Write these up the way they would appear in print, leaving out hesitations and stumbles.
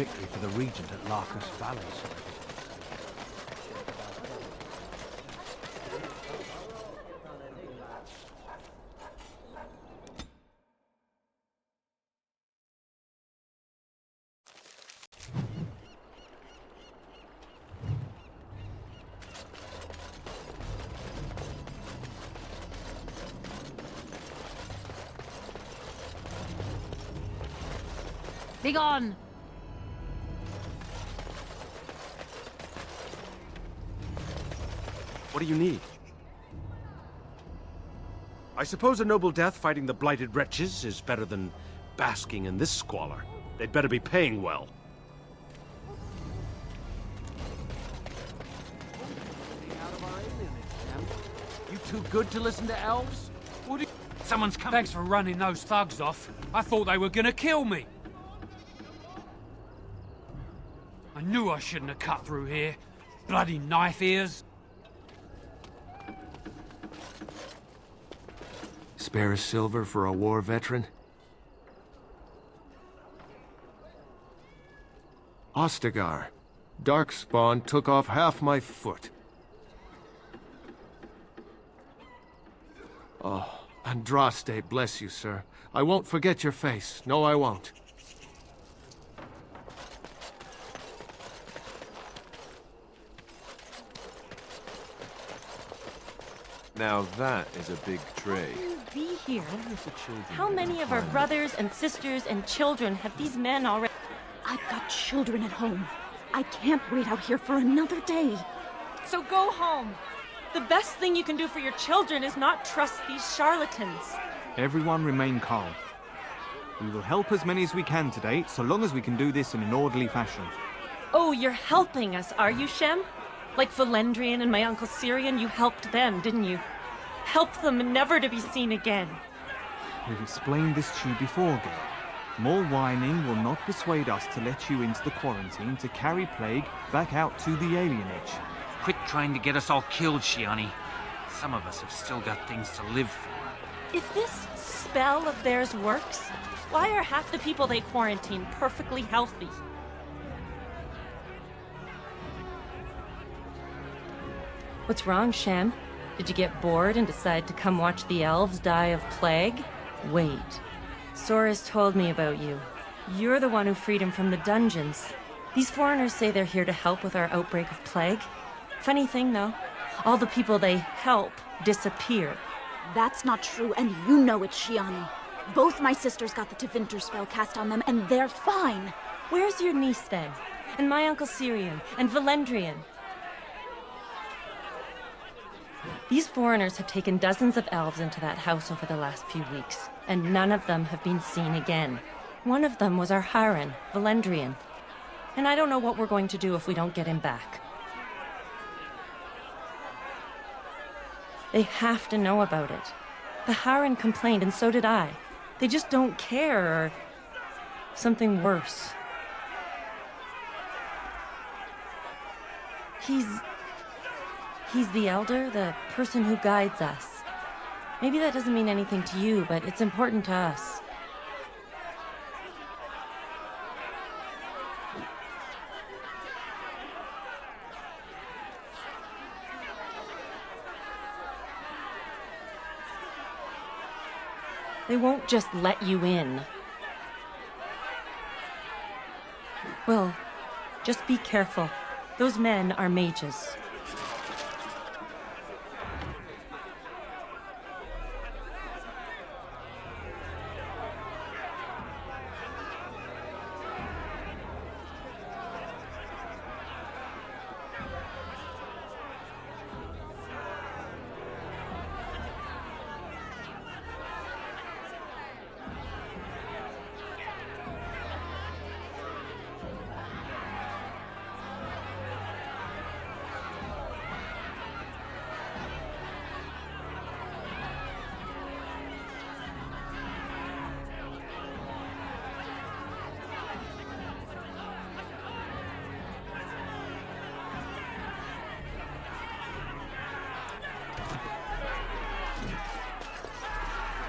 victory for the Regent at Larkus Valley. Be gone! What do you need? I suppose a noble death fighting the blighted wretches is better than basking in this squalor. They'd better be paying well. You too good to listen to elves? Someone's coming. Thanks for running those thugs off. I thought they were gonna kill me. I knew I shouldn't have cut through here. Bloody knife ears. Spare a silver for a war veteran? Ostagar. Darkspawn took off half my foot. Oh, Andraste, bless you, sir. I won't forget your face. No, I won't. Now that is a big tray. How can you be here? How many of our brothers and sisters and children have these men already? I've got children at home. I can't wait out here for another day. So go home. The best thing you can do for your children is not trust these charlatans. Everyone remain calm. We will help as many as we can today, so long as we can do this in an orderly fashion. Oh, you're helping us, are you, Shem? Like Valendrian and my Uncle Syrian, you helped them, didn't you? Help them never to be seen again. We've explained this to you before, girl. More whining will not persuade us to let you into the quarantine to carry plague back out to the alienage. Quit trying to get us all killed, Shiani. Some of us have still got things to live for. If this spell of theirs works, why are half the people they quarantine perfectly healthy? What's wrong, Shem? Did you get bored and decide to come watch the elves die of plague? Wait. Sora's told me about you. You're the one who freed him from the dungeons. These foreigners say they're here to help with our outbreak of plague. Funny thing, though, all the people they help disappear. That's not true, and you know it, Shiani. Both my sisters got the Tevinter spell cast on them, and they're fine. Where's your niece, then? And my Uncle Syrian? And Valendrian? These foreigners have taken dozens of elves into that house over the last few weeks, and none of them have been seen again. One of them was our Haran, Valendrian. And I don't know what we're going to do if we don't get him back. They have to know about it. The Haran complained, and so did I. They just don't care, or something worse. He's the elder, the person who guides us. Maybe that doesn't mean anything to you, but it's important to us. They won't just let you in. Well, just be careful. Those men are mages.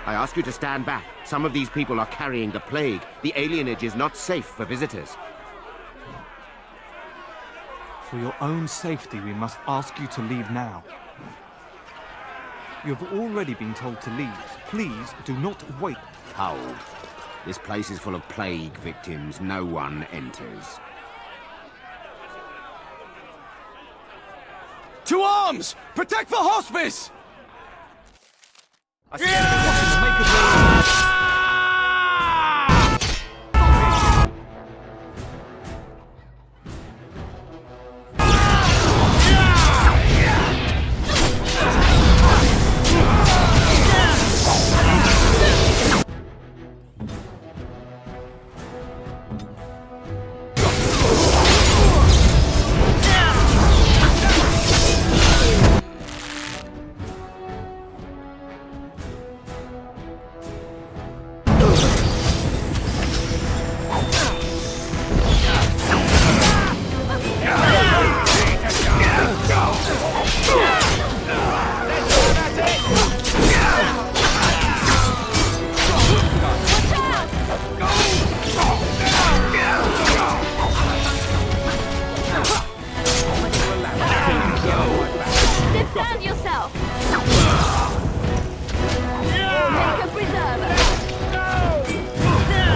I ask you to stand back. Some of these people are carrying the plague. The alienage is not safe for visitors. For your own safety, we must ask you to leave now. You have already been told to leave. Please do not wait. Hold. This place is full of plague victims. No one enters. To arms! Protect the hospice! I see Defend yourself! Make a preserve!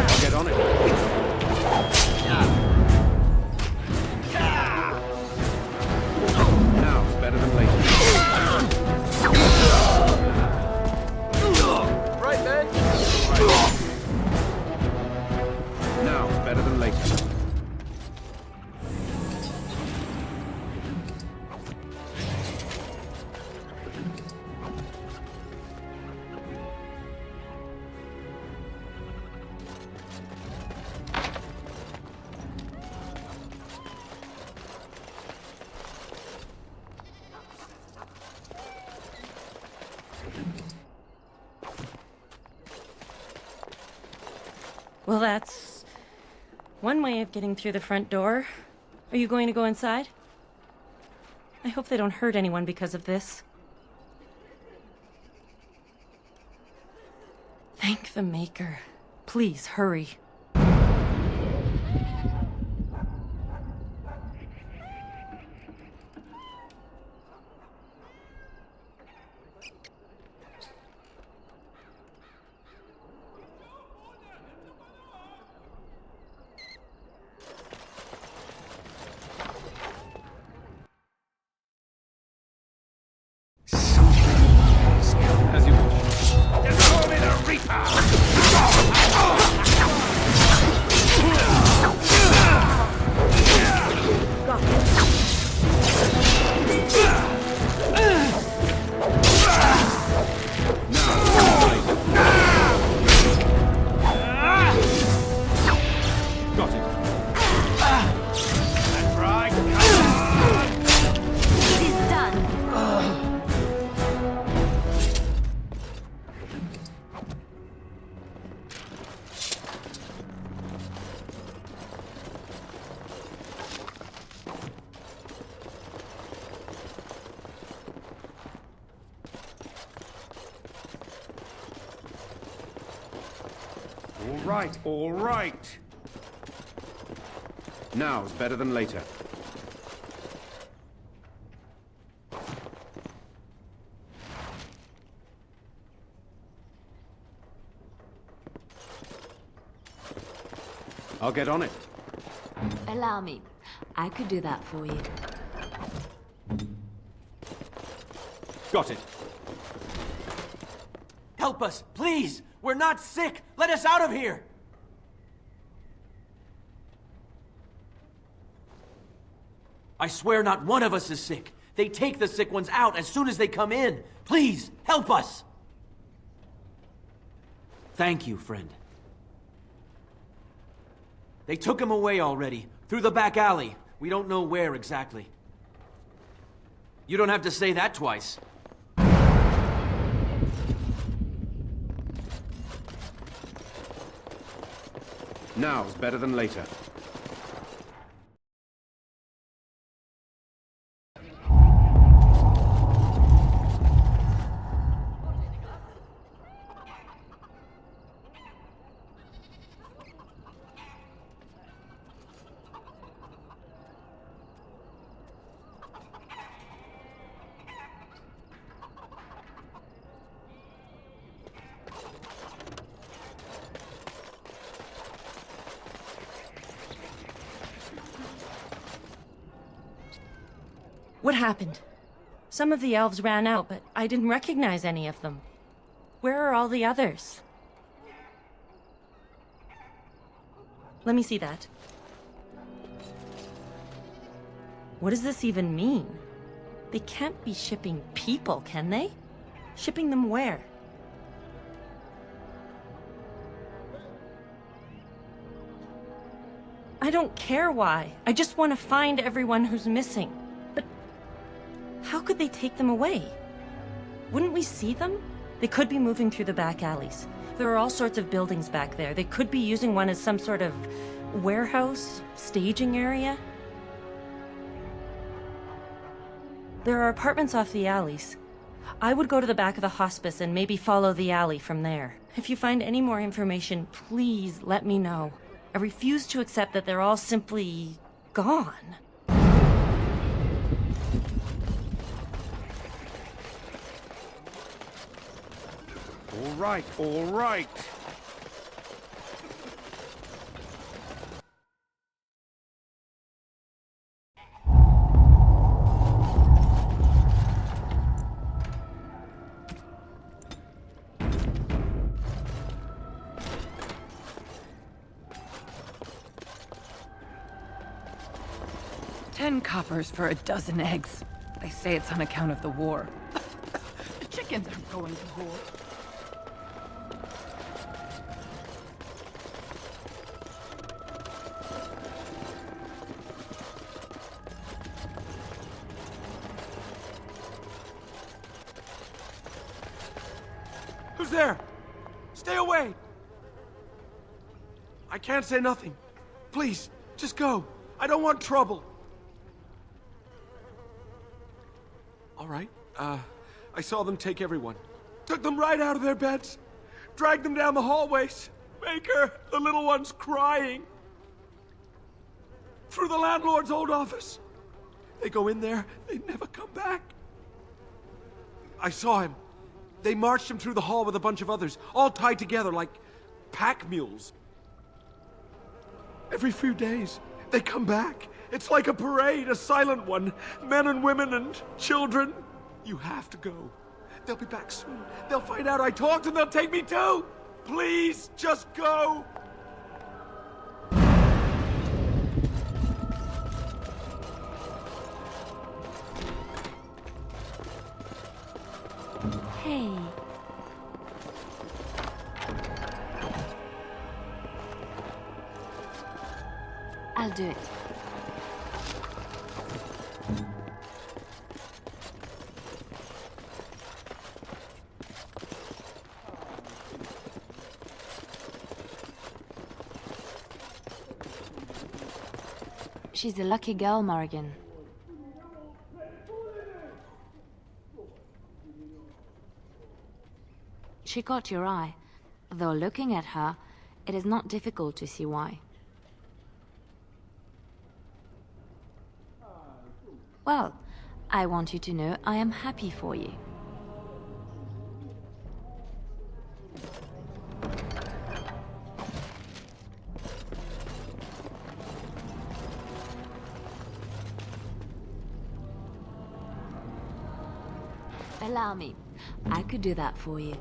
I'll get on it. Now's better than later. Right then. Now's better than later. Well, that's one way of getting through the front door. Are you going to go inside? I hope they don't hurt anyone because of this. Thank the Maker. Please, hurry. As you wish. Got it. That's right. It is done. All right. Now's better than later. I'll get on it. Allow me. I could do that for you. Got it. Help us, please! We're not sick! Let us out of here! I swear not one of us is sick. They take the sick ones out as soon as they come in. Please, help us! Thank you, friend. They took him away already, through the back alley. We don't know where exactly. You don't have to say that twice. Now's better than later. What happened? Some of the elves ran out, but I didn't recognize any of them. Where are all the others? Let me see that. What does this even mean? They can't be shipping people, can they? Shipping them where? I don't care why. I just want to find everyone who's missing. But how could they take them away? Wouldn't we see them? They could be moving through the back alleys. There are all sorts of buildings back there. They could be using one as some sort of warehouse, staging area. There are apartments off the alleys. I would go to the back of the hospice and maybe follow the alley from there. If you find any more information, please let me know. I refuse to accept that they're all simply gone. All right, all right. $10 coppers for a dozen eggs. They say it's on account of the war. The chickens aren't going to war. Who's there? Stay away! I can't say nothing. Please, just go. I don't want trouble. All right, I saw them take everyone. Took them right out of their beds. Dragged them down the hallways. Baker, the little one's crying. Through the landlord's old office. They go in there, they never come back. I saw him. They marched him through the hall with a bunch of others, all tied together like pack mules. Every few days, they come back. It's like a parade, a silent one. Men and women and children. You have to go. They'll be back soon. They'll find out I talked and they'll take me too. Please, just go. Hey. I'll do it. She's a lucky girl, Morrigan. She caught your eye. Though looking at her, it is not difficult to see why. Well, I want you to know I am happy for you. Allow me. I could do that for you.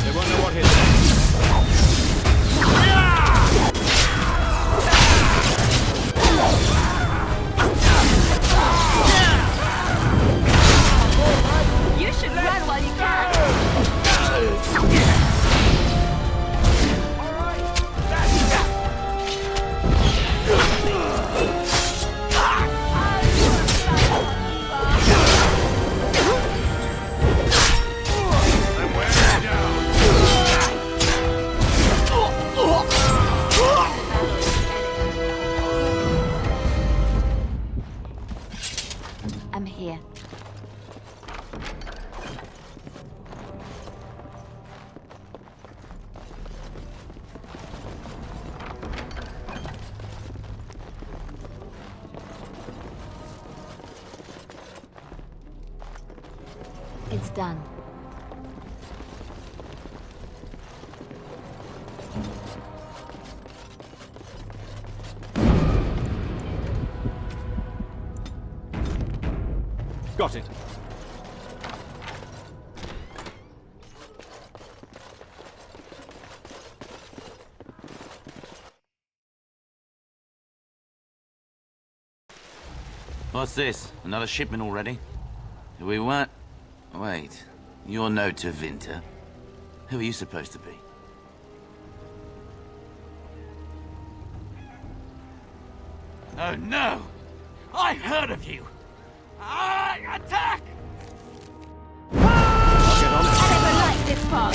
They won't know what hit them. You should run while you can. I'm here. It's done. Got it. What's this? Another shipment already? We weren't... Wait. You're no Tevinter. Who are you supposed to be? Oh no! I heard of you! Attack! I never liked this part.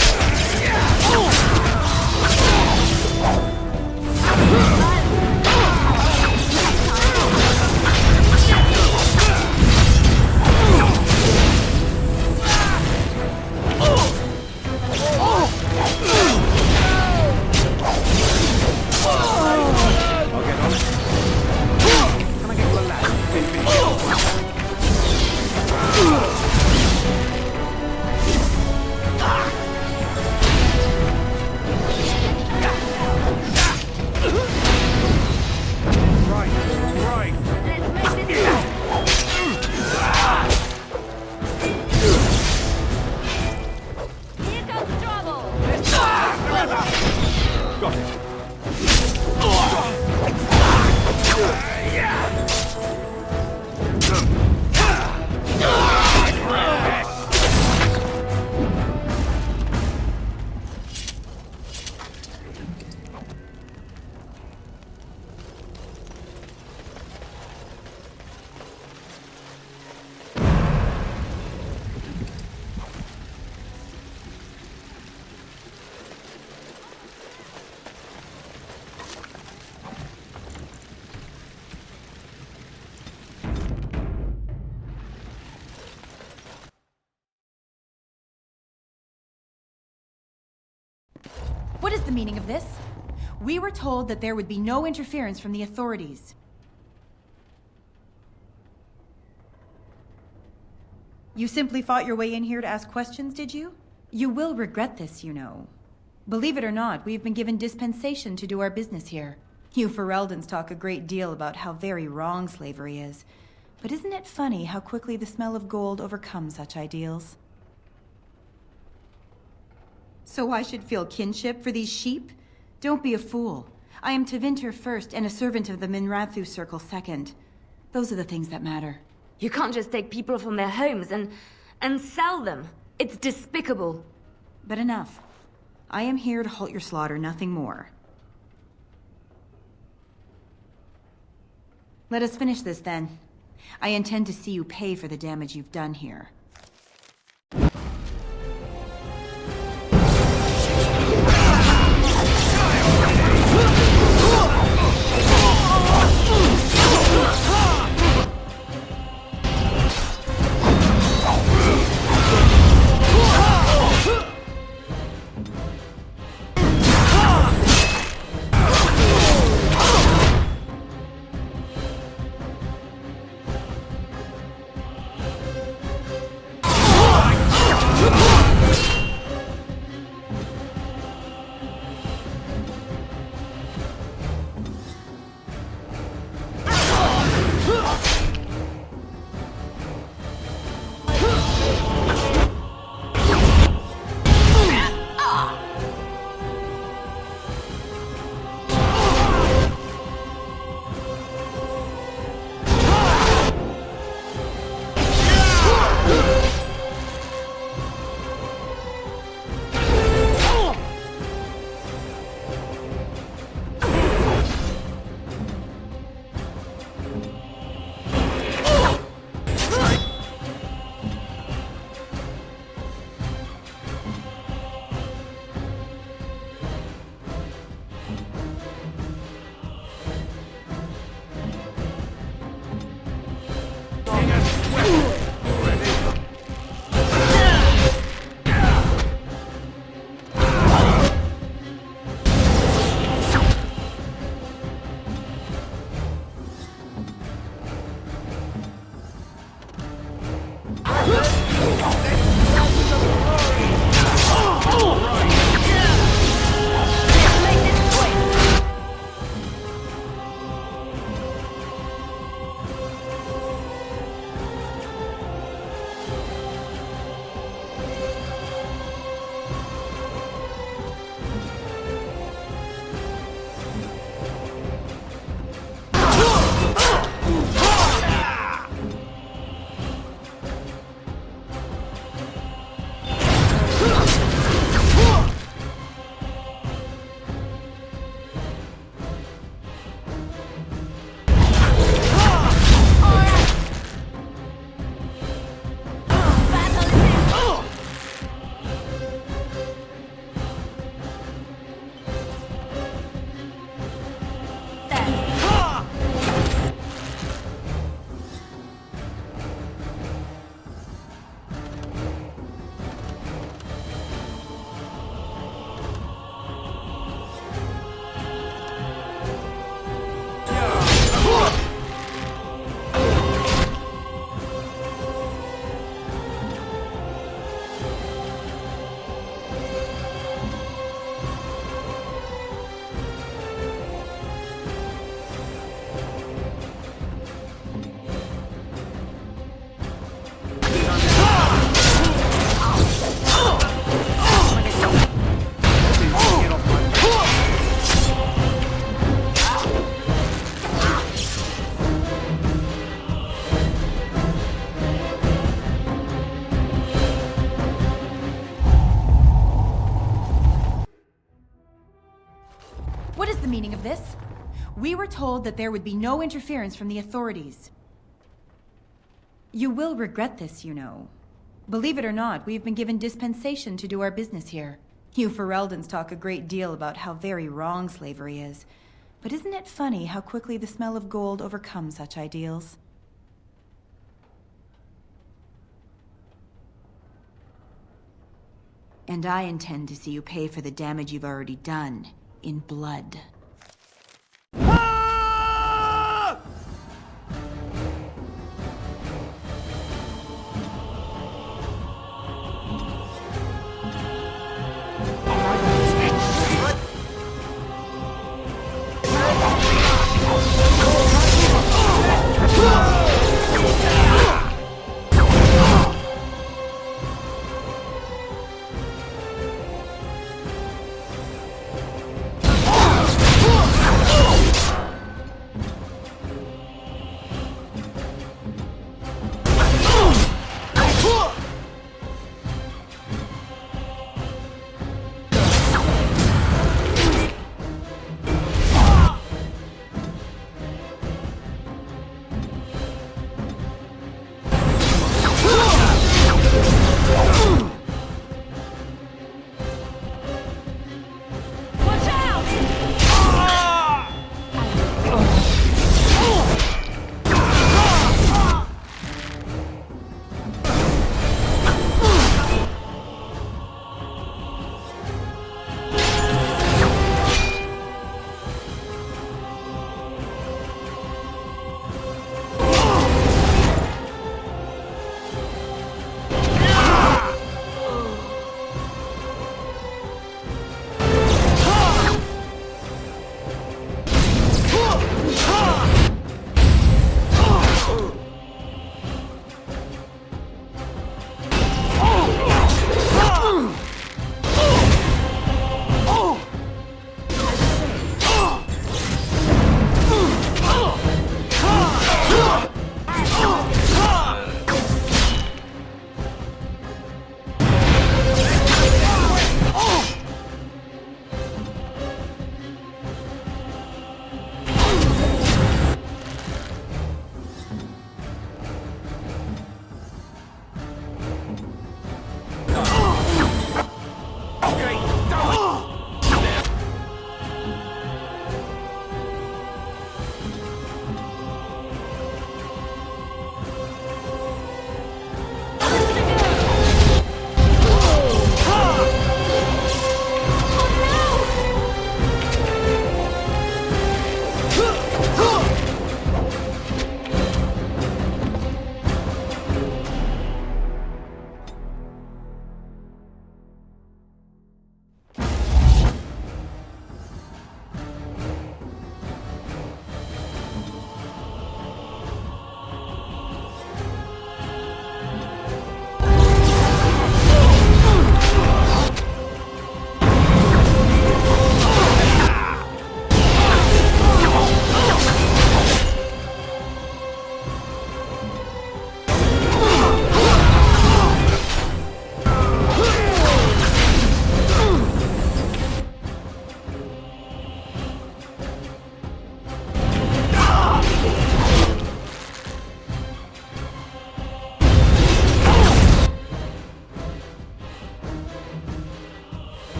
What is the meaning of this? We were told that there would be no interference from the authorities. You simply fought your way in here to ask questions, did you? You will regret this, you know. Believe it or not, we've been given dispensation to do our business here. You Fereldans talk a great deal about how very wrong slavery is. But isn't it funny how quickly the smell of gold overcomes such ideals? So I should feel kinship for these sheep? Don't be a fool. I am Tevinter first and a servant of the Minrathu Circle second. Those are the things that matter. You can't just take people from their homes and sell them. It's despicable. But enough. I am here to halt your slaughter, nothing more. Let us finish this then. I intend to see you pay for the damage you've done here. of this? We were told that there would be no interference from the authorities. You will regret this, you know. Believe it or not, we've been given dispensation to do our business here. You Fereldans talk a great deal about how very wrong slavery is. But isn't it funny how quickly the smell of gold overcomes such ideals? And I intend to see you pay for the damage you've already done, in blood.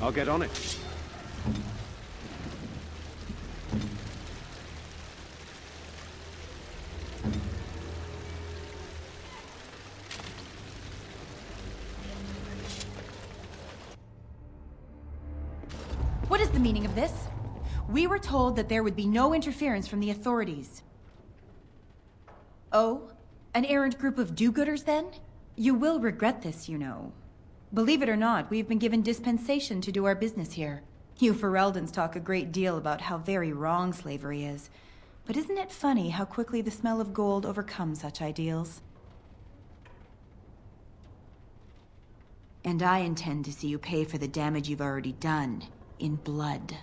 I'll get on it. What is the meaning of this? We were told that there would be no interference from the authorities. Oh? An errant group of do-gooders, then? You will regret this, you know. Believe it or not, we've been given dispensation to do our business here. You Fereldans talk a great deal about how very wrong slavery is. But isn't it funny how quickly the smell of gold overcomes such ideals? And I intend to see you pay for the damage you've already done, in blood.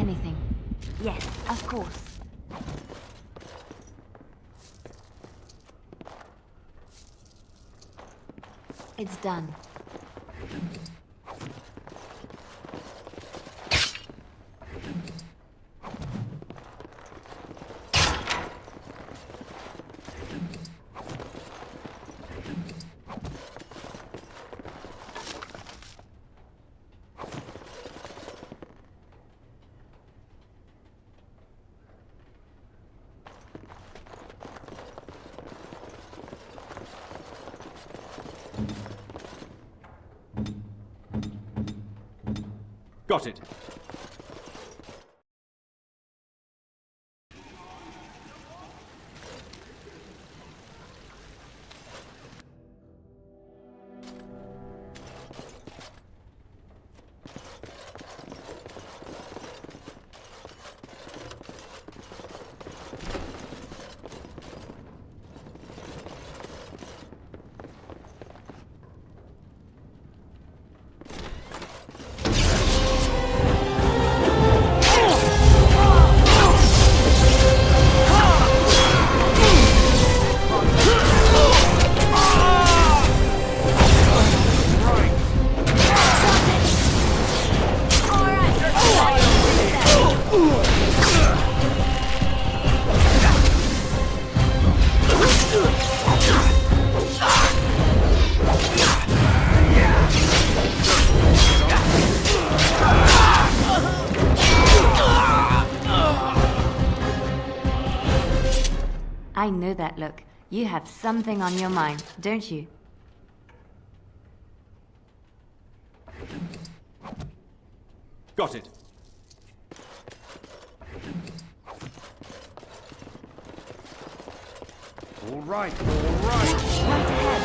anything. Yes, of course. It's done. Got it. I know that look. You have something on your mind, don't you? Got it. All right, all right. Right ahead.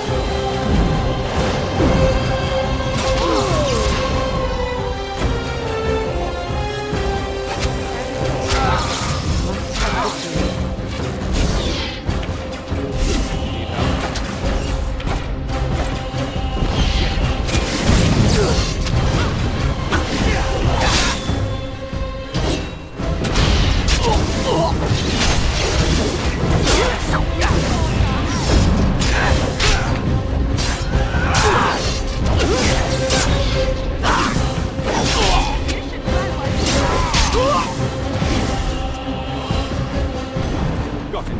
Got it.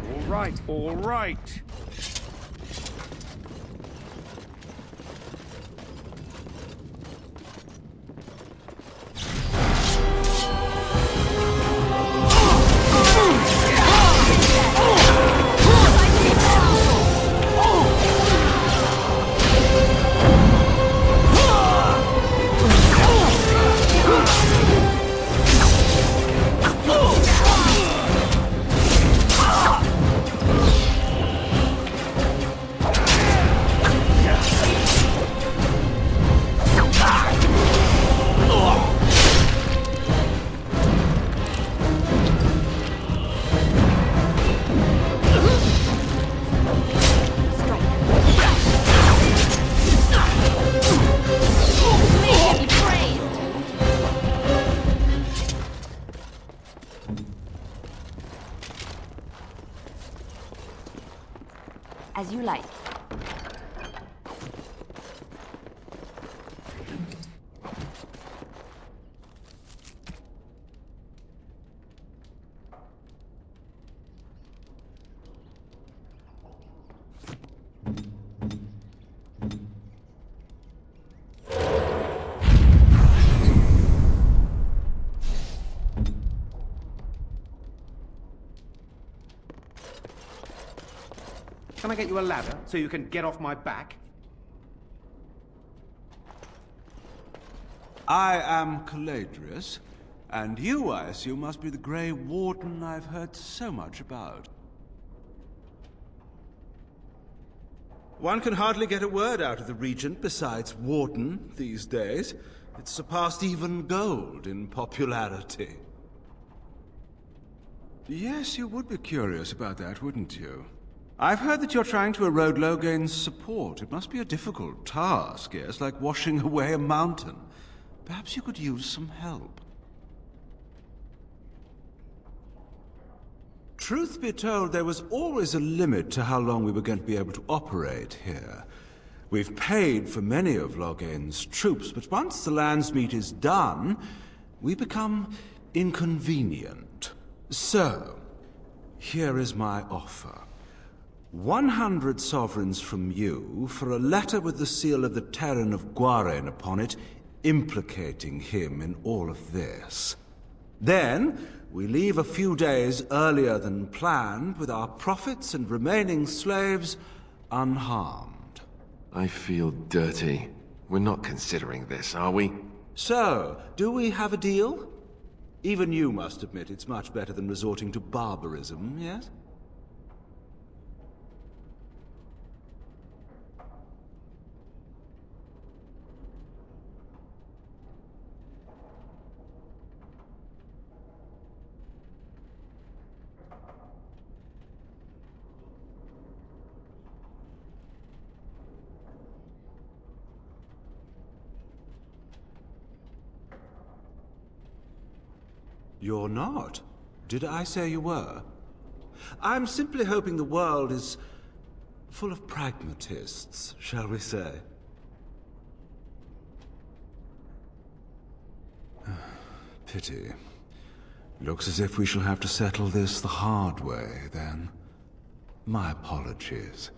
All right, all right. As you like. Can I get you a ladder so you can get off my back? I am Caladrius, and you, I assume, must be the Grey Warden I've heard so much about. One can hardly get a word out of the Regent besides Warden these days. It's surpassed even gold in popularity. Yes, you would be curious about that, wouldn't you? I've heard that you're trying to erode Logain's support. It must be a difficult task, yes, like washing away a mountain. Perhaps you could use some help. Truth be told, there was always a limit to how long we were going to be able to operate here. We've paid for many of Logain's troops, but once the Landsmeet is done, we become inconvenient. So, here is my offer. 100 sovereigns from you for a letter with the seal of the Terran of Guaren upon it, implicating him in all of this. Then, we leave a few days earlier than planned with our profits and remaining slaves unharmed. I feel dirty. We're not considering this, are we? So, do we have a deal? Even you must admit it's much better than resorting to barbarism, yes? You're not. Did I say you were? I'm simply hoping the world is full of pragmatists, shall we say. Pity. Looks as if we shall have to settle this the hard way, then. My apologies.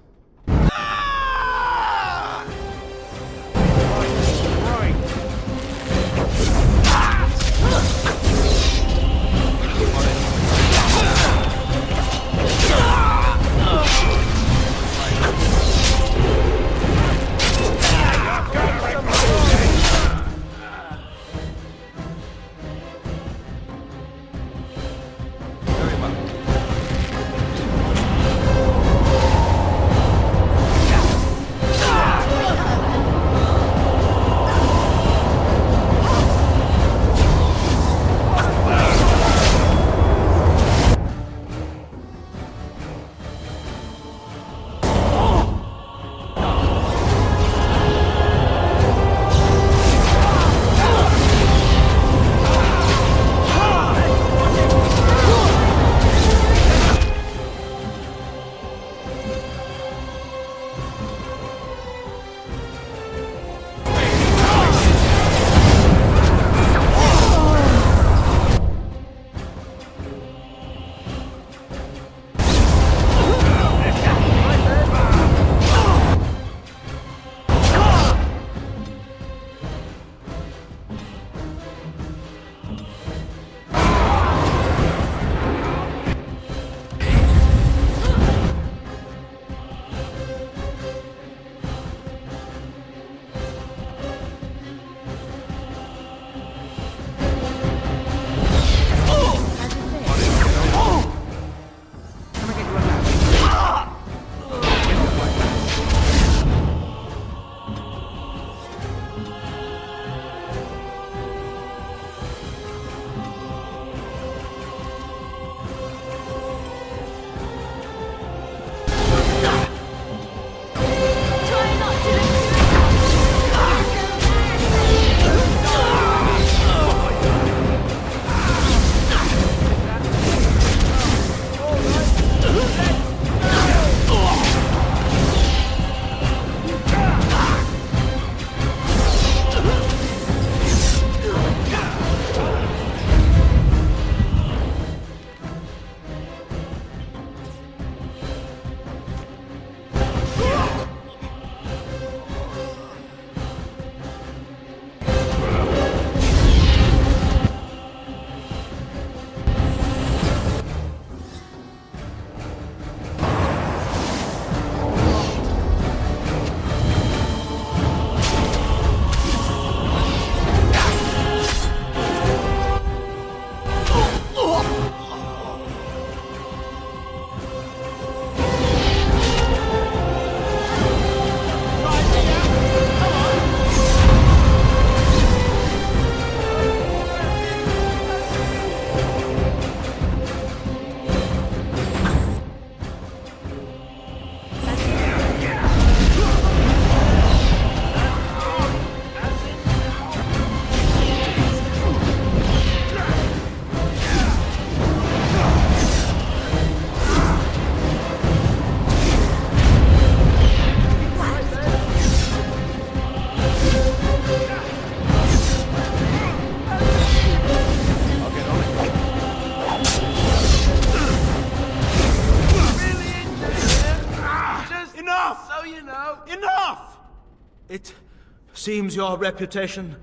Seems your reputation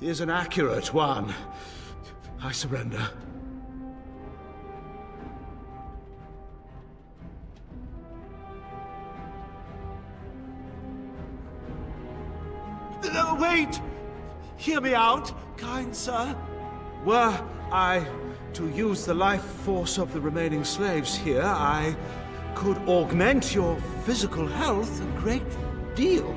is an accurate one. I surrender. No, wait! Hear me out, kind sir. Were I to use the life force of the remaining slaves here, I could augment your physical health a great deal.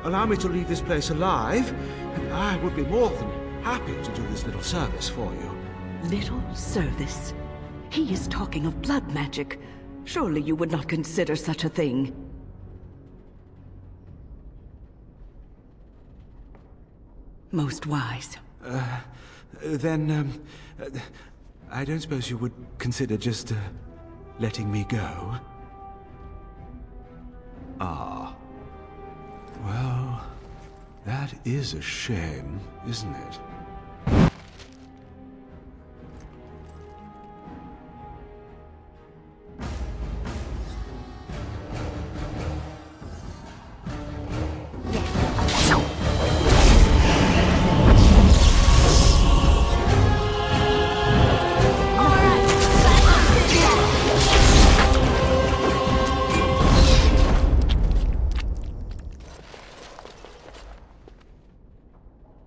Allow me to leave this place alive, and I would be more than happy to do this little service for you. Little service? He is talking of blood magic. Surely you would not consider such a thing. Most wise. Then, I don't suppose you would consider just, letting me go? Ah. Well, that is a shame, isn't it?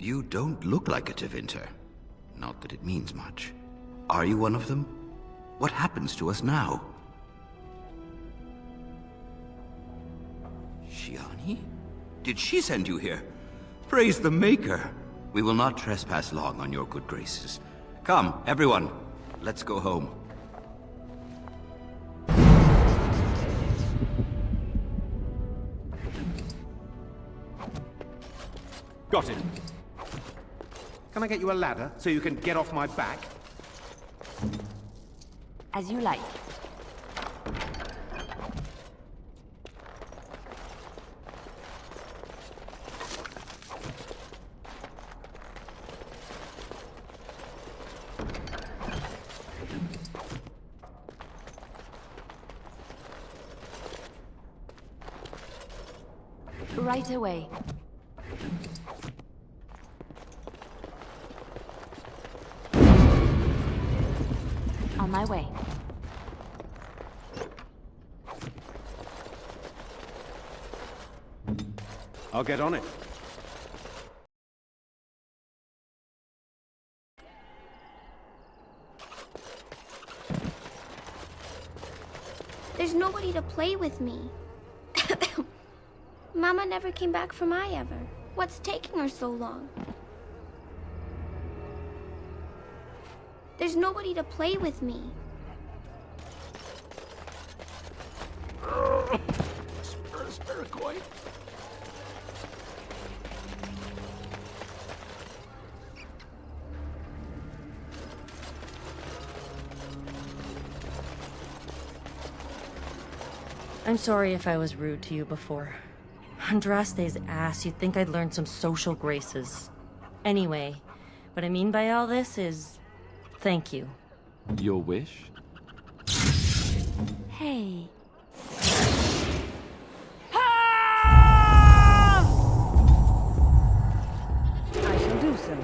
You don't look like a Tevinter. Not that it means much. Are you one of them? What happens to us now? Shiani? Did she send you here? Praise the Maker! We will not trespass long on your good graces. Come, everyone. Let's go home. Got him. Can I get you a ladder so you can get off my back? As you like. Right away. On my way. I'll get on it. There's nobody to play with me. Mama never came back from ever. What's taking her so long? There's nobody to play with me. Spiricoid. I'm sorry if I was rude to you before. Andraste's ass, you'd think I'd learned some social graces. Anyway, what I mean by all this is... thank you. Your wish? Hey. I shall do so.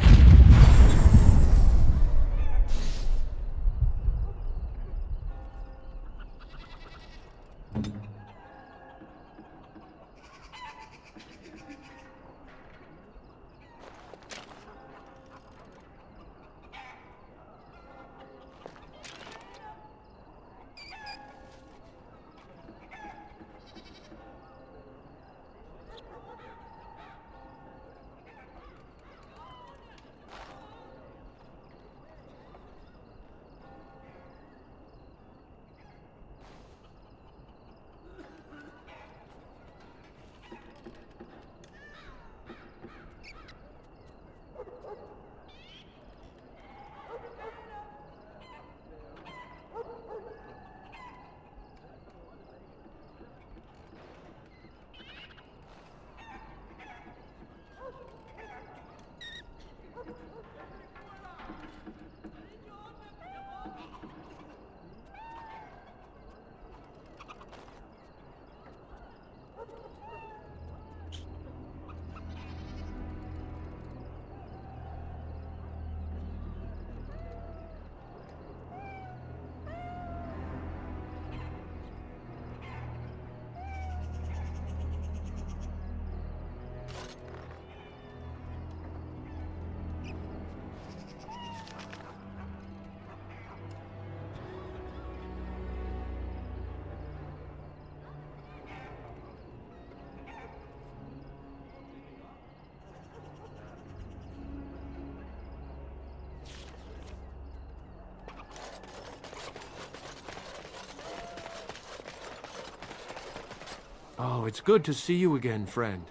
Oh, it's good to see you again, friend.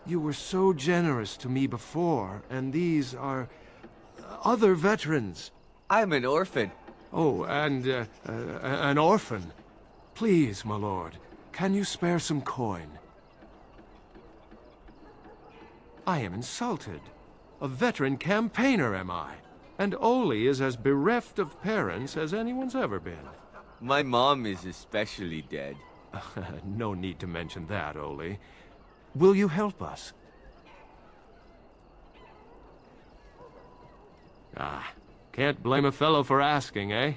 You were so generous to me before, and these are other veterans. I'm an orphan. Oh, and an orphan. Please, my lord, can you spare some coin? I am insulted. A veteran campaigner, am I? And Oli is as bereft of parents as anyone's ever been. My mom is especially dead. No need to mention that, Oli. Will you help us? Ah, can't blame a fellow for asking, eh?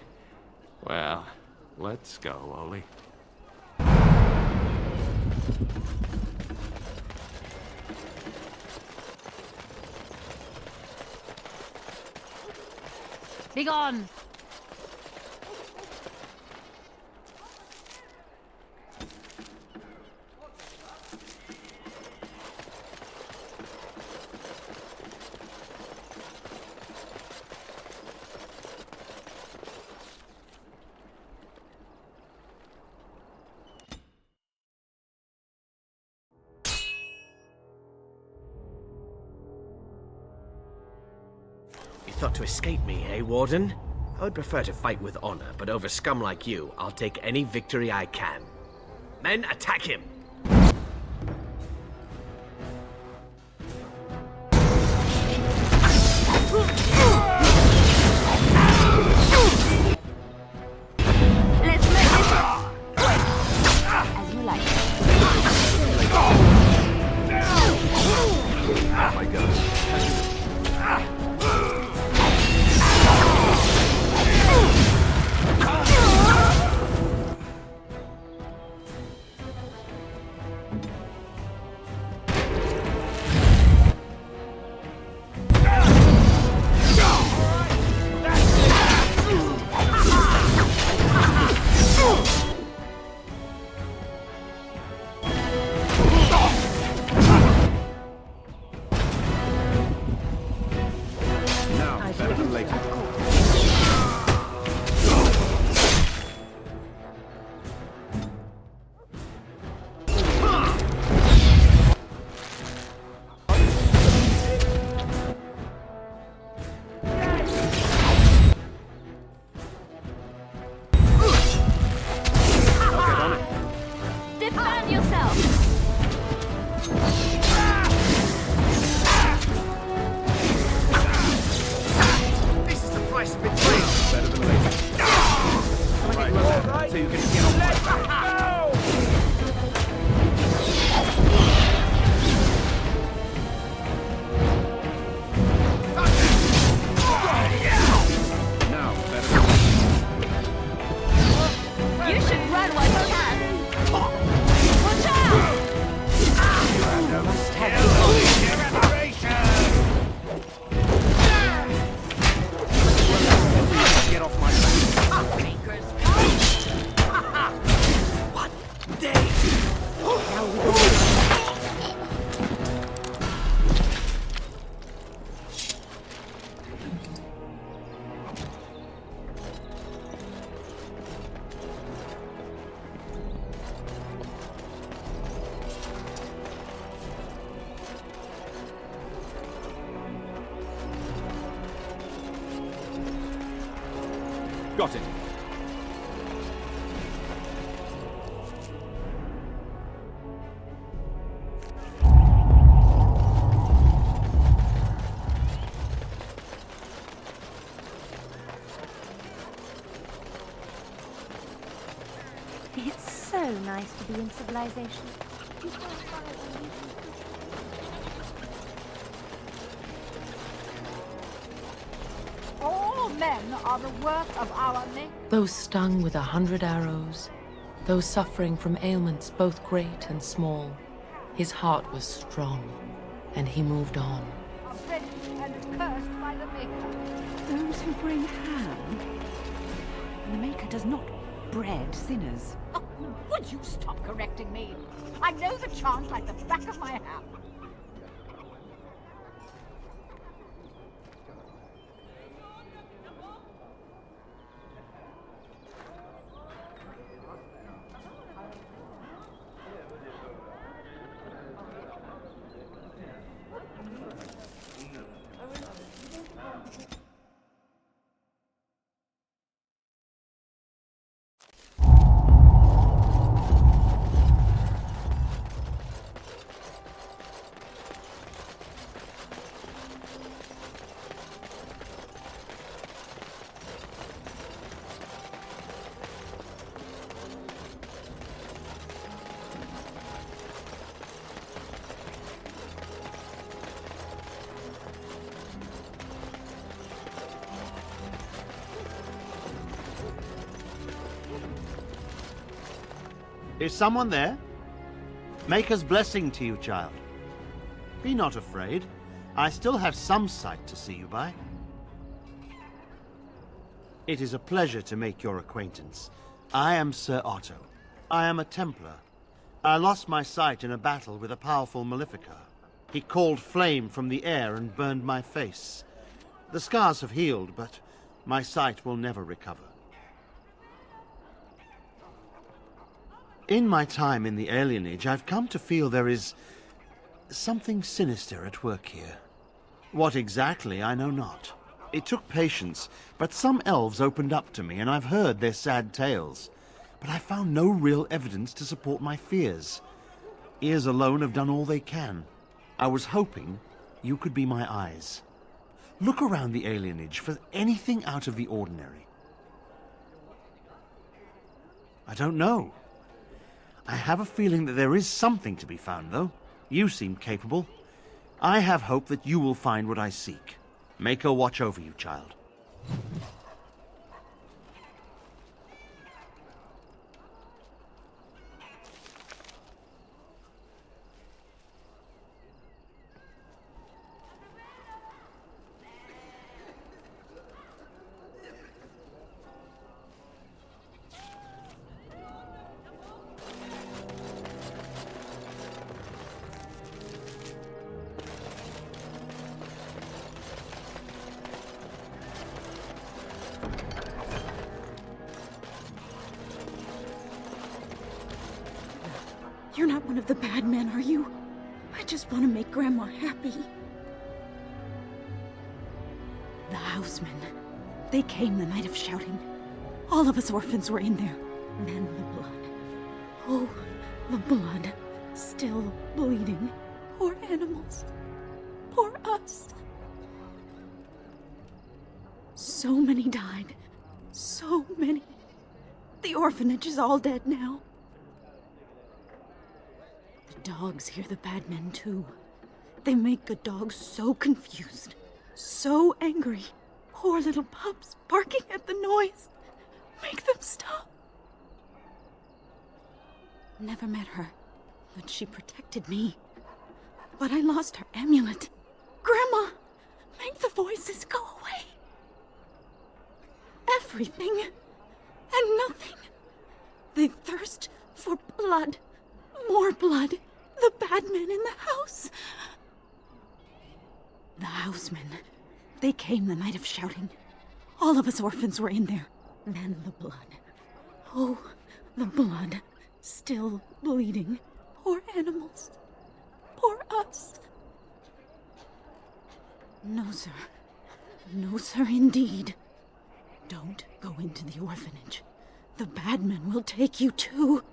Well, let's go, Oli. Begone! You thought to escape me, eh, Warden? I would prefer to fight with honor, but over scum like you, I'll take any victory I can. Men, attack him! Let's make this quick! As you like. Oh my god. Defend yourself! This is the price of betrayal. Better than later. Right, so you can get off my back. Now, better than You should run while you can! Watch out! must have get off my back. What day? Now we go. Got it. It's so nice to be in civilization. All men are the work of our Maker. Those stung with 100 arrows, those suffering from ailments both great and small, his heart was strong, and he moved on. Are dreaded and cursed by the Maker. Those who bring ham. The Maker does not bread sinners. Oh, would you stop correcting me? I know the chant like the back of my hand. Is someone there? Maker's blessing to you, child. Be not afraid. I still have some sight to see you by. It is a pleasure to make your acquaintance. I am Sir Otto. I am a Templar. I lost my sight in a battle with a powerful Maleficar. He called flame from the air and burned my face. The scars have healed, but my sight will never recover. In my time in the alienage, I've come to feel there is something sinister at work here. What exactly, I know not. It took patience, but some elves opened up to me, and I've heard their sad tales. But I found no real evidence to support my fears. Ears alone have done all they can. I was hoping you could be my eyes. Look around the alienage for anything out of the ordinary. I don't know. I have a feeling that there is something to be found, though. You seem capable. I have hope that you will find what I seek. Make her watch over you, child. You're not one of the bad men, are you? I just want to make Grandma happy. The housemen. They came the night of shouting. All of us orphans were in there. Then the blood. Oh, the blood. Still bleeding. Poor animals. Poor us. So many died. So many. The orphanage is all dead now. The dogs hear the bad men too. They make good dogs so confused, so angry. Poor little pups barking at the noise. Make them stop. Never met her, but she protected me. But I lost her amulet. Grandma, make the voices go away. Everything and nothing. They thirst for blood. More blood. The bad men in the house. The housemen. They came the night of shouting. All of us orphans were in there. Then the blood. Oh, the blood. Still bleeding. Poor animals. Poor us. No, sir. No, sir, indeed. Don't go into the orphanage. The bad men will take you too.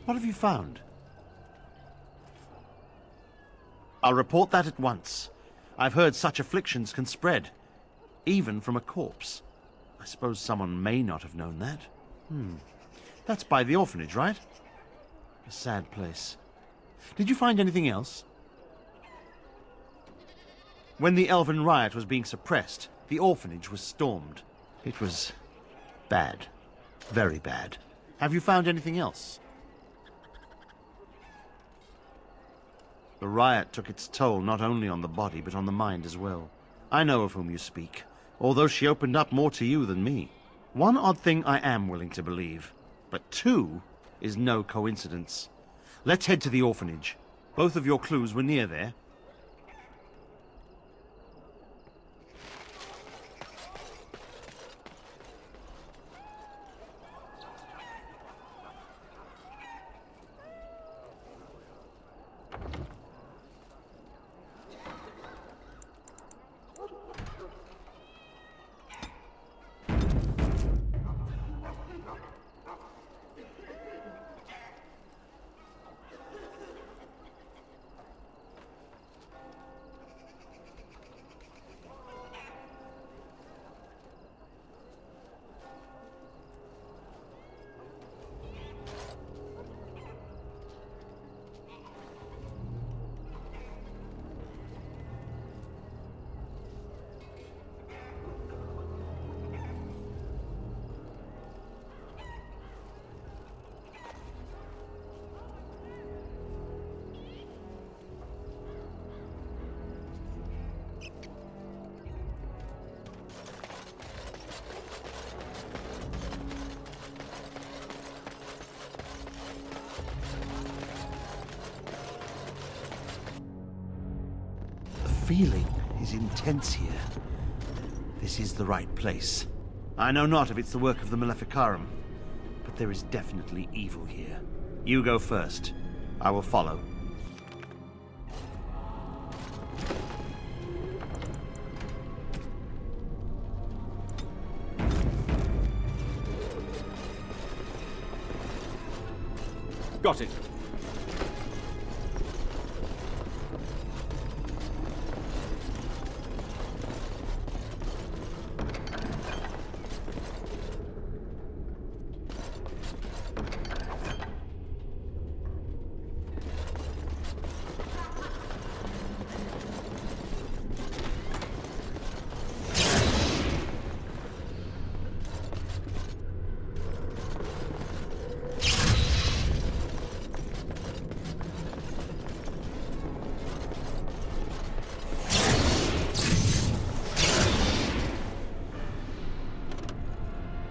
What have you found? I'll report that at once. I've heard such afflictions can spread, even from a corpse. I suppose someone may not have known that. That's by the orphanage, right? A sad place. Did you find anything else? When the Elven riot was being suppressed, the orphanage was stormed. It was bad. Very bad. Have you found anything else? The riot took its toll not only on the body, but on the mind as well. I know of whom you speak, although she opened up more to you than me. One odd thing I am willing to believe, but two is no coincidence. Let's head to the orphanage. Both of your clues were near there. feeling is intense here. This is the right place. I know not if it's the work of the Maleficarum, but there is definitely evil here. You go first. I will follow. Got it.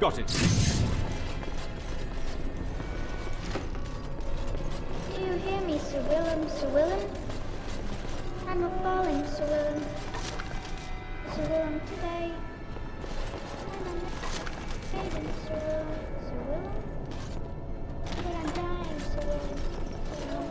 Got it. Do you hear me, Sir Willem, Sir Willem? I'm a falling, Sir Willem. Sir Willem today. I'm a maiden, Sir Willem, Sir Willem. But I'm dying, Sir Willem, Sir Willem.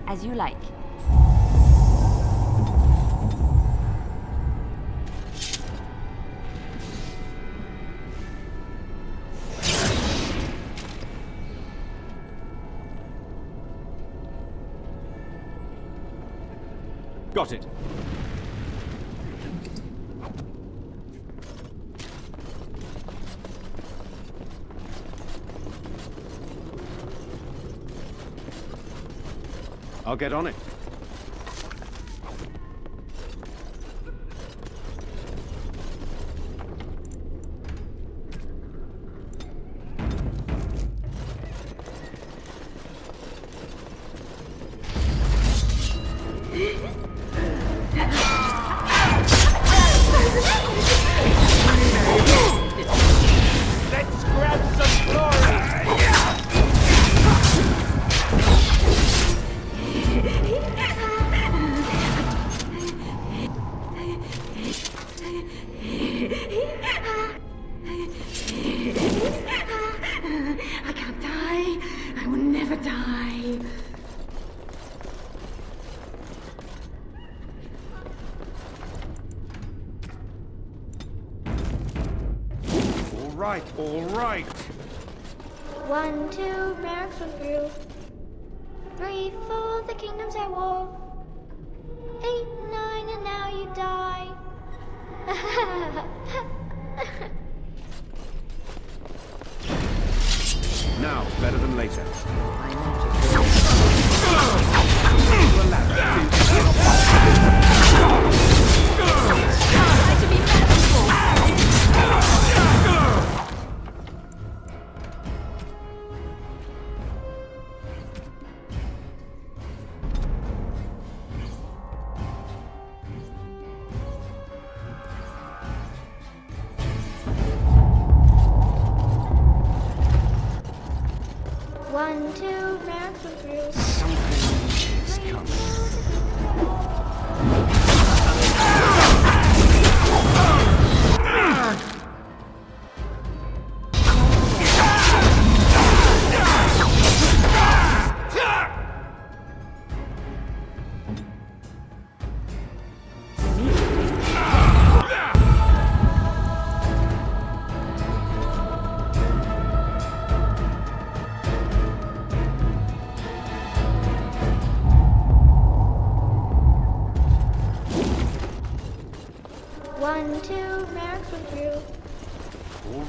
As you like. Got it. I'll get on it. Let's grab some glory! I can't die. I will never die. All right. 1, 2, barracks were through. 3, 4, the kingdom's at war. 8, 9, and now you die. Now's better than later. I should be merciful.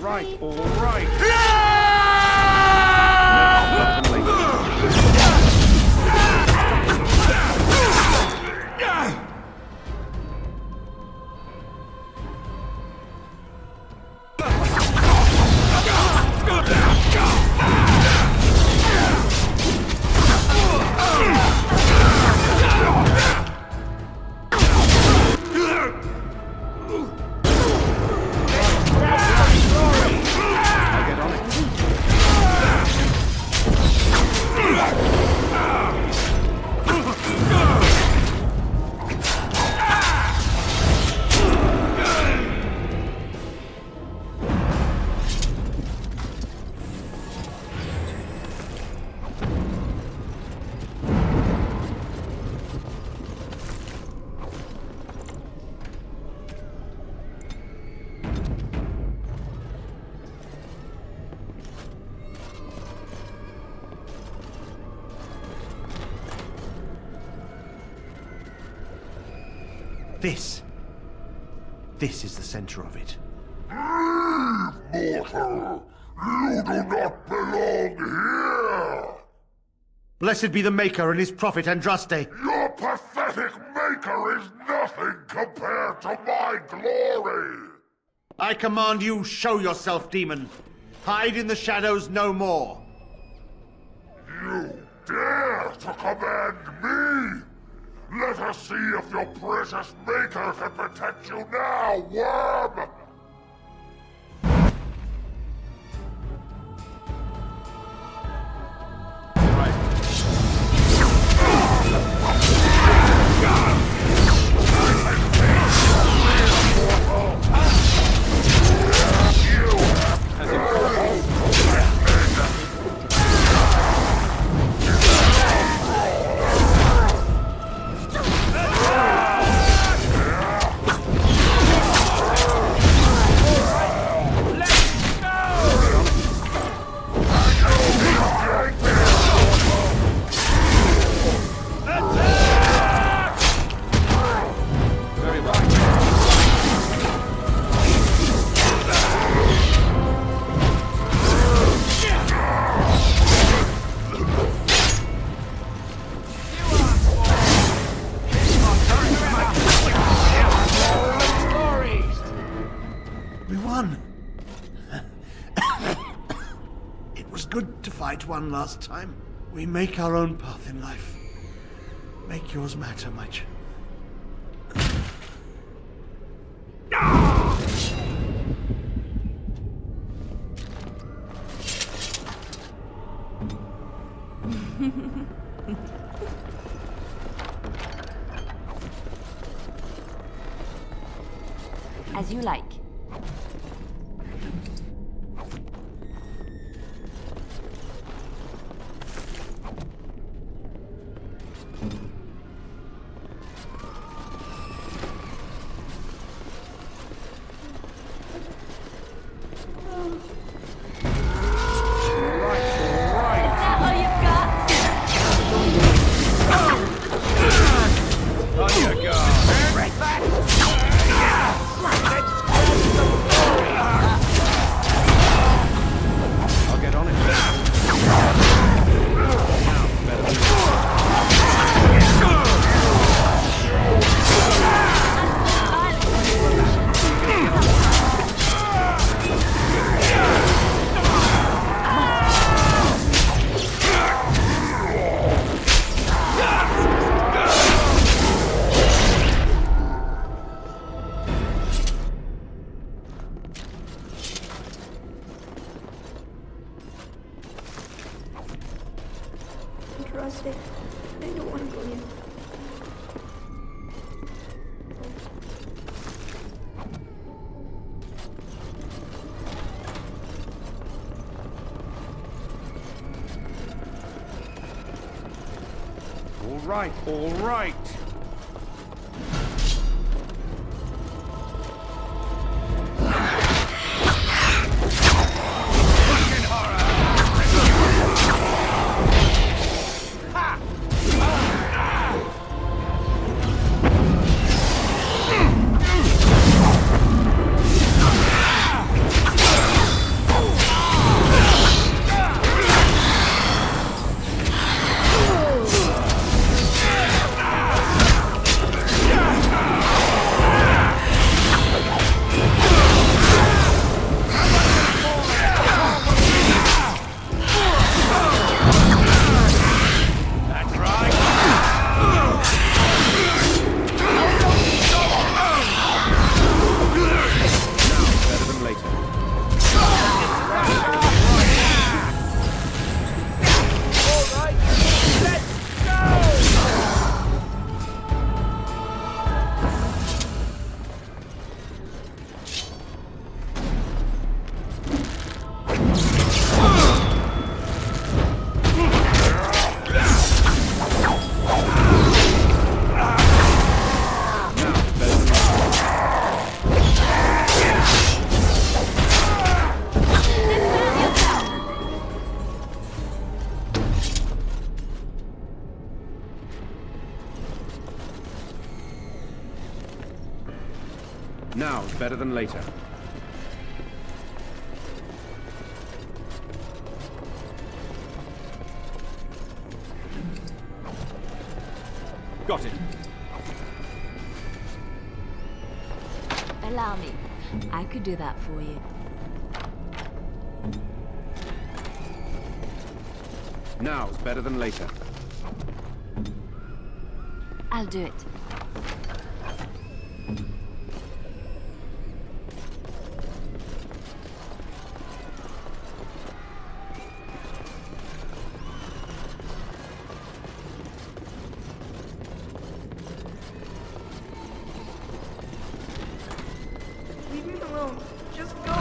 right, all right. This is the center of it. Mortal! You do not belong here! Blessed be the Maker and his prophet Andraste. Your pathetic Maker is nothing compared to my glory! I command you, show yourself, demon. Hide in the shadows no more. You dare to command me? Let us see if your precious Maker can protect you now, worm! One last time. We make our own path in life. Make yours matter much. As you like. All right. better than later. Got it. Allow me. I could do that for you. Now's better than later. I'll do it. Leave me alone. Just go.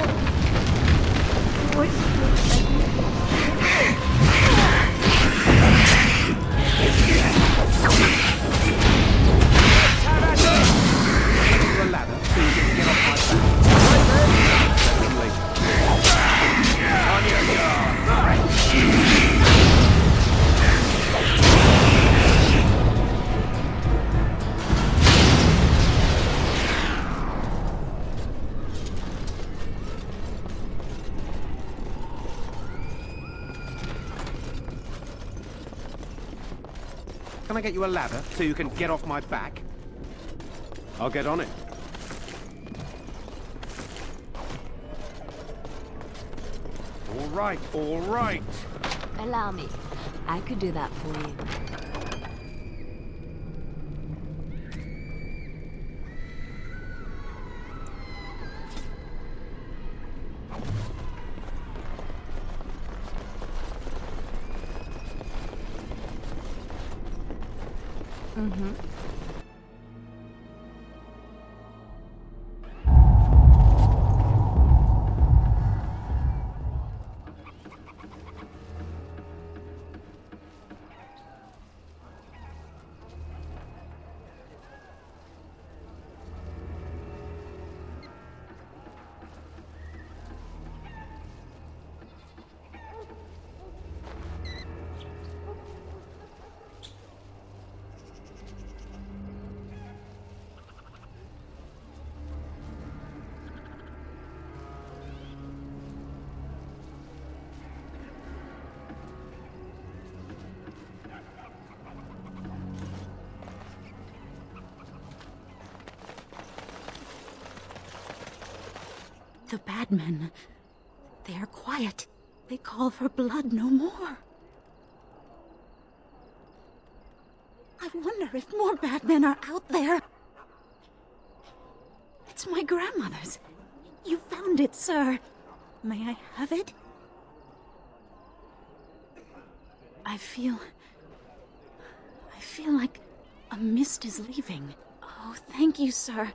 Voice. A ladder so you can get off my back. Better than later. On your guard. Can I get you a ladder so you can get off my back? I'll get on it. All right, all right. Allow me. I could do that for you. Mm-hmm. The bad men. They are quiet. They call for blood no more. I wonder if more bad men are out there. It's my grandmother's. You found it, sir. May I have it? I feel like a mist is leaving. Oh, thank you, sir.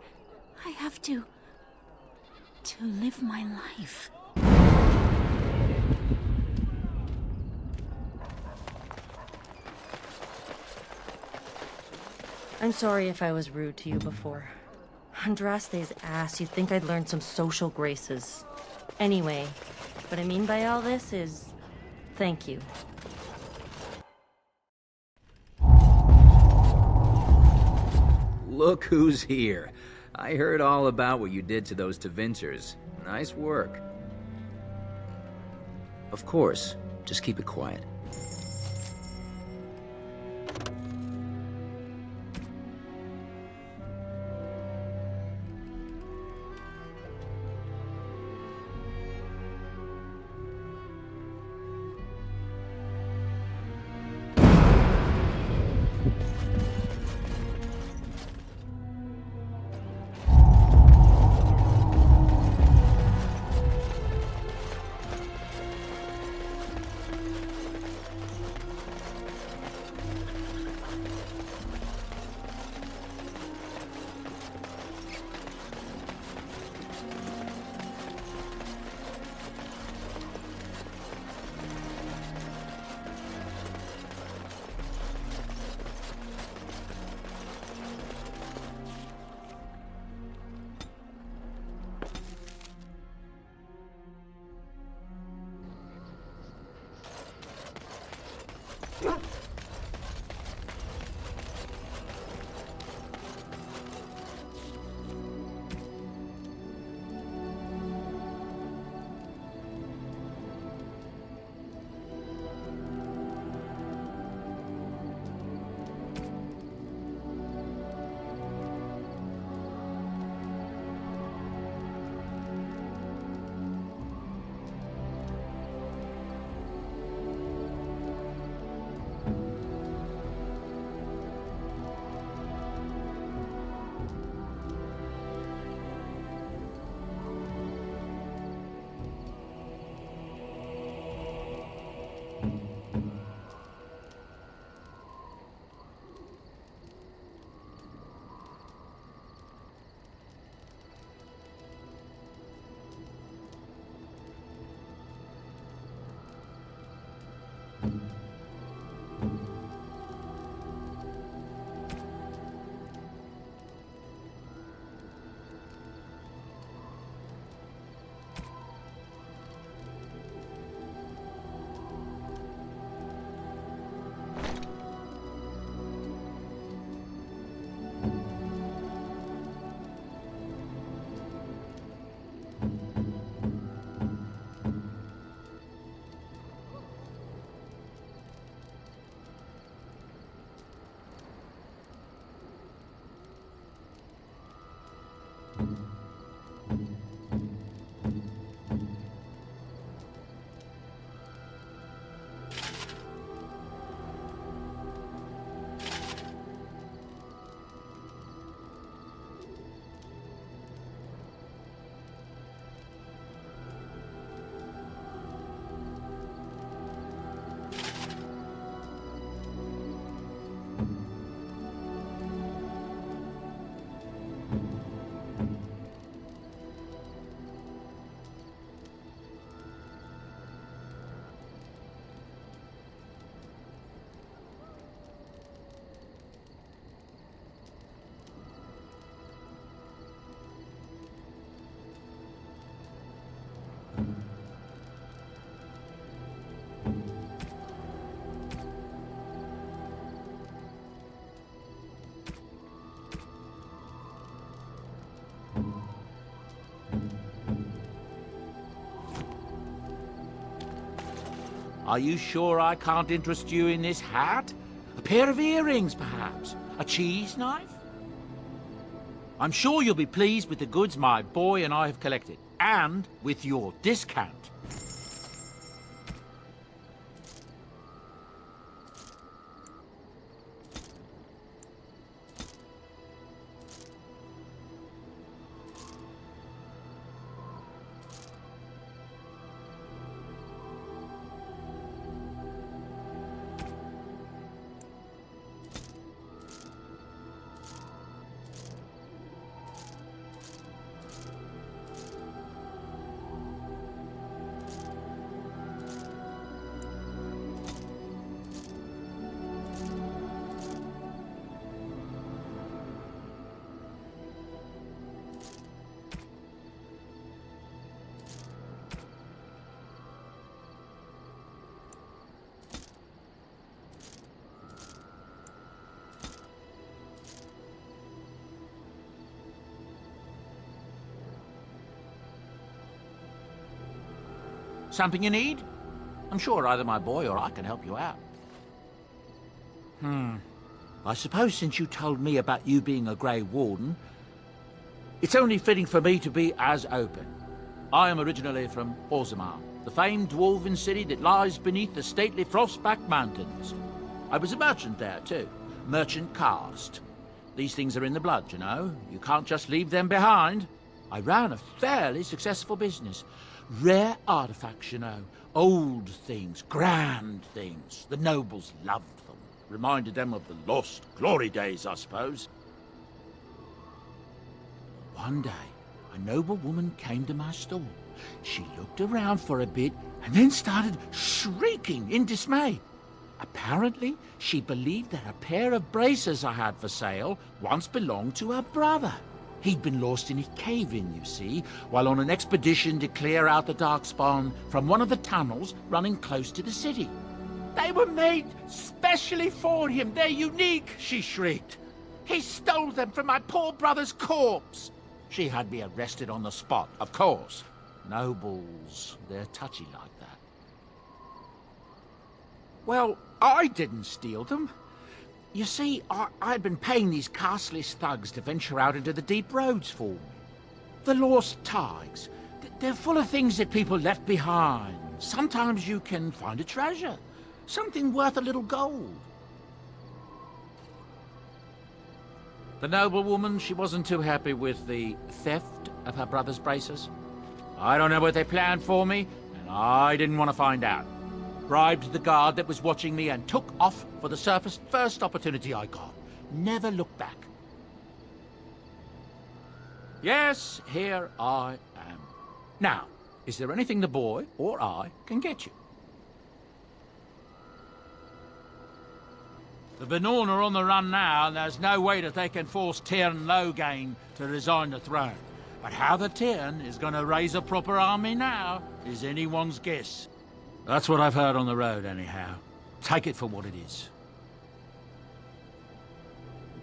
I have to live my life. I'm sorry if I was rude to you before. Andraste's ass, you'd think I'd learned some social graces. Anyway, what I mean by all this is... thank you. Look who's here. I heard all about what you did to those Tevincers. Nice work. Of course, just keep it quiet. Are you sure I can't interest you in this hat? A pair of earrings, perhaps? A cheese knife? I'm sure you'll be pleased with the goods my boy and I have collected, and with your discount. Something you need? I'm sure either my boy or I can help you out. I suppose since you told me about you being a Grey Warden, it's only fitting for me to be as open. I am originally from Orzammar, the famed dwarven city that lies beneath the stately Frostback Mountains. I was a merchant there, too. Merchant caste. These things are in the blood, you know. You can't just leave them behind. I ran a fairly successful business. Rare artifacts, you know. Old things, grand things. The nobles loved them. Reminded them of the lost glory days, I suppose. One day, a noble woman came to my stall. She looked around for a bit and then started shrieking in dismay. Apparently, she believed that a pair of braces I had for sale once belonged to her brother. He'd been lost in a cave-in, you see, while on an expedition to clear out the Darkspawn from one of the tunnels running close to the city. They were made specially for him. They're unique, she shrieked. He stole them from my poor brother's corpse. She had me arrested on the spot, of course. Nobles, they're touchy like that. Well, I didn't steal them. You see, I'd been paying these castless thugs to venture out into the deep roads for me. The lost tigers, they're full of things that people left behind. Sometimes you can find a treasure, something worth a little gold. The noblewoman, she wasn't too happy with the theft of her brother's braces. I don't know what they planned for me, and I didn't want to find out. Bribed the guard that was watching me and took off for the surface first opportunity I got. Never looked back. Yes, here I am. Now, is there anything the boy or I can get you? The Benorn are on the run now, and there's no way that they can force Tyrn Logain to resign the throne. But how the Tyrn is going to raise a proper army now is anyone's guess. That's what I've heard on the road, anyhow. Take it for what it is.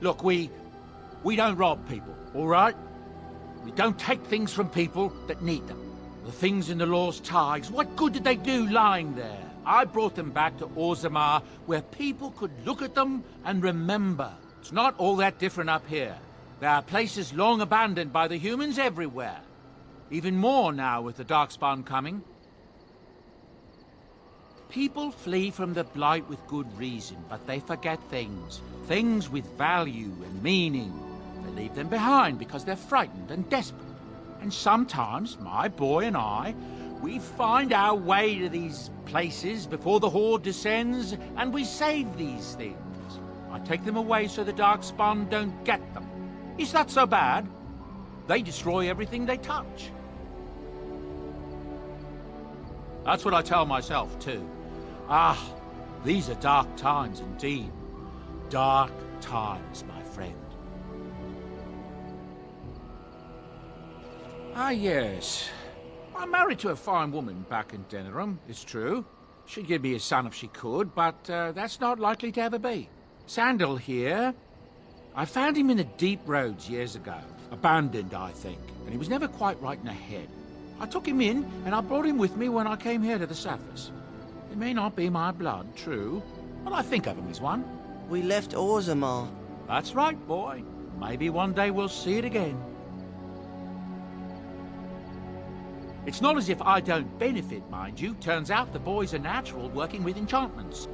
Look, we don't rob people, all right? We don't take things from people that need them. The things in the Lost Tigers, what good did they do lying there? I brought them back to Orzammar, where people could look at them and remember. It's not all that different up here. There are places long abandoned by the humans everywhere. Even more now with the Darkspawn coming. People flee from the Blight with good reason, but they forget things. Things with value and meaning. They leave them behind because they're frightened and desperate. And sometimes, my boy and I, we find our way to these places before the Horde descends, and we save these things. I take them away so the Darkspawn don't get them. Is that so bad? They destroy everything they touch. That's what I tell myself, too. Ah, these are dark times indeed. Dark times, my friend. Ah, yes. I'm married to a fine woman back in Denerim, it's true. She'd give me a son if she could, but that's not likely to ever be. Sandal here. I found him in the deep roads years ago. Abandoned, I think, and he was never quite right in the head. I took him in, and I brought him with me when I came here to the surface. It may not be my blood, true, but I think of him as one. We left Orzammar. That's right, boy. Maybe one day we'll see it again. It's not as if I don't benefit, mind you. Turns out the boy's a natural working with enchantments.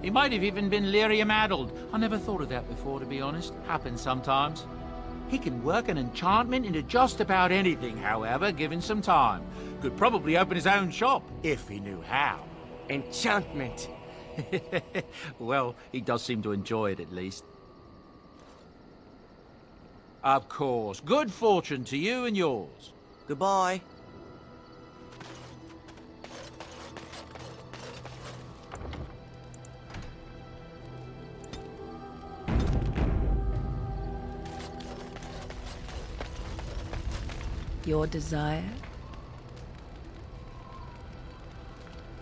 He might have even been lyrium-addled. I never thought of that before, to be honest. Happens sometimes. He can work an enchantment into just about anything, however, given some time. Could probably open his own shop, if he knew how. Enchantment. Well, he does seem to enjoy it, at least. Of course. Good fortune to you and yours. Goodbye. Your desire?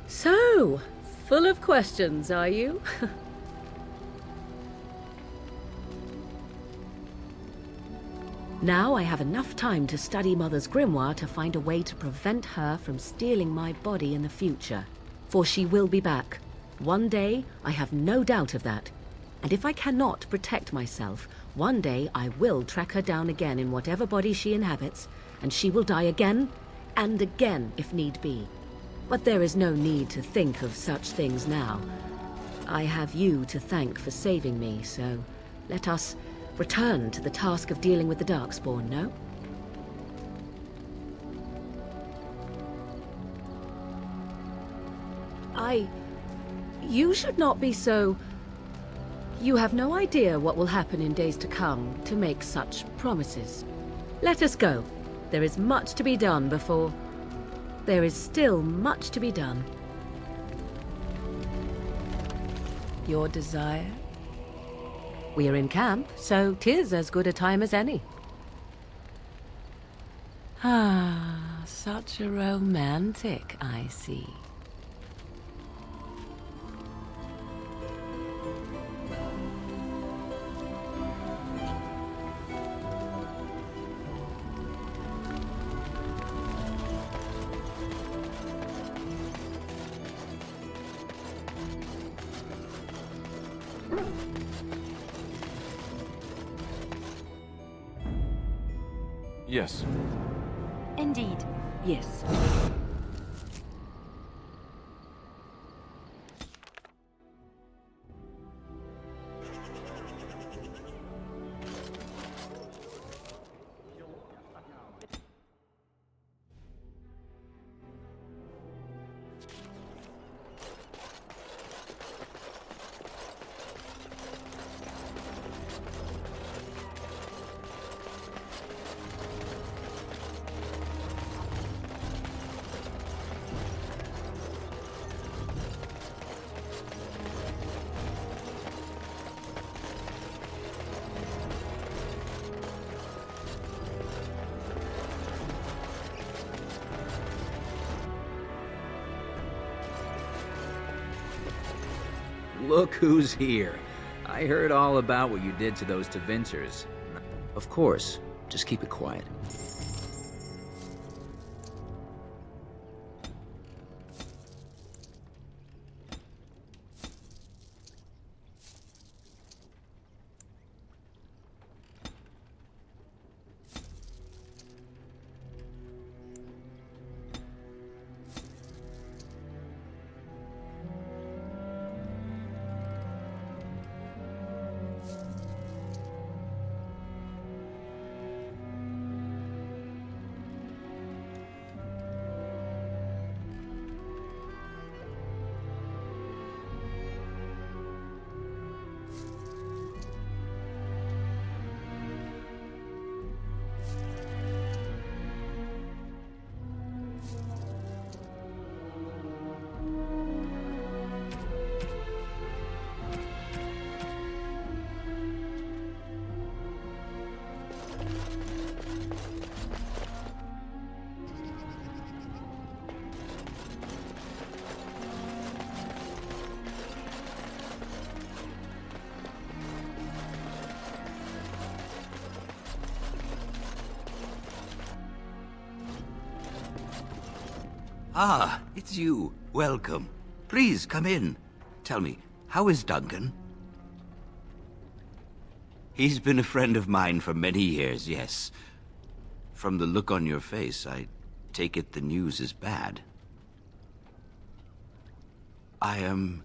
So, full of questions, are you? Now I have enough time to study Mother's grimoire to find a way to prevent her from stealing my body in the future. For she will be back. One day, I have no doubt of that. And if I cannot protect myself, one day I will track her down again in whatever body she inhabits, and she will die again and again if need be. But there is no need to think of such things now. I have you to thank for saving me, so let us return to the task of dealing with the Darkspawn, no? You should not be so... You have no idea what will happen in days to come to make such promises. Let us go. There is much to be done before... There is still much to be done. Your desire? We are in camp, so 'tis as good a time as any. Ah, such a romantic, I see. Yes. Indeed. Yes. Look who's here. I heard all about what you did to those Tevincers. Of course, just keep it quiet. Ah, it's you. Welcome. Please, come in. Tell me, how is Duncan? He's been a friend of mine for many years, yes. From the look on your face, I take it the news is bad. I am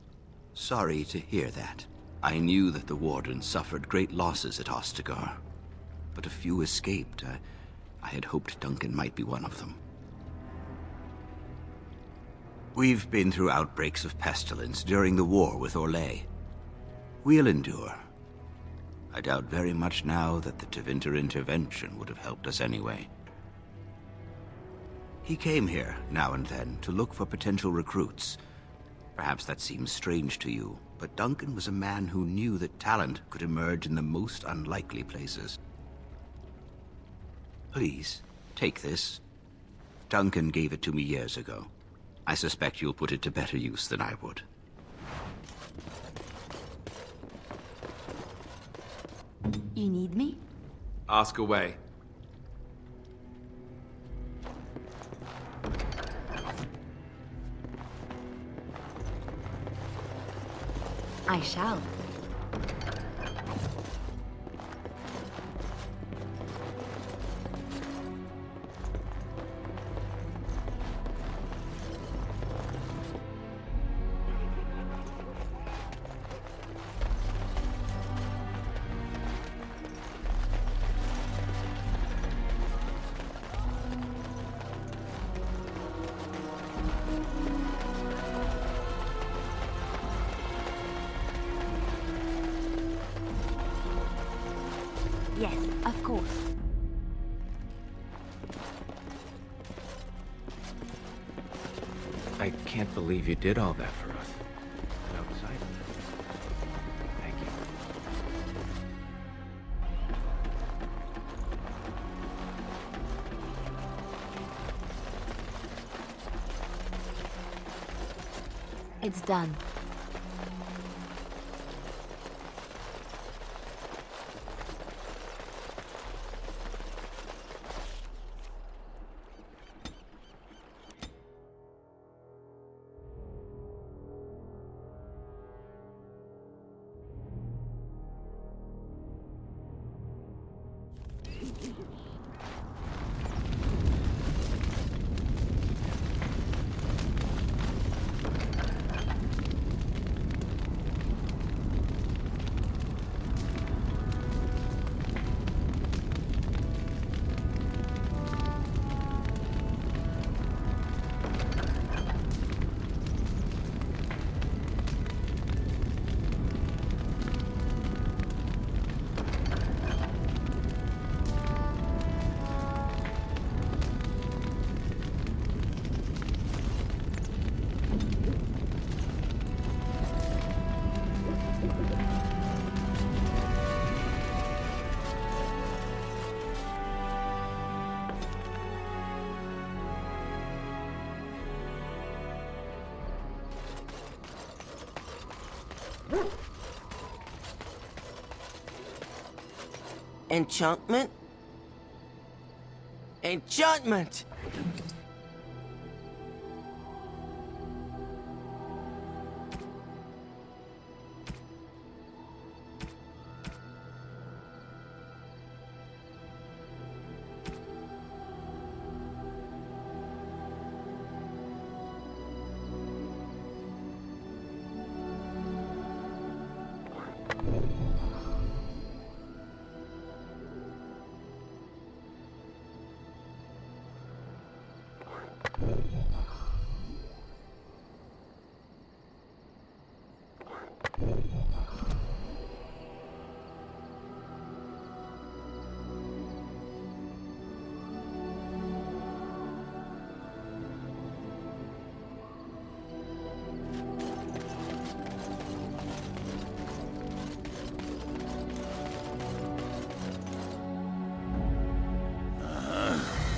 sorry to hear that. I knew that the Warden suffered great losses at Ostagar, but a few escaped. I had hoped Duncan might be one of them. We've been through outbreaks of pestilence during the war with Orlais. We'll endure. I doubt very much now that the Tevinter intervention would have helped us anyway. He came here now and then to look for potential recruits. Perhaps that seems strange to you, but Duncan was a man who knew that talent could emerge in the most unlikely places. Please, take this. Duncan gave it to me years ago. I suspect you'll put it to better use than I would. You need me? Ask away. I shall. Yes, of course. I can't believe you did all that for us. An outsider. Thank you. It's done. Enchantment? Enchantment!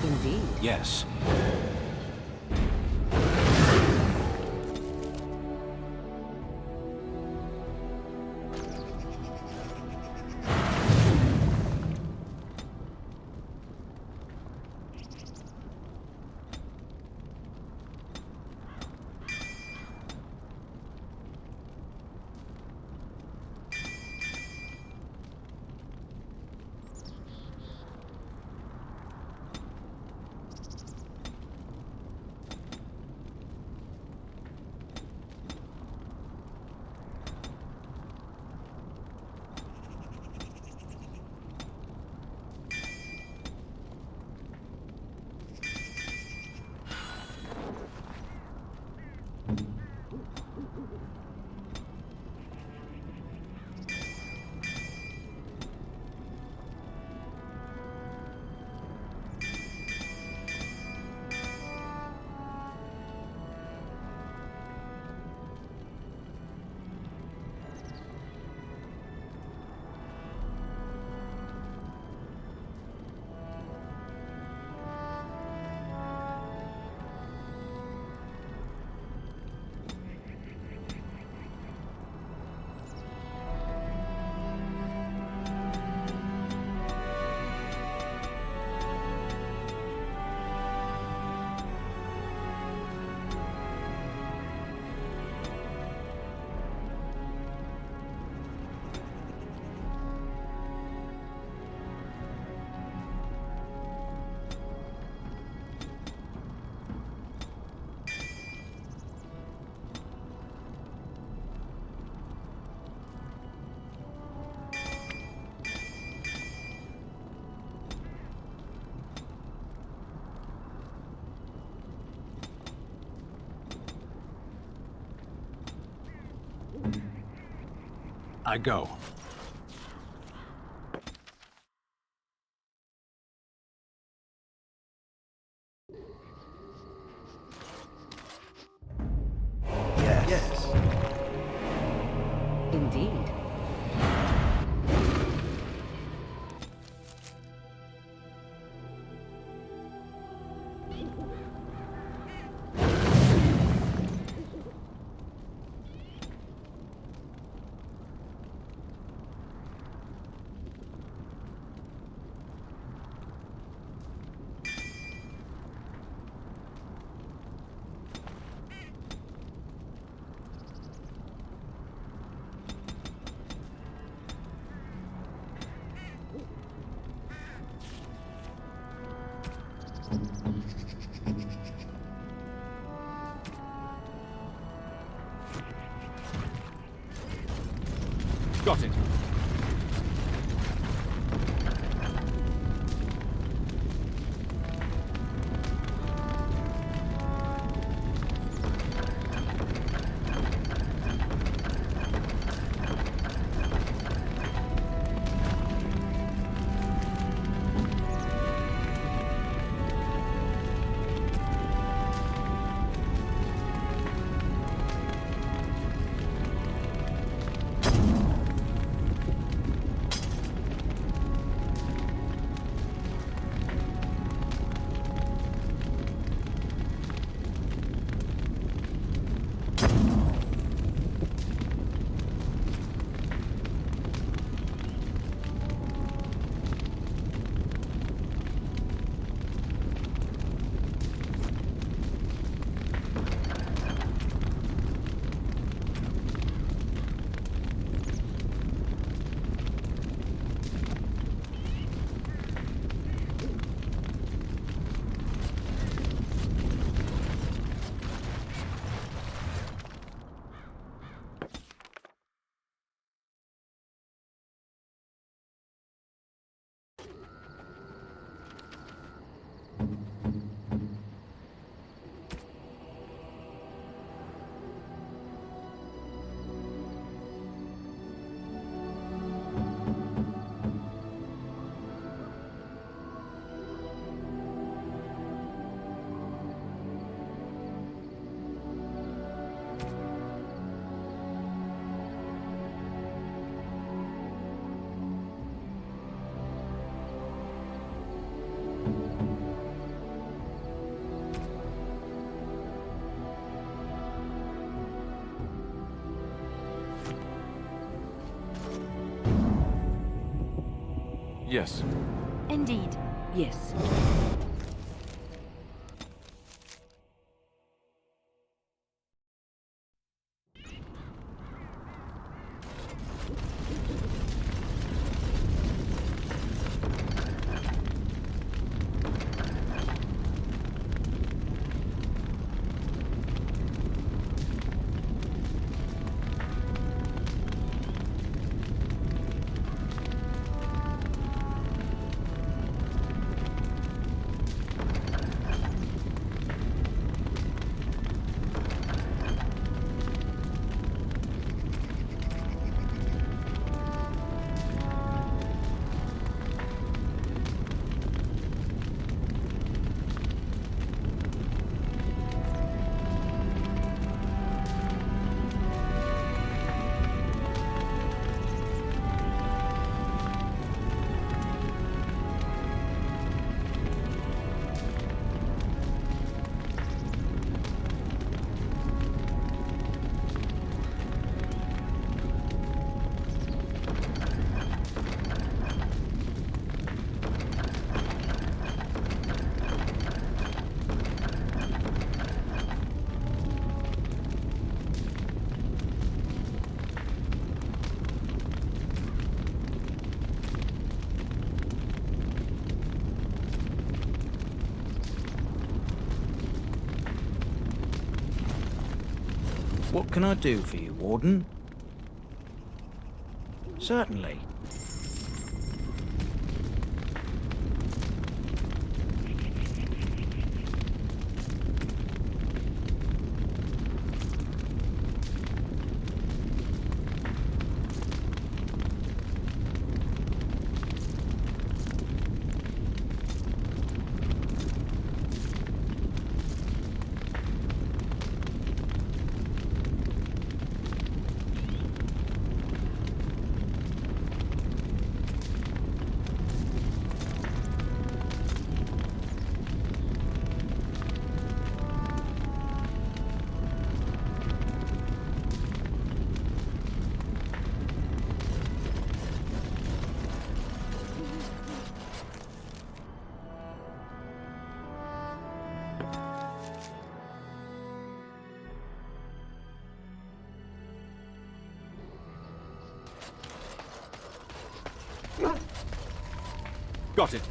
Indeed. Yes. I go. Yes. Indeed. Got it. Yes. Indeed. Yes. What can I do for you, Warden? Certainly. Got it.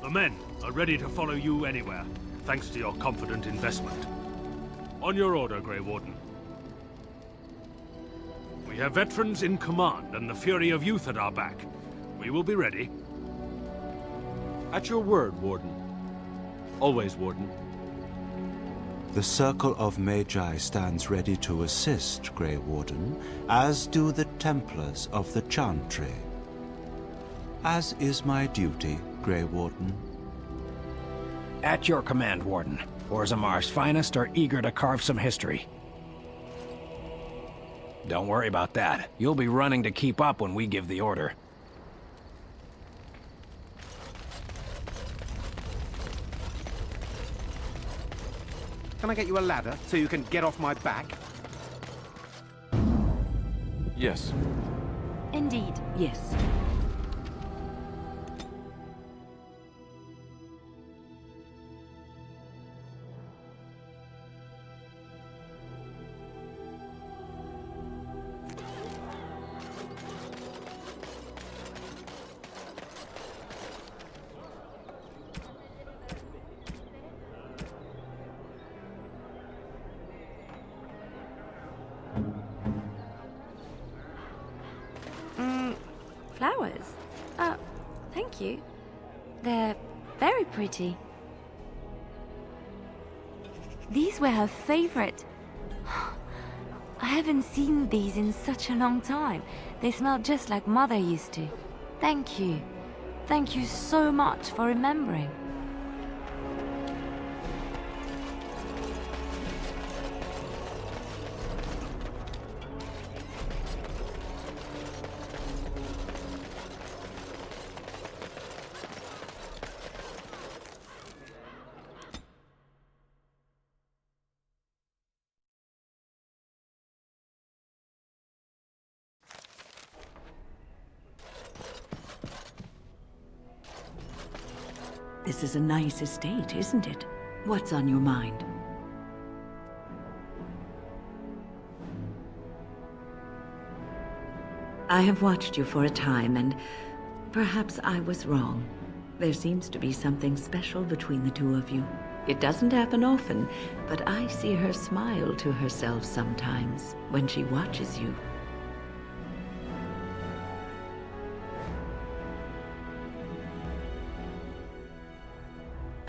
The men are ready to follow you anywhere, thanks to your confident investment. On your order, Grey Warden. We have veterans in command and the fury of youth at our back. We will be ready. At your word, Warden. Always, Warden. The Circle of Magi stands ready to assist, Grey Warden, as do the Templars of the Chantry. As is my duty, Grey Warden. At your command, Warden. Orzamar's finest are eager to carve some history. Don't worry about that. You'll be running to keep up when we give the order. Can I get you a ladder so you can get off my back? Yes. Indeed. Yes. Thank you. They're very pretty. These were her favorite. I haven't seen these in such a long time. They smell just like Mother used to. Thank you. Thank you so much for remembering. This is a nice estate, isn't it? What's on your mind? I have watched you for a time, and perhaps I was wrong. There seems to be something special between the two of you. It doesn't happen often, but I see her smile to herself sometimes when she watches you.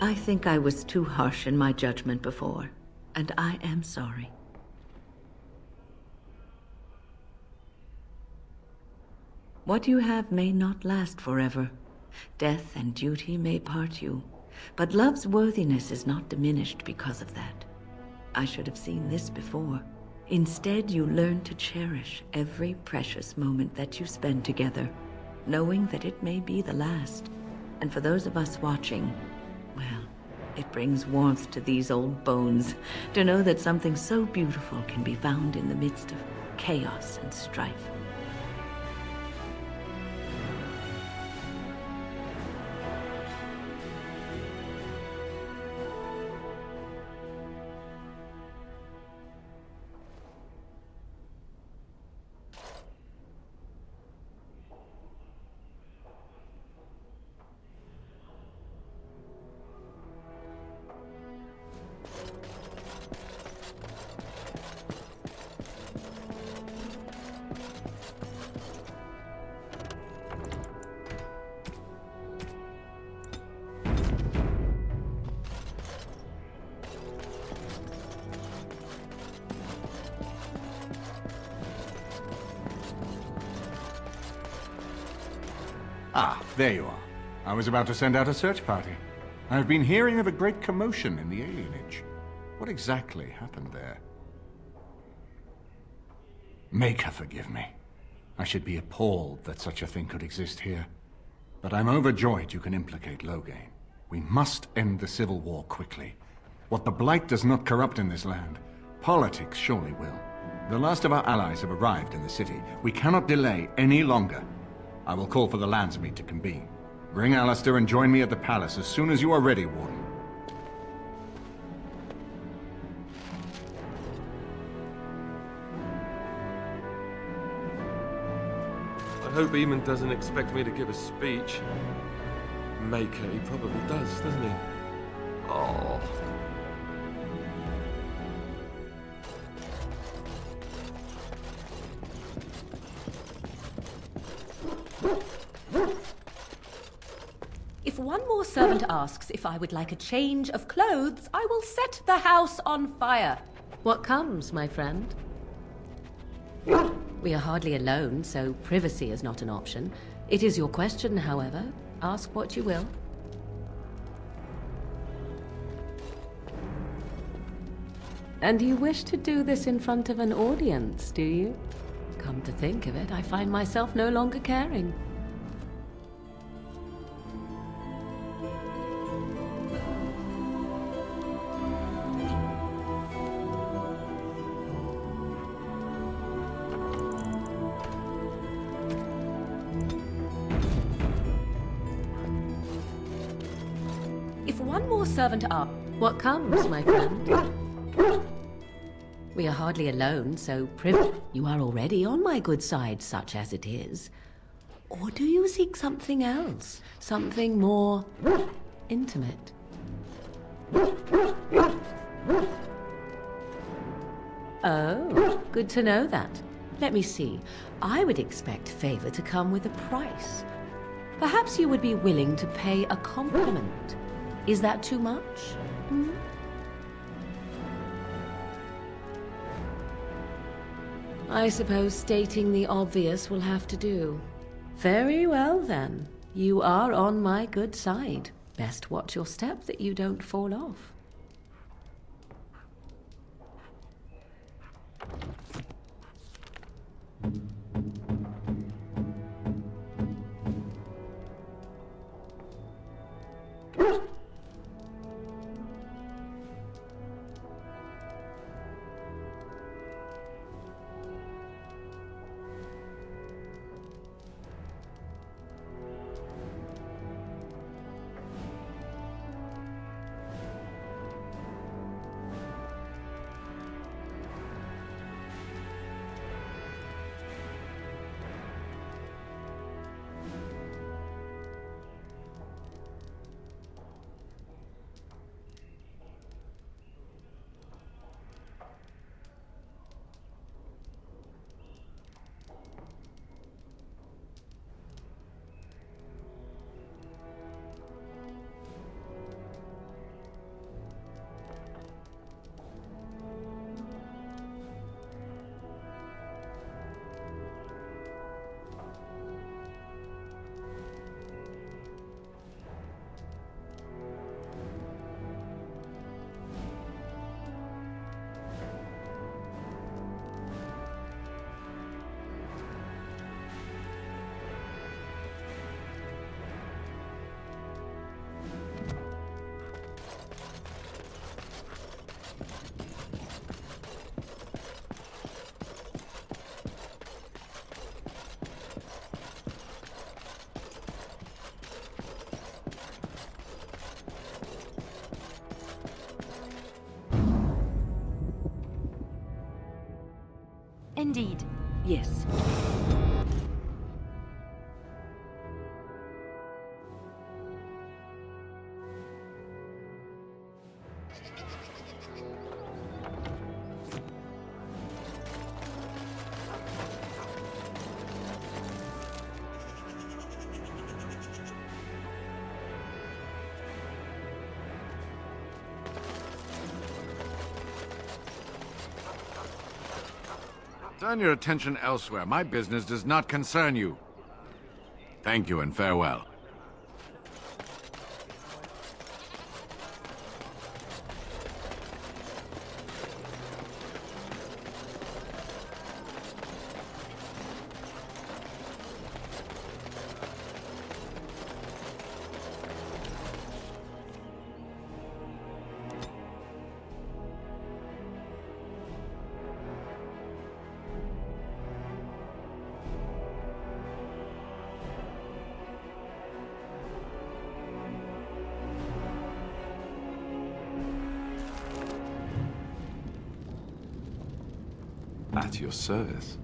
I think I was too harsh in my judgment before, and I am sorry. What you have may not last forever. Death and duty may part you, but love's worthiness is not diminished because of that. I should have seen this before. Instead, you learn to cherish every precious moment that you spend together, knowing that it may be the last. And for those of us watching, well, it brings warmth to these old bones to know that something so beautiful can be found in the midst of chaos and strife. Ah, there you are. I was about to send out a search party. I've been hearing of a great commotion in the alienage. What exactly happened there? Make her forgive me. I should be appalled that such a thing could exist here. But I'm overjoyed you can implicate Loghain. We must end the civil war quickly. What the Blight does not corrupt in this land, politics surely will. The last of our allies have arrived in the city. We cannot delay any longer. I will call for the Landsmeet to convene. Bring Alistair and join me at the palace as soon as you are ready, Warden. I hope Eamon doesn't expect me to give a speech. Maker, he probably does, doesn't he? Oh. If one more servant asks if I would like a change of clothes, I will set the house on fire. What comes, my friend? We are hardly alone, so privacy is not an option. It is your question, however. Ask what you will. And you wish to do this in front of an audience, do you? Come to think of it, I find myself no longer caring. If one more servant asks, what comes, my friend? We are hardly alone, so you are already on my good side, such as it is. Or do you seek something else? Something more intimate? Oh, good to know that. Let me see. I would expect favor to come with a price. Perhaps you would be willing to pay a compliment. Is that too much? I suppose stating the obvious will have to do. Very well, then. You are on my good side. Best watch your step that you don't fall off. Indeed. Yes. Turn your attention elsewhere. My business does not concern you. Thank you and farewell. At your service.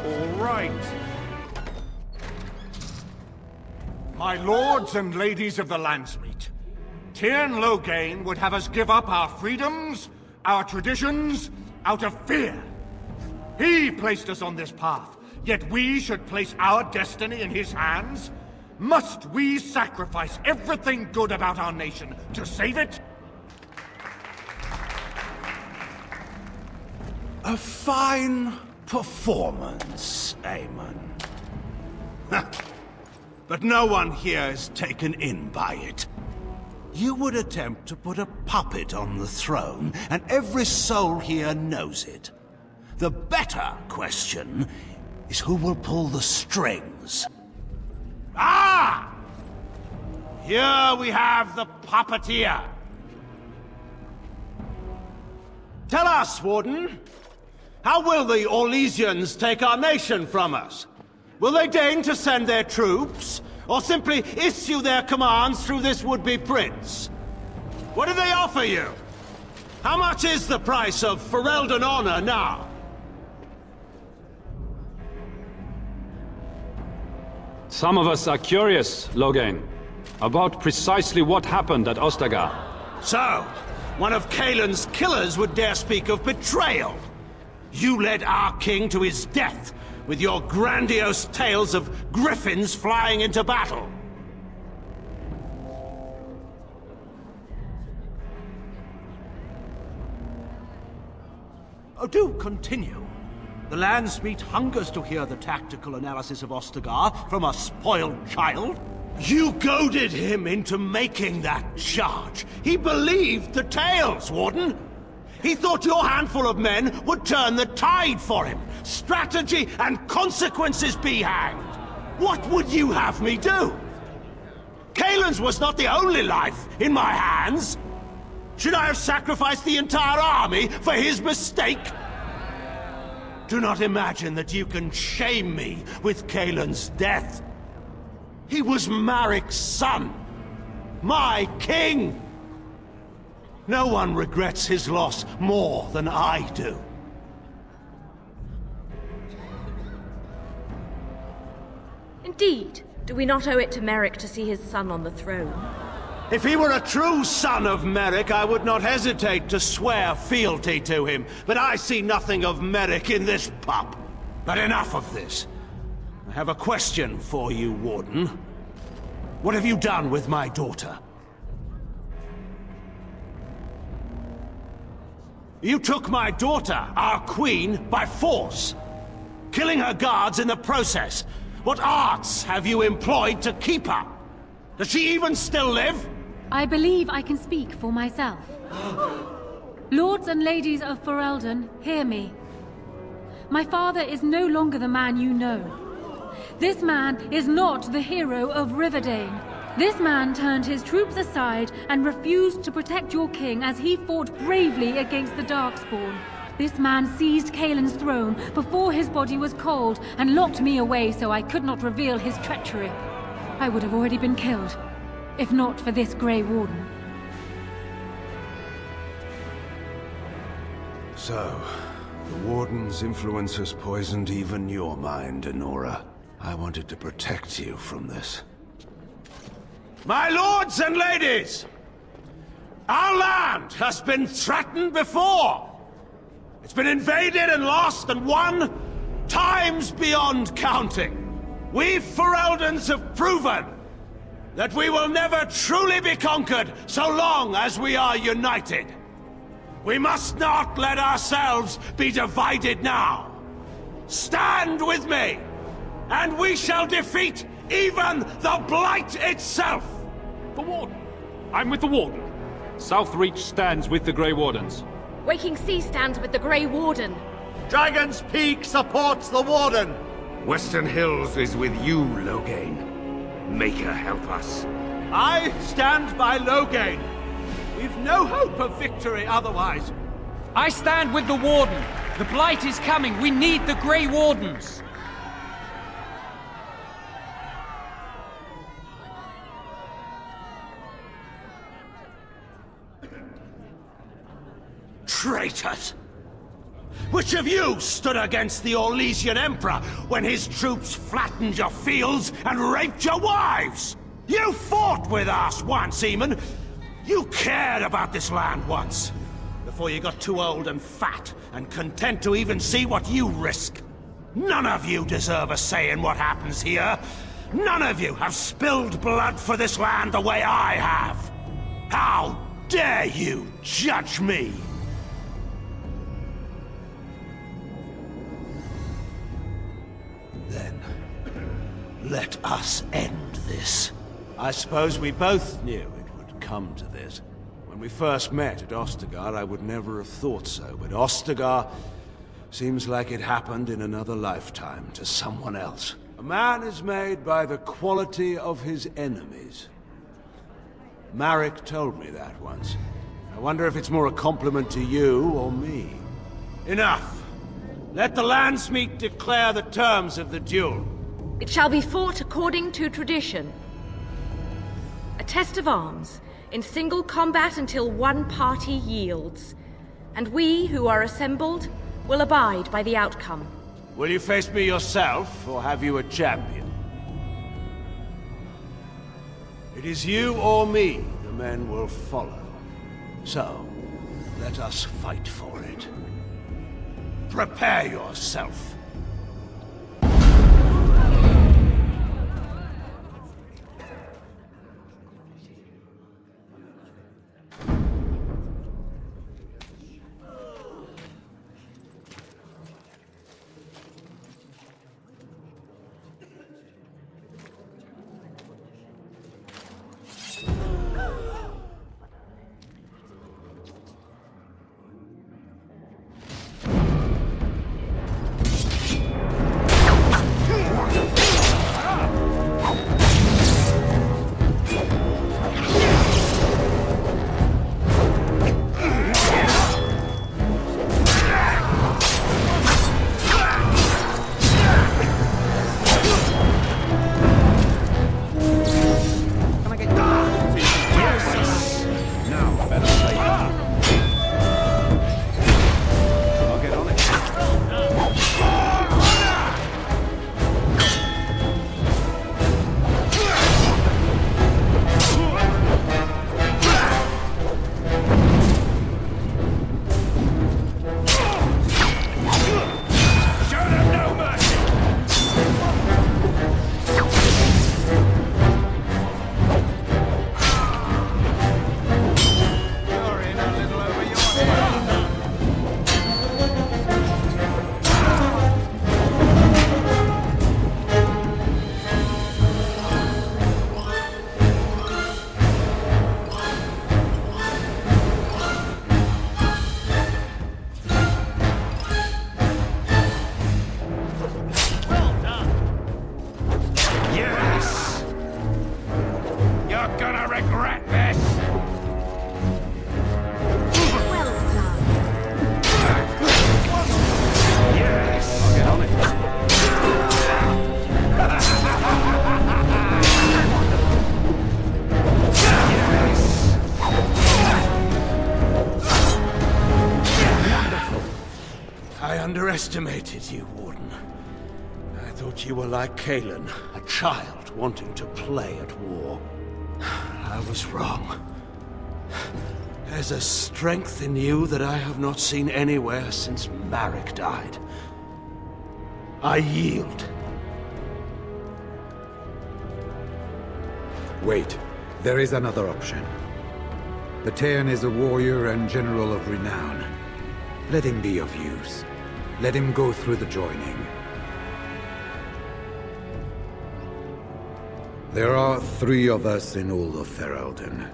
All right. My lords and ladies of the Landsmeet, Tyrn Loghain would have us give up our freedoms, our traditions, out of fear. He placed us on this path, yet we should place our destiny in his hands? Must we sacrifice everything good about our nation to save it? A fine performance, Aemon. But no one here is taken in by it. You would attempt to put a puppet on the throne, and every soul here knows it. The better question is who will pull the strings. Ah! Here we have the puppeteer. Tell us, Warden, how will the Orlesians take our nation from us? Will they deign to send their troops, or simply issue their commands through this would-be prince? What do they offer you? How much is the price of Ferelden honor now? Some of us are curious, Loghain, about precisely what happened at Ostagar. So, one of Kaelin's killers would dare speak of betrayal. You led our king to his death with your grandiose tales of griffins flying into battle. Oh, do continue. The Landsmeet hungers to hear the tactical analysis of Ostagar from a spoiled child. You goaded him into making that charge. He believed the tales, Warden. He thought your handful of men would turn the tide for him. Strategy and consequences be hanged. What would you have me do? Kaelin's was not the only life in my hands. Should I have sacrificed the entire army for his mistake? Do not imagine that you can shame me with Kaelin's death. He was Marik's son, my king. No one regrets his loss more than I do. Indeed. Do we not owe it to Merrick to see his son on the throne? If he were a true son of Merrick, I would not hesitate to swear fealty to him. But I see nothing of Merrick in this pup. But enough of this. I have a question for you, Warden. What have you done with my daughter? You took my daughter, our queen, by force, killing her guards in the process. What arts have you employed to keep her? Does she even still live? I believe I can speak for myself. Lords and ladies of Ferelden, hear me. My father is no longer the man you know. This man is not the hero of Riverdane. This man turned his troops aside and refused to protect your king as he fought bravely against the Darkspawn. This man seized Kaelin's throne before his body was cold and locked me away so I could not reveal his treachery. I would have already been killed, if not for this Grey Warden. So, the Warden's influence has poisoned even your mind, Enora. I wanted to protect you from this. My lords and ladies! Our land has been threatened before! It's been invaded and lost and won times beyond counting. We Fereldans have proven that we will never truly be conquered so long as we are united. We must not let ourselves be divided now. Stand with me, and we shall defeat even the Blight itself! The Warden! I'm with the Warden. Southreach stands with the Grey Wardens. Waking Sea stands with the Grey Warden. Dragon's Peak supports the Warden. Western Hills is with you, Loghain. Make her help us. I stand by Loghain. We've no hope of victory otherwise. I stand with the Warden. The Blight is coming. We need the Grey Wardens. Traitors! Which of you stood against the Orlesian Emperor when his troops flattened your fields and raped your wives? You fought with us once, Eamon. You cared about this land once. Before you got too old and fat and content to even see what you risk. None of you deserve a say in what happens here. None of you have spilled blood for this land the way I have. How dare you judge me? Then, let us end this. I suppose we both knew it would come to this. When we first met at Ostagar, I would never have thought so, but Ostagar seems like it happened in another lifetime to someone else. A man is made by the quality of his enemies. Marik told me that once. I wonder if it's more a compliment to you or me. Enough! Let the Landsmeet declare the terms of the duel. It shall be fought according to tradition. A test of arms, in single combat until one party yields. And we, who are assembled, will abide by the outcome. Will you face me yourself, or have you a champion? It is you or me the men will follow. So, let us fight for it. Prepare yourself. I underestimated you, Warden. I thought you were like Kalen, a child wanting to play at war. I was wrong. There's a strength in you that I have not seen anywhere since Marek died. I yield. Wait. There is another option. The Taean is a warrior and general of renown. Let him be of use. Let him go through the joining. There are 3 of us in all of Ferelden,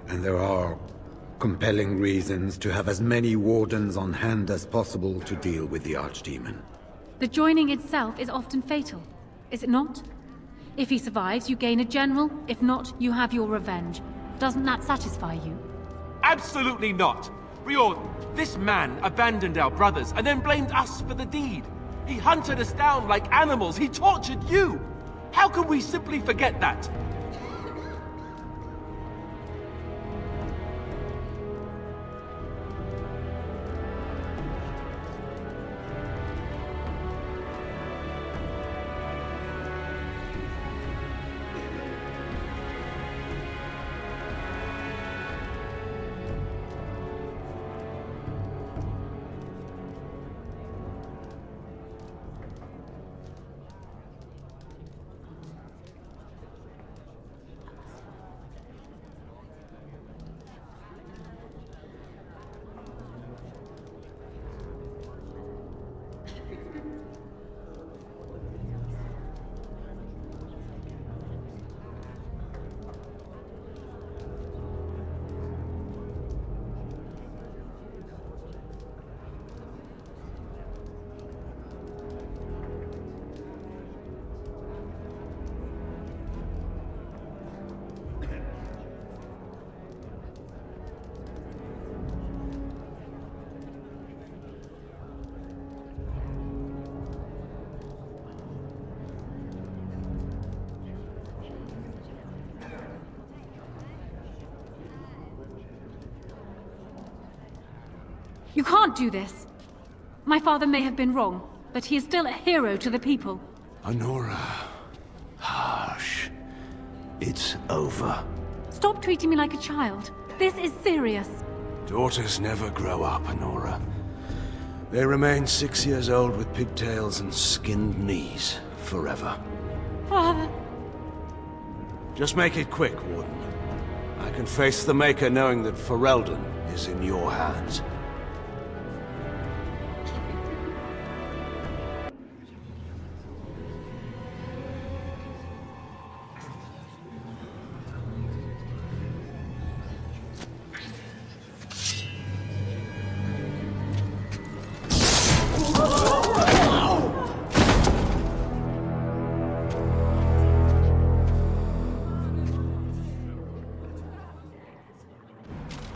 and there are compelling reasons to have as many wardens on hand as possible to deal with the Archdemon. The joining itself is often fatal, is it not? If he survives, you gain a general. If not, you have your revenge. Doesn't that satisfy you? Absolutely not! Riordan, this man abandoned our brothers and then blamed us for the deed. He hunted us down like animals. He tortured you! How can we simply forget that? You can't do this. My father may have been wrong, but he is still a hero to the people. Honora. Hush. It's over. Stop treating me like a child. This is serious. Daughters never grow up, Honora. They remain 6 years old with pigtails and skinned knees forever. Father. Just make it quick, Warden. I can face the Maker knowing that Ferelden is in your hands.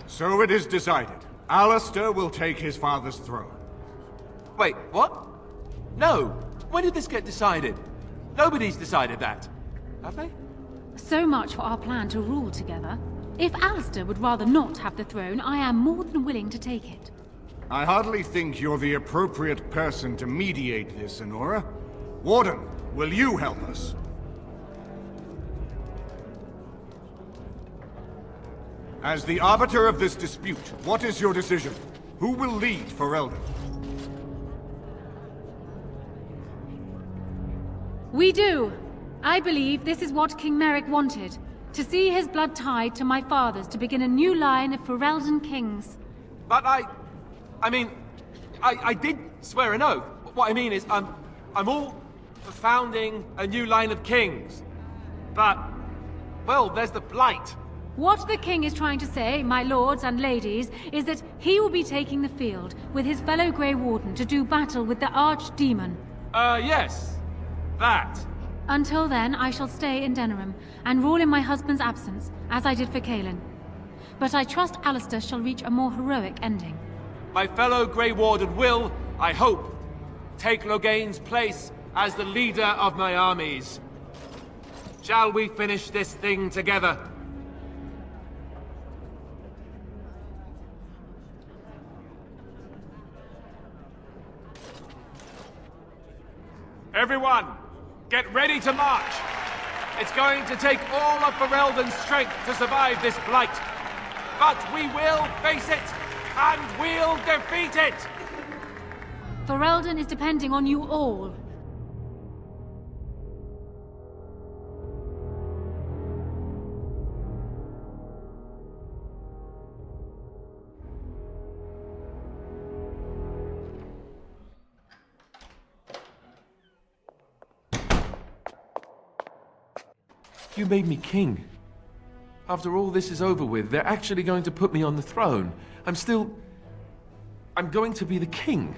So it is decided. Alistair will take his father's throne. Wait, what? No! When did this get decided? Nobody's decided that. Have they? So much for our plan to rule together. If Alistair would rather not have the throne, I am more than willing to take it. I hardly think you're the appropriate person to mediate this, Honora. Warden, will you help us? As the arbiter of this dispute, what is your decision? Who will lead Ferelden? We do. I believe this is what King Merrick wanted. To see his blood tied to my father's to begin a new line of Ferelden kings. But I did swear an oath. What I mean is, I'm all for founding a new line of kings. But, well, there's the Blight. What the king is trying to say, my lords and ladies, is that he will be taking the field with his fellow Grey Warden to do battle with the Archdemon. Yes. That. Until then, I shall stay in Denerim and rule in my husband's absence, as I did for Kaelin. But I trust Alistair shall reach a more heroic ending. My fellow Grey Warden will, I hope, take Loghain's place as the leader of my armies. Shall we finish this thing together? Everyone, get ready to march! It's going to take all of Ferelden's strength to survive this blight. But we will face it, and we'll defeat it! Ferelden is depending on you all. You made me king. After all this is over with, they're actually going to put me on the throne. I'm going to be the king.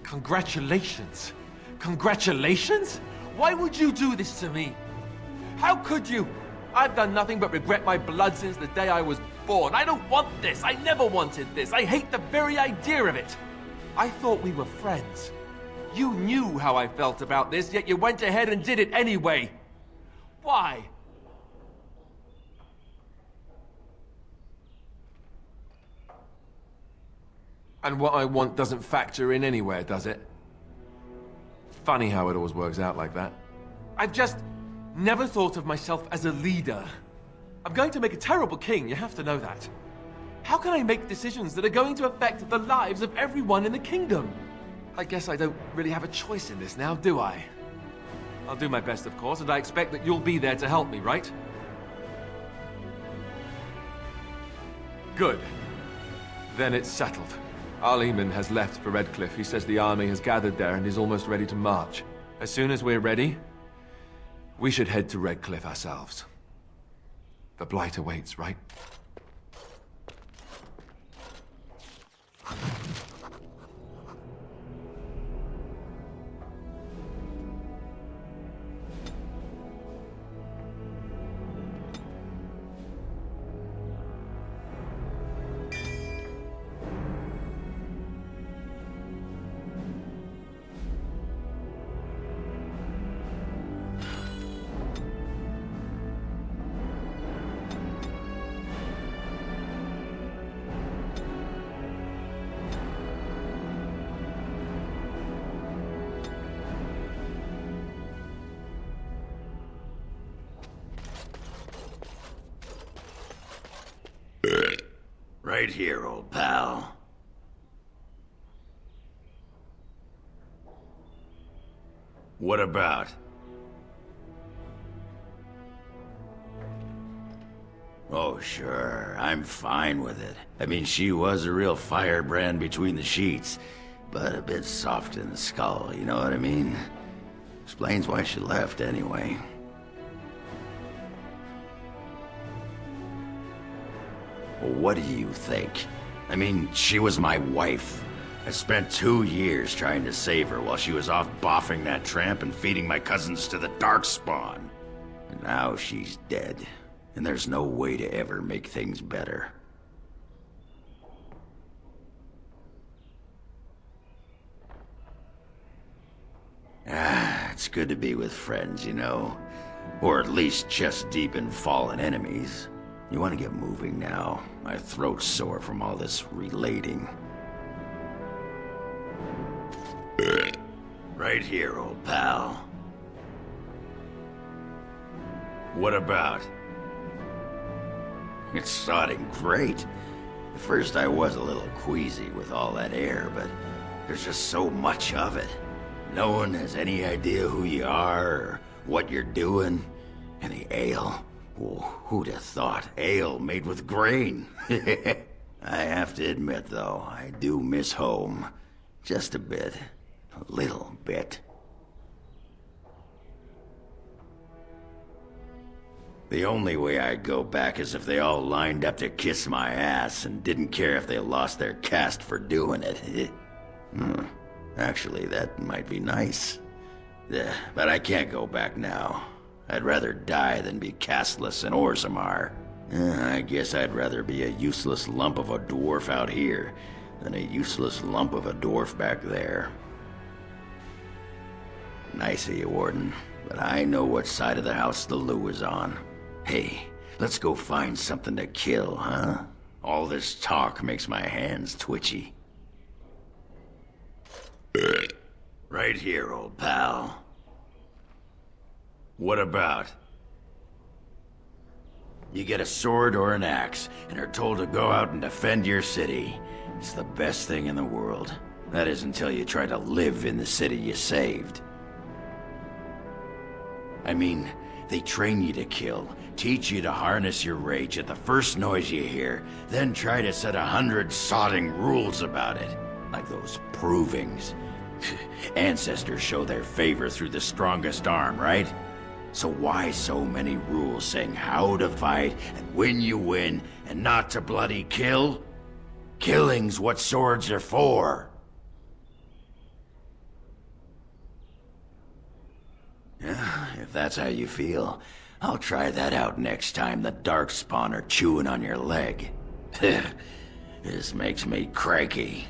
Congratulations. Congratulations? Why would you do this to me? How could you? I've done nothing but regret my blood since the day I was born. I don't want this. I never wanted this. I hate the very idea of it. I thought we were friends. You knew how I felt about this, yet you went ahead and did it anyway. Why? And what I want doesn't factor in anywhere, does it? Funny how it always works out like that. I've just never thought of myself as a leader. I'm going to make a terrible king, you have to know that. How can I make decisions that are going to affect the lives of everyone in the kingdom? I guess I don't really have a choice in this now, do I? I'll do my best, of course, and I expect that you'll be there to help me, right? Good. Then it's settled. Arleman has left for Redcliffe. He says the army has gathered there and is almost ready to march. As soon as we're ready, we should head to Redcliffe ourselves. The Blight awaits, right? Right here, old pal. What about? Oh, sure. I'm fine with it. I mean, she was a real firebrand between the sheets, but a bit soft in the skull, you know what I mean? Explains why she left, anyway. Well, what do you think? I mean, she was my wife. I spent 2 years trying to save her while she was off boffing that tramp and feeding my cousins to the Darkspawn. And now she's dead. And there's no way to ever make things better. It's good to be with friends, you know. Or at least chest deep in fallen enemies. You want to get moving now? My throat's sore from all this relating. Right here, old pal. What about? It's sodding great. At first I was a little queasy with all that air, but there's just so much of it. No one has any idea who you are or what you're doing. And the ale, oh, who'd have thought? Ale made with grain. I have to admit, though, I do miss home. Just a bit. A little bit. The only way I'd go back is if they all lined up to kiss my ass and didn't care if they lost their caste for doing it. Actually, that might be nice. But I can't go back now. I'd rather die than be casteless in Orzammar. I guess I'd rather be a useless lump of a dwarf out here than a useless lump of a dwarf back there. Nice of you, Warden, but I know what side of the house the Lou is on. Hey, let's go find something to kill, huh? All this talk makes my hands twitchy. Right here, old pal. What about? You get a sword or an axe, and are told to go out and defend your city. It's the best thing in the world. That is until you try to live in the city you saved. I mean, they train you to kill, teach you to harness your rage at the first noise you hear, then try to set 100 sodding rules about it, like those provings. Ancestors show their favor through the strongest arm, right? So why so many rules saying how to fight, and when you win, and not to bloody kill? Killing's what swords are for. If that's how you feel, I'll try that out next time the Darkspawn are chewing on your leg. This makes me cranky.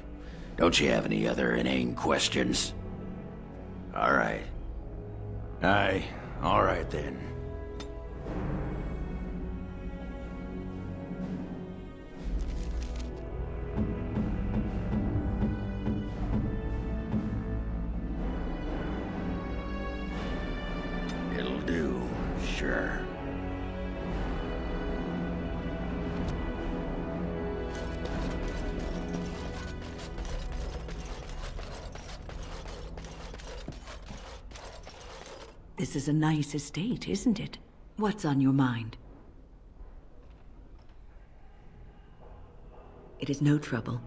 Don't you have any other inane questions? Alright. Alright then. It'll do, sure. This is a nice estate, isn't it? What's on your mind? It is no trouble.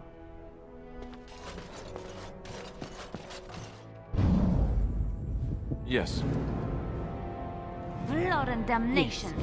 Yes. Blood and damnation.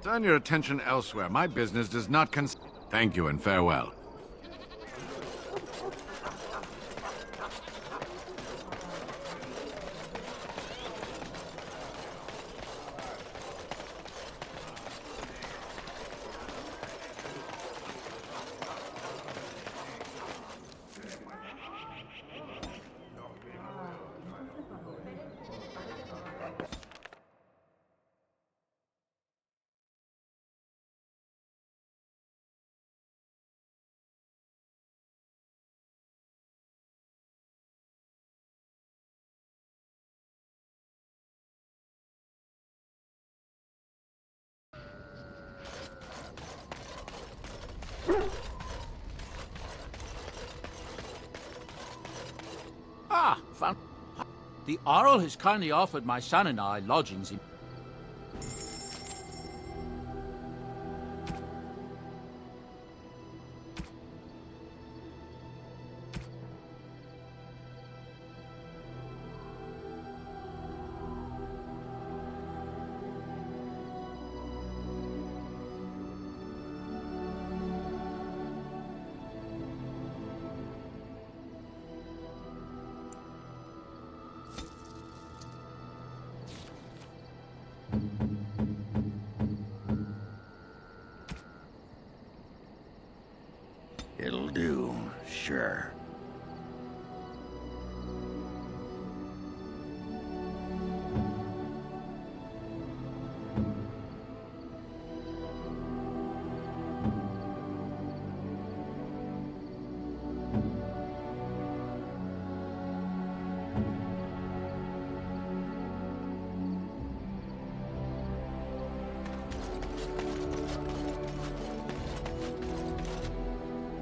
Turn your attention elsewhere. My business does not Thank you and farewell. Ah, fun. The Earl has kindly offered my son and I lodgings in... It'll do, sure.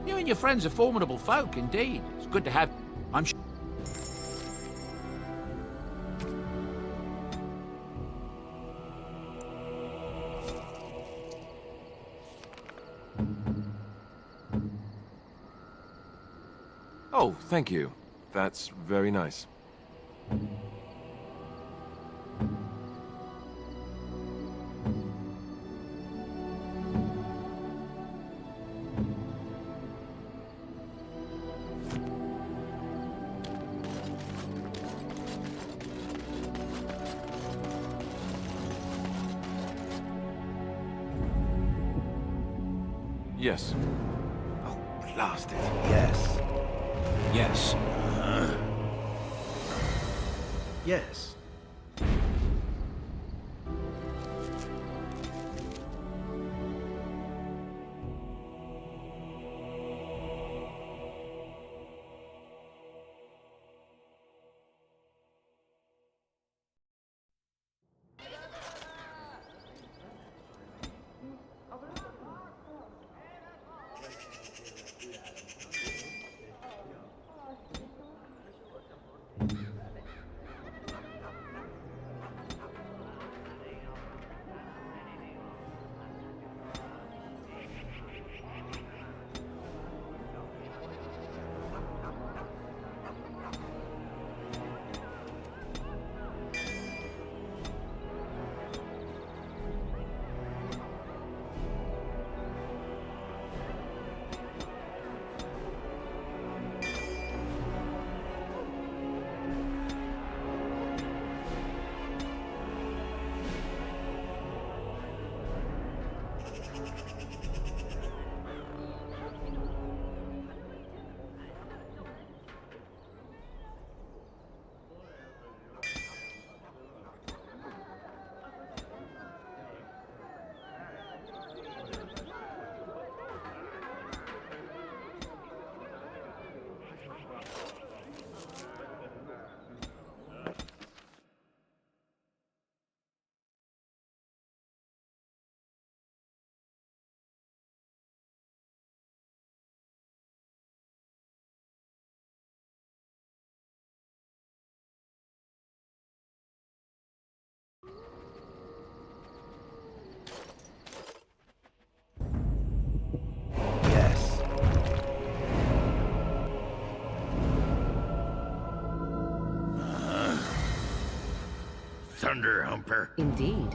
You and your friends are formidable folk, indeed. It's good to have... I'm sure... Oh, thank you. That's very nice. Yes. Oh, blast it. Yes. Yes. Yes. Thunder Humper. Indeed.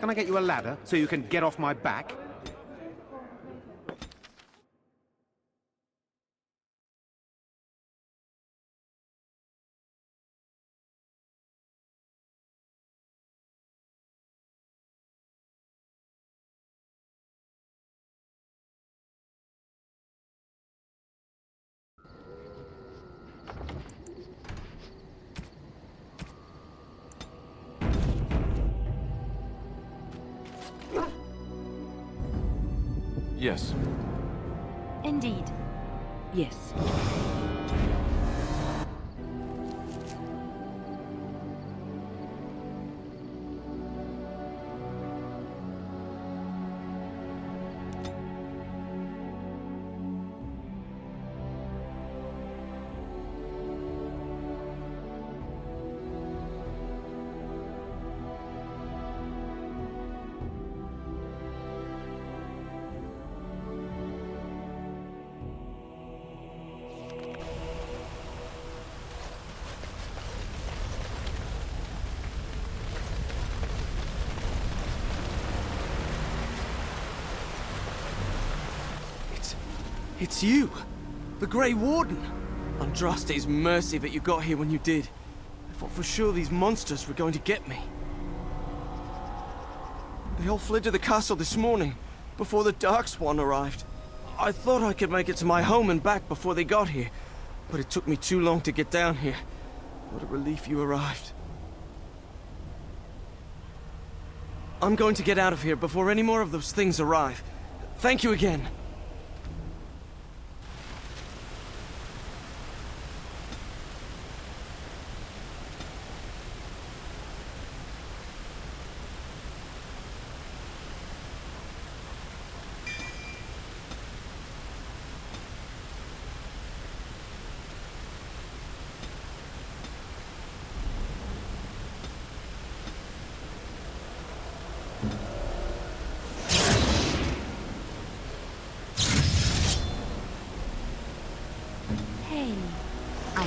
Can I get you a ladder so you can get off my back? Yes. Indeed. Yes. It's you! The Grey Warden! Andraste's mercy that you got here when you did. I thought for sure these monsters were going to get me. They all fled to the castle this morning, before the Darkspawn arrived. I thought I could make it to my home and back before they got here, but it took me too long to get down here. What a relief you arrived. I'm going to get out of here before any more of those things arrive. Thank you again. Hey, I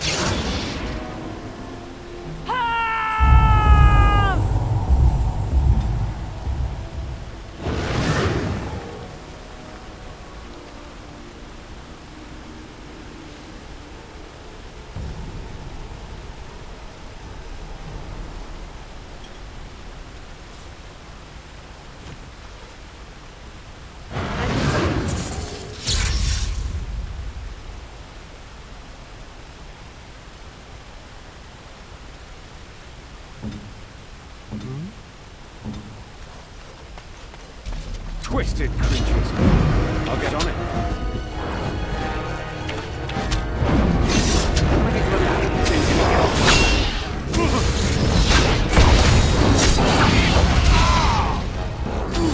Twisted creatures. I'll get on it.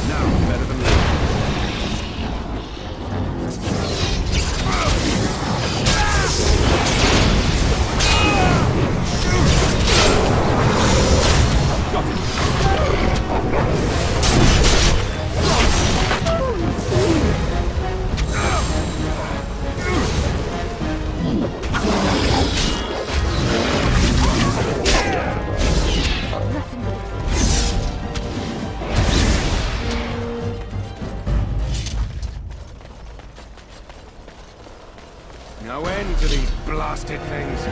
Now, better than later. No end to these blasted things.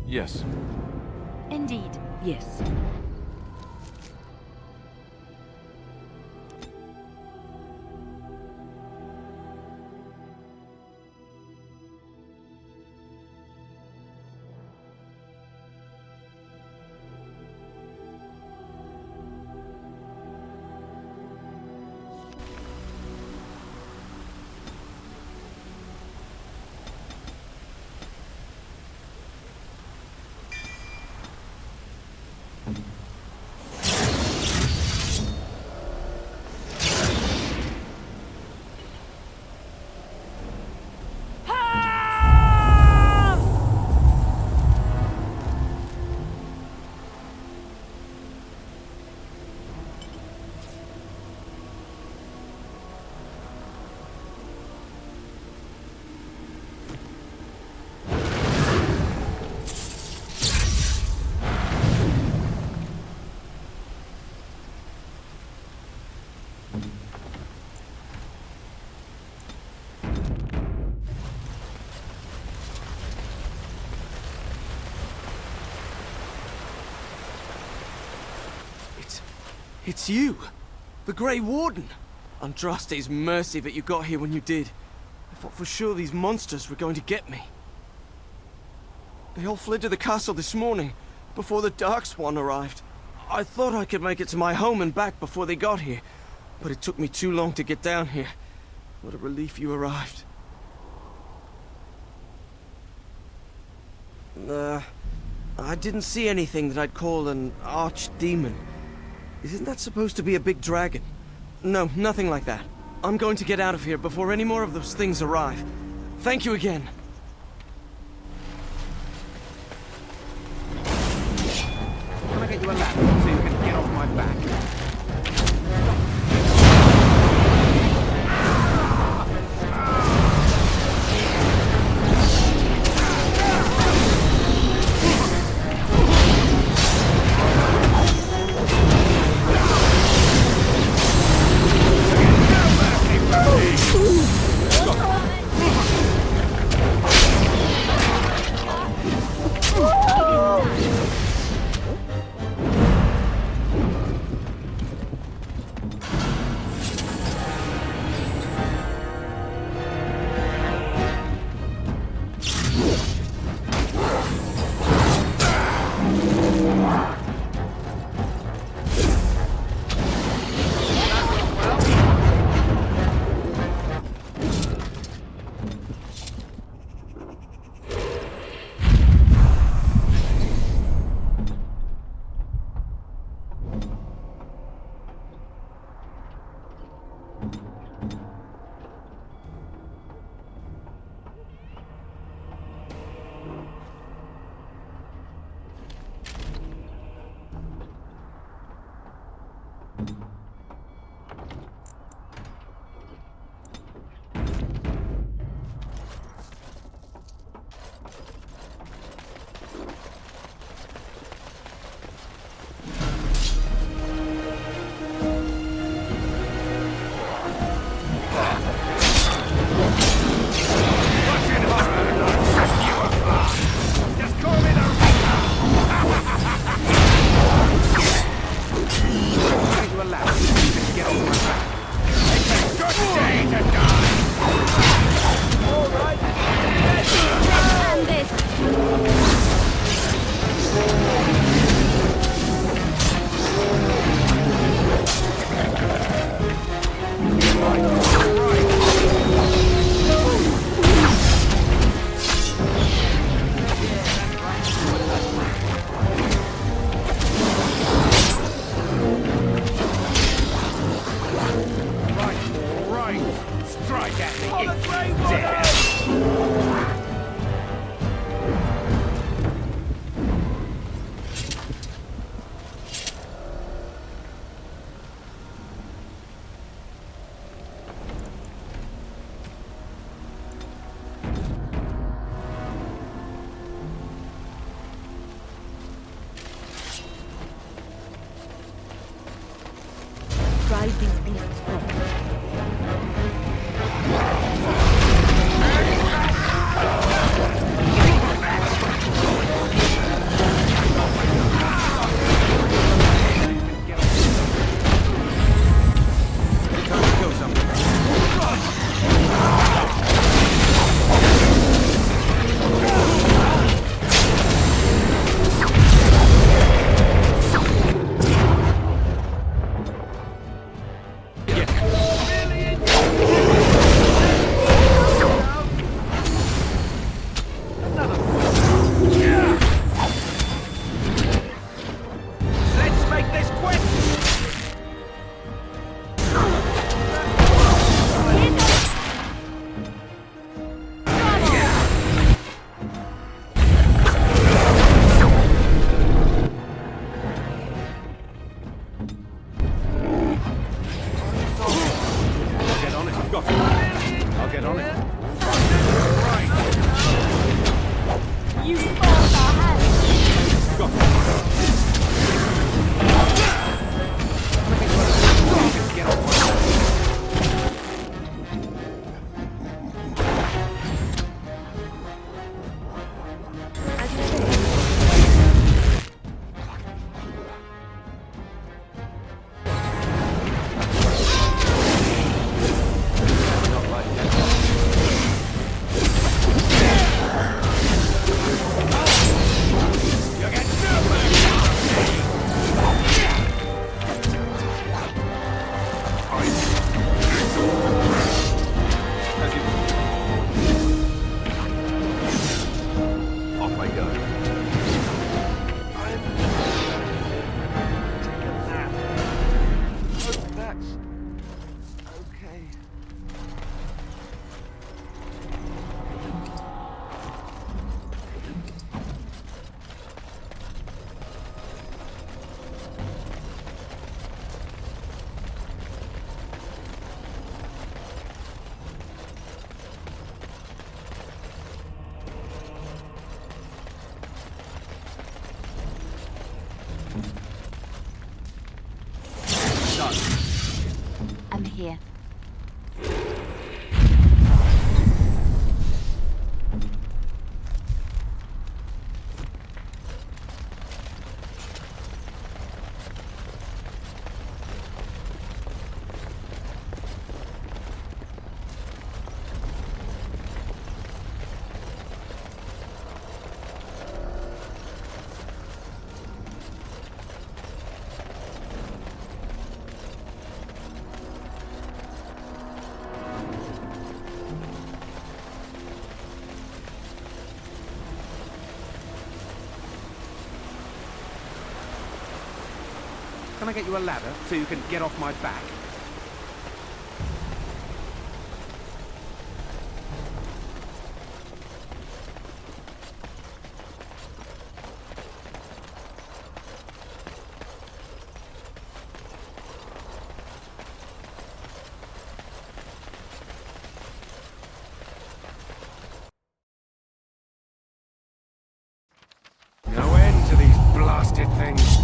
Yes. Indeed. Yes. It's you! The Grey Warden! Andraste's mercy that you got here when you did. I thought for sure these monsters were going to get me. They all fled to the castle this morning, before the Darkspawn arrived. I thought I could make it to my home and back before they got here, but it took me too long to get down here. What a relief you arrived. I didn't see anything that I'd call an archdemon. Isn't that supposed to be a big dragon? No, nothing like that. I'm going to get out of here before any more of those things arrive. Thank you again. Can I get you a ladder so you can get off my back? Drive these beasts properly. get on it. You forced our hands. Got get off my I'm here. Can I get you a ladder so you can get off my back? No end to these blasted things.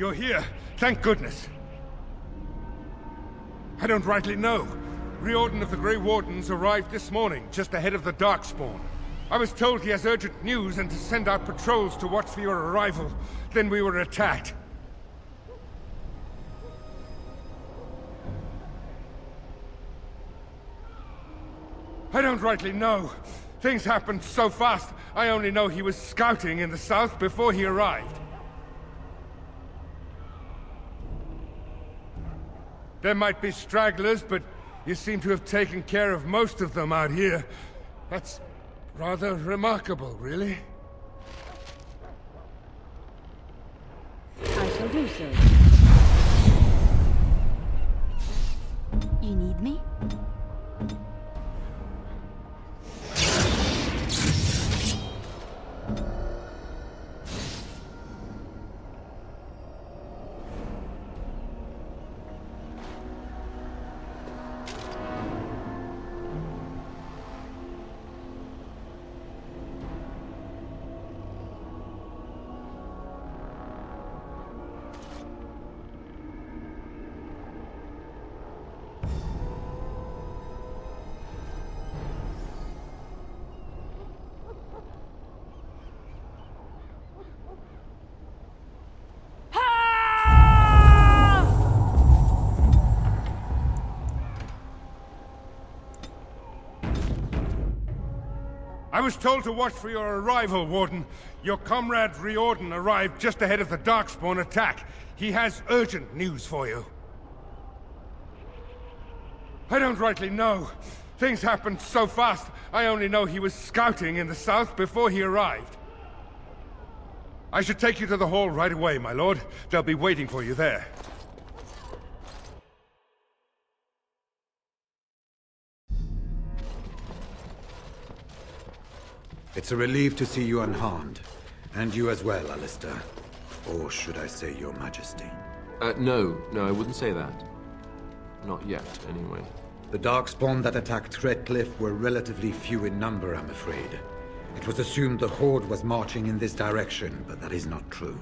You're here. Thank goodness. I don't rightly know. Riordan of the Grey Wardens arrived this morning, just ahead of the Darkspawn. I was told he has urgent news and to send out patrols to watch for your arrival. Then we were attacked. I don't rightly know. Things happened so fast, I only know he was scouting in the south before he arrived. There might be stragglers, but you seem to have taken care of most of them out here. That's rather remarkable, really. I shall do so. You need me? I was told to watch for your arrival, Warden. Your comrade Riordan arrived just ahead of the Darkspawn attack. He has urgent news for you. I don't rightly know. Things happened so fast, I only know he was scouting in the south before he arrived. I should take you to the hall right away, my lord. They'll be waiting for you there. It's a relief to see you unharmed. And you as well, Alistair. Or should I say your majesty? No, I wouldn't say that. Not yet, anyway. The Darkspawn that attacked Threadcliff were relatively few in number, I'm afraid. It was assumed the Horde was marching in this direction, but that is not true.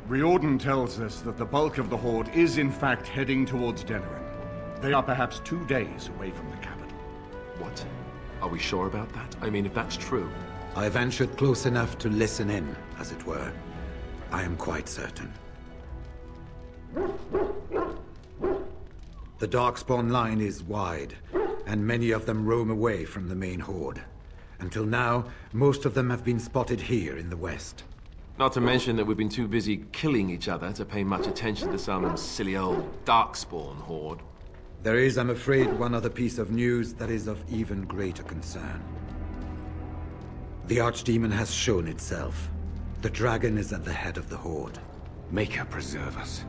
Riordan tells us that the bulk of the Horde is in fact heading towards Denerim. They are perhaps 2 days away from the capital. What? Are we sure about that? I mean, if that's true... I ventured close enough to listen in, as it were. I am quite certain. The Darkspawn line is wide, and many of them roam away from the main Horde. Until now, most of them have been spotted here in the west. Not to mention that we've been too busy killing each other to pay much attention to some silly old Darkspawn Horde. There is, I'm afraid, one other piece of news that is of even greater concern. The Archdemon has shown itself. The dragon is at the head of the Horde. Maker preserve us.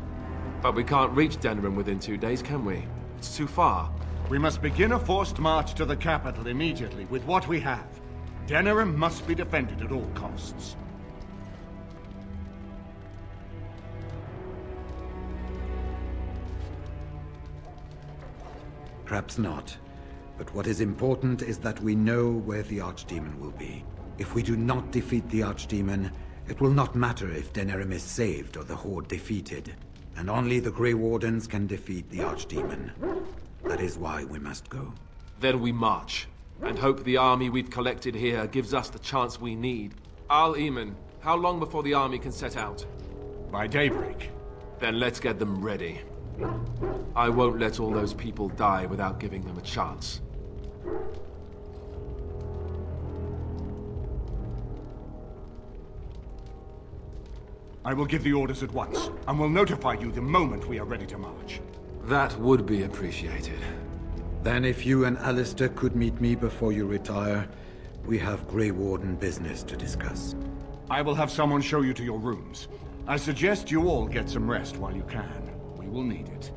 But we can't reach Denerim within 2 days, can we? It's too far. We must begin a forced march to the capital immediately with what we have. Denerim must be defended at all costs. Perhaps not. But what is important is that we know where the Archdemon will be. If we do not defeat the Archdemon, it will not matter if Denerim is saved or the Horde defeated. And only the Grey Wardens can defeat the Archdemon. That is why we must go. Then we march, and hope the army we've collected here gives us the chance we need. Al-Eamon, how long before the army can set out? By daybreak. Then let's get them ready. I won't let all those people die without giving them a chance. I will give the orders at once, and will notify you the moment we are ready to march. That would be appreciated. Then if you and Alistair could meet me before you retire, we have Grey Warden business to discuss. I will have someone show you to your rooms. I suggest you all get some rest while you can. We will need it.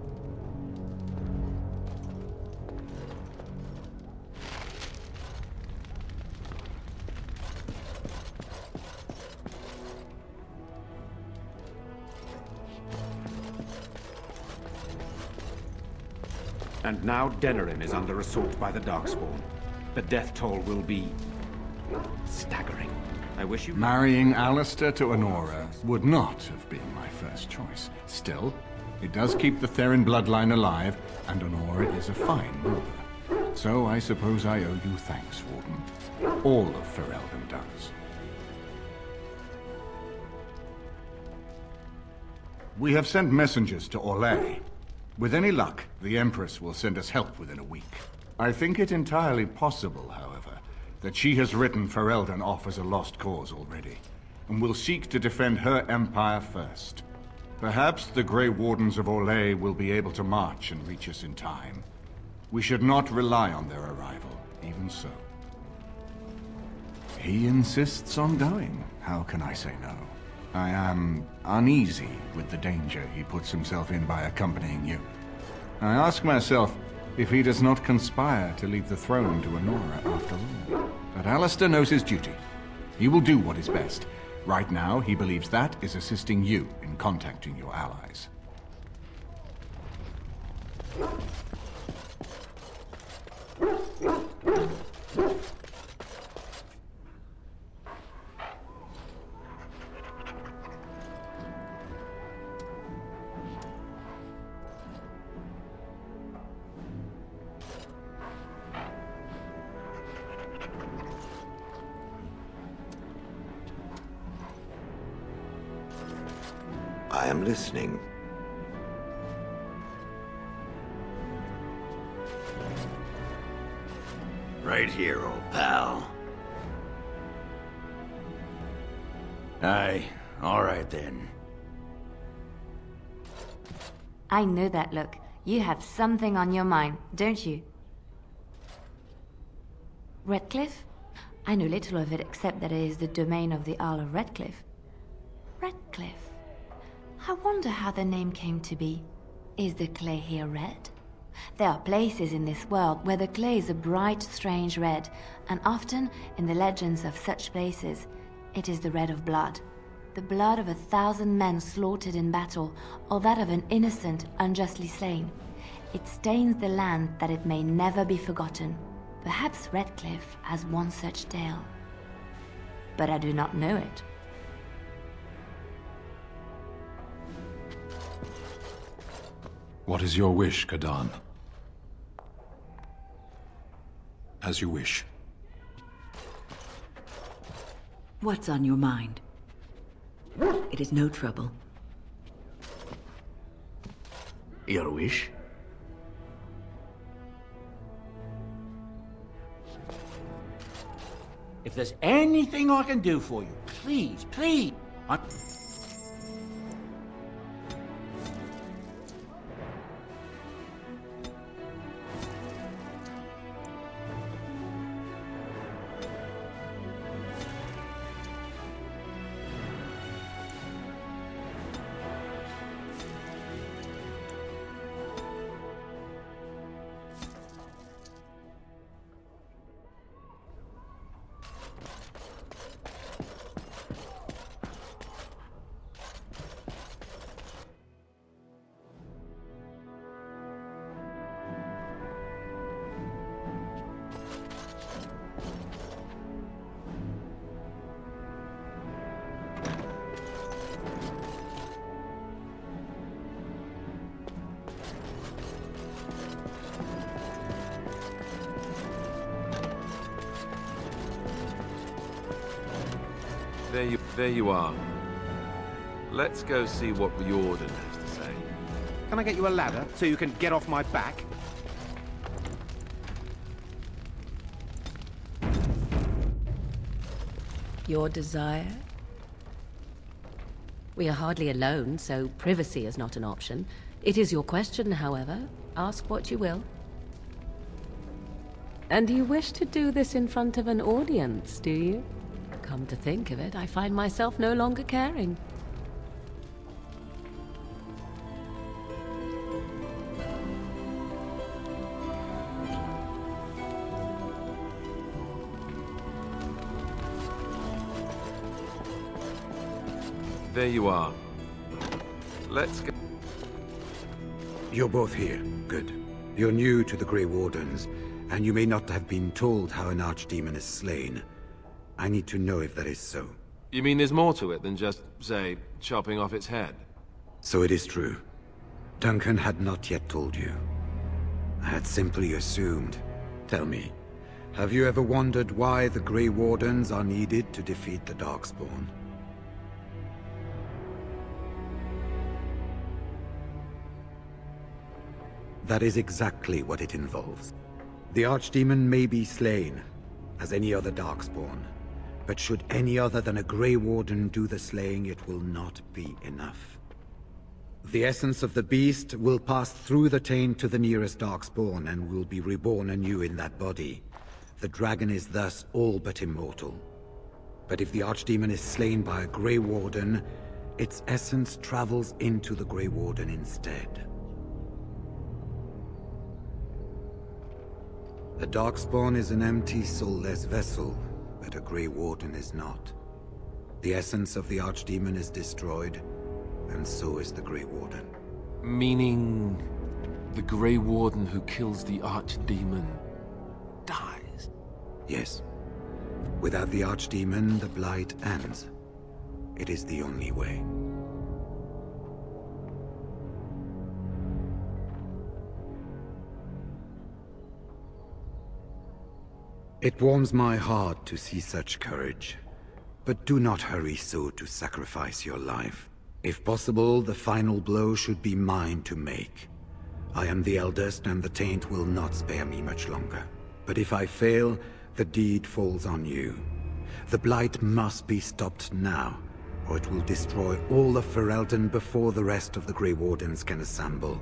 And now Denerim is under assault by the Darkspawn. The death toll will be... staggering. I wish you... Marrying Alistair to Honora would not have been my first choice. Still, it does keep the Theron bloodline alive, and Honora is a fine ruler. So I suppose I owe you thanks, Warden. All of Ferelden does. We have sent messengers to Orlais. With any luck, the Empress will send us help within a week. I think it entirely possible, however, that she has written Ferelden off as a lost cause already, and will seek to defend her empire first. Perhaps the Grey Wardens of Orlais will be able to march and reach us in time. We should not rely on their arrival, even so. He insists on going. How can I say no? I am uneasy with the danger he puts himself in by accompanying you. I ask myself if he does not conspire to leave the throne to Honora after all. But Alistair knows his duty. He will do what is best. Right now, he believes that is assisting you in contacting your allies. I am listening. Right here, old pal. Aye, all right then. I know that look. You have something on your mind, don't you? Redcliffe? I know little of it except that it is the domain of the Earl of Redcliffe. Redcliffe? I wonder how the name came to be. Is the clay here red? There are places in this world where the clay is a bright, strange red, and often, in the legends of such places, it is the red of blood. The blood of 1,000 men slaughtered in battle, or that of an innocent, unjustly slain. It stains the land that it may never be forgotten. Perhaps Redcliffe has one such tale. But I do not know it. What is your wish, Kadan? As you wish. What's on your mind? It is no trouble. Your wish? If there's anything I can do for you, please, please. There you are. Let's go see what Riordan has to say. Can I get you a ladder so you can get off my back? Your desire? We are hardly alone, so privacy is not an option. It is your question, however. Ask what you will. And you wish to do this in front of an audience, do you? Come to think of it, I find myself no longer caring. There you are. Let's go. You're both here. Good. You're new to the Grey Wardens, and you may not have been told how an archdemon is slain. I need to know if that is so. You mean there's more to it than just, say, chopping off its head? So it is true. Duncan had not yet told you. I had simply assumed. Tell me, have you ever wondered why the Grey Wardens are needed to defeat the Darkspawn? That is exactly what it involves. The Archdemon may be slain, as any other Darkspawn, but should any other than a Grey Warden do the slaying, it will not be enough. The essence of the beast will pass through the taint to the nearest Darkspawn and will be reborn anew in that body. The dragon is thus all but immortal. But if the Archdemon is slain by a Grey Warden, its essence travels into the Grey Warden instead. The Darkspawn is an empty, soulless vessel, but a Grey Warden is not. The essence of the Archdemon is destroyed, and so is the Grey Warden. Meaning... the Grey Warden who kills the Archdemon dies? Yes. Without the Archdemon, the Blight ends. It is the only way. It warms my heart to see such courage, but do not hurry so to sacrifice your life. If possible, the final blow should be mine to make. I am the eldest, and the taint will not spare me much longer. But if I fail, the deed falls on you. The Blight must be stopped now, or it will destroy all of Ferelden before the rest of the Grey Wardens can assemble.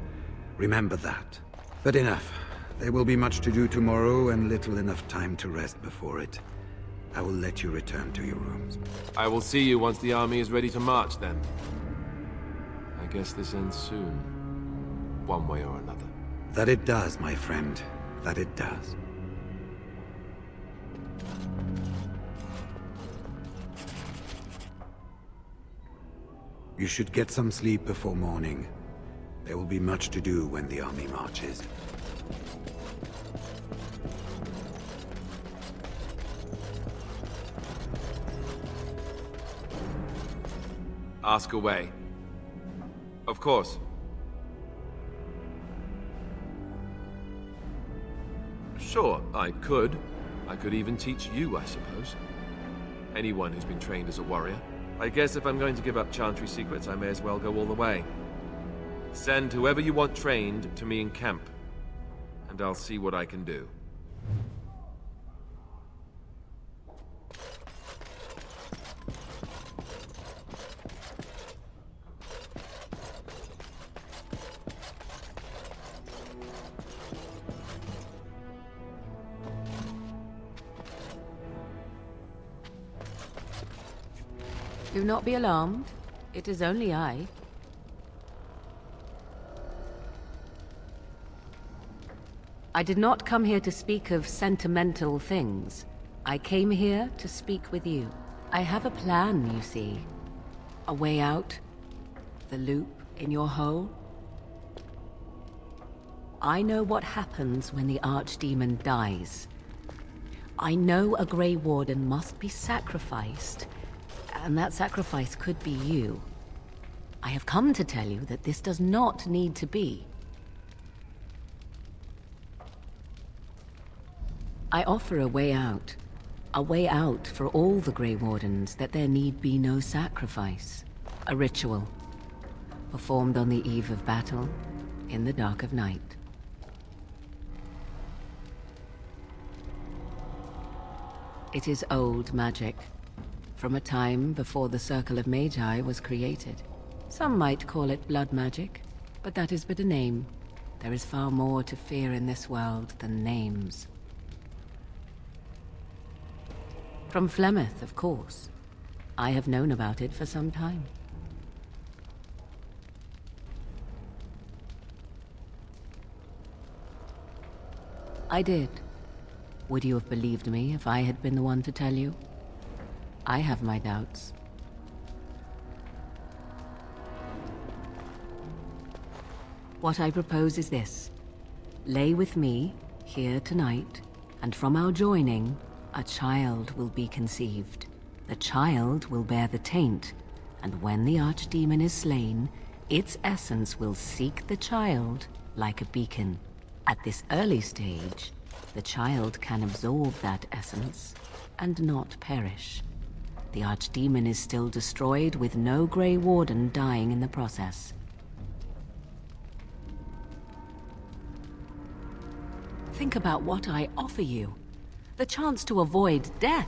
Remember that. But enough. There will be much to do tomorrow, and little enough time to rest before it. I will let you return to your rooms. I will see you once the army is ready to march, then. I guess this ends soon. One way or another. That it does, my friend. That it does. You should get some sleep before morning. There will be much to do when the army marches. Ask away. Of course. Sure, I could. I could even teach you, I suppose. Anyone who's been trained as a warrior. I guess if I'm going to give up Chantry secrets, I may as well go all the way. Send whoever you want trained to me in camp, and I'll see what I can do. Do not be alarmed. It is only I. I did not come here to speak of sentimental things. I came here to speak with you. I have a plan, you see. A way out. The loop in your hole. I know what happens when the Archdemon dies. I know a Grey Warden must be sacrificed. And that sacrifice could be you. I have come to tell you that this does not need to be. I offer a way out. A way out for all the Grey Wardens, that there need be no sacrifice. A ritual. Performed on the eve of battle, in the dark of night. It is old magic. From a time before the Circle of Magi was created. Some might call it blood magic, but that is but a name. There is far more to fear in this world than names. From Flemeth, of course. I have known about it for some time. I did. Would you have believed me if I had been the one to tell you? I have my doubts. What I propose is this. Lay with me, here tonight, and from our joining, A child will be conceived. The child will bear the taint, and when the archdemon is slain, its essence will seek the child like a beacon. At this early stage, the child can absorb that essence and not perish. The archdemon is still destroyed with no Grey Warden dying in the process. Think about what I offer you. The chance to avoid death.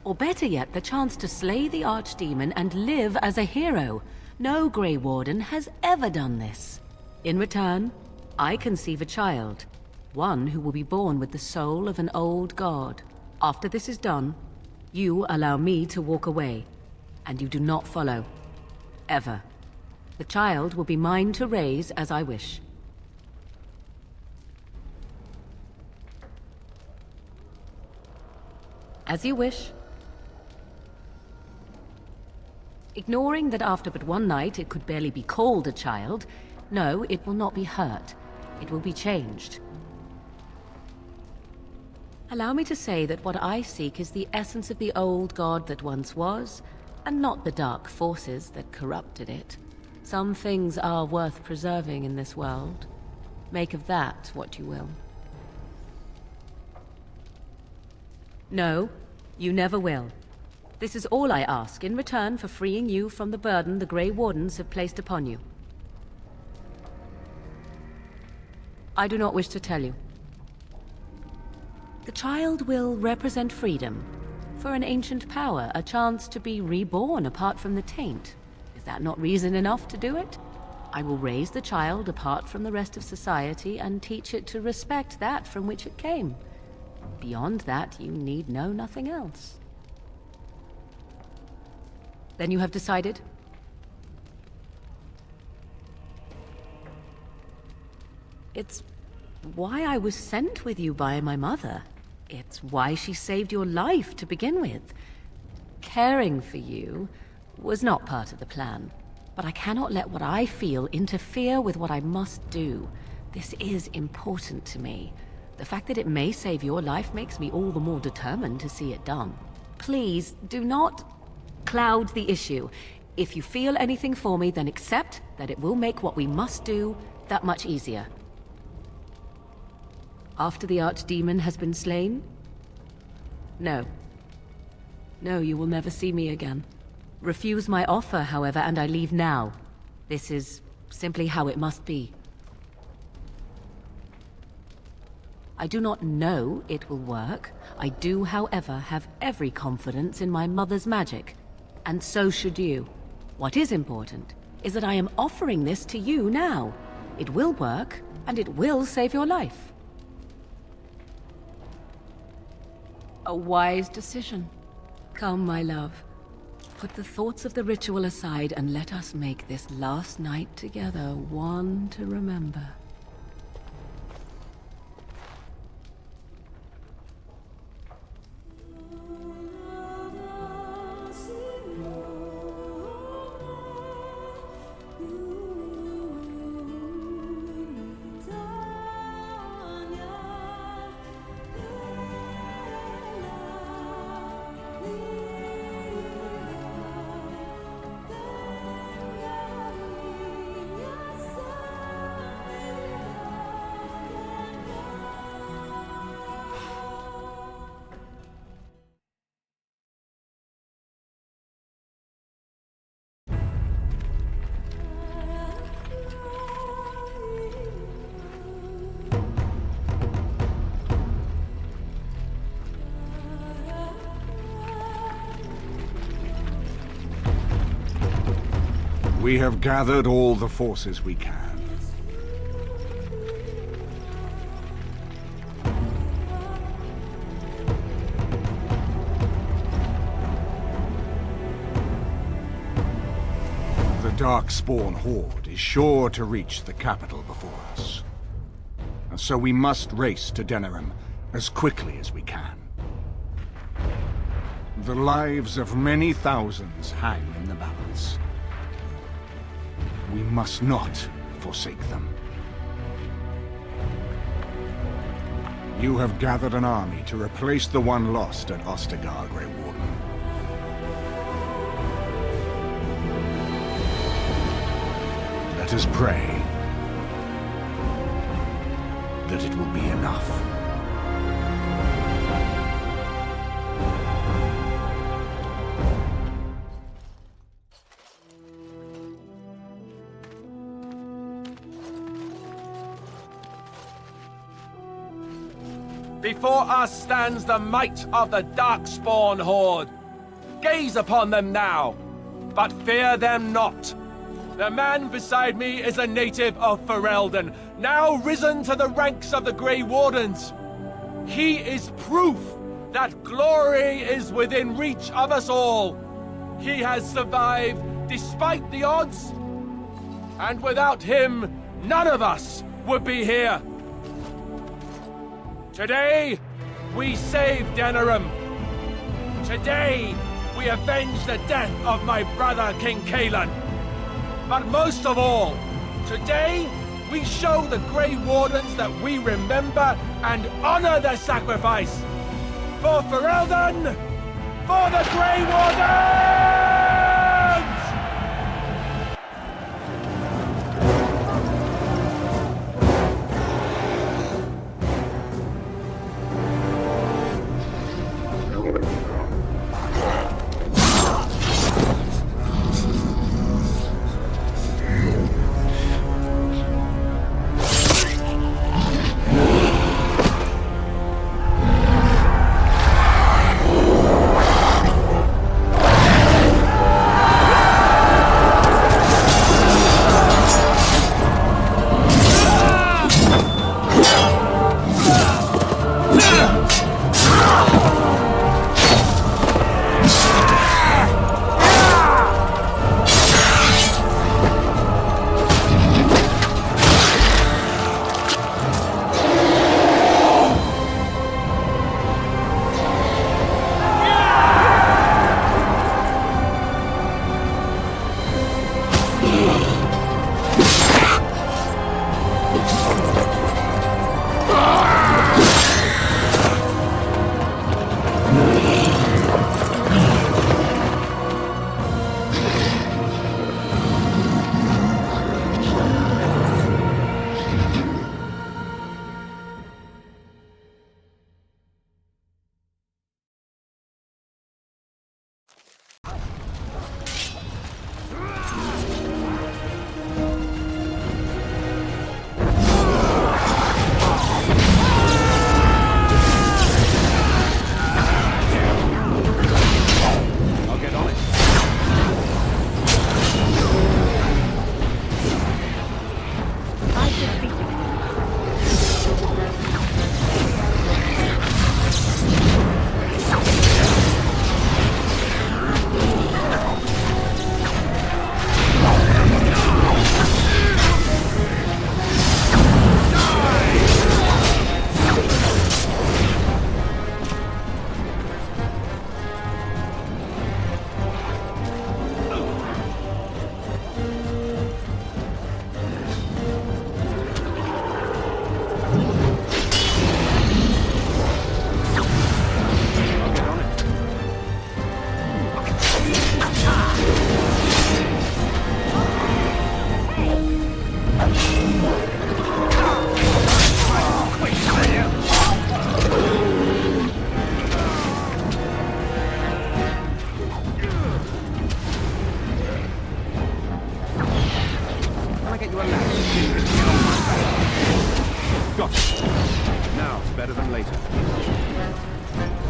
Or better yet, the chance to slay the archdemon and live as a hero. No Grey Warden has ever done this. In return, I conceive a child. One who will be born with the soul of an old god. After this is done, you allow me to walk away, and you do not follow. Ever. The child will be mine to raise as I wish. As you wish. Ignoring that after but one night it could barely be called a child, no, it will not be hurt. It will be changed. Allow me to say that what I seek is the essence of the old god that once was, and not the dark forces that corrupted it. Some things are worth preserving in this world. Make of that what you will. No, you never will. This is all I ask in return for freeing you from the burden the Grey Wardens have placed upon you. I do not wish to tell you. The child will represent freedom. For an ancient power, a chance to be reborn apart from the taint. Is that not reason enough to do it? I will raise the child apart from the rest of society and teach it to respect that from which it came. Beyond that, you need know nothing else. Then you have decided? It's why I was sent with you by my mother. It's why she saved your life to begin with. Caring for you was not part of the plan, but I cannot let what I feel interfere with what I must do. This is important to me. The fact that it may save your life makes me all the more determined to see it done. Please, do not cloud the issue. If you feel anything for me, then accept that it will make what we must do that much easier. After the archdemon has been slain? No. No, you will never see me again. Refuse my offer, however, and I leave now. This is simply how it must be. I do not know it will work. I do, however, have every confidence in my mother's magic. And so should you. What is important is that I am offering this to you now. It will work, and it will save your life. A wise decision. Come, my love. Put the thoughts of the ritual aside and let us make this last night together one to remember. We have gathered all the forces we can. The Darkspawn Horde is sure to reach the capital before us. So we must race to Denerim as quickly as we can. The lives of many thousands hang in the balance. We must not forsake them. You have gathered an army to replace the one lost at Ostagar, Grey Warden. Let us pray that it will be enough. Before us stands the might of the Darkspawn Horde. Gaze upon them now, but fear them not. The man beside me is a native of Ferelden, now risen to the ranks of the Grey Wardens. He is proof that glory is within reach of us all. He has survived despite the odds, and without him, none of us would be here. Today, we save Denerim. Today, we avenge the death of my brother, King Kaelan. But most of all, today, we show the Grey Wardens that we remember and honor their sacrifice. For Ferelden, for the Grey Wardens!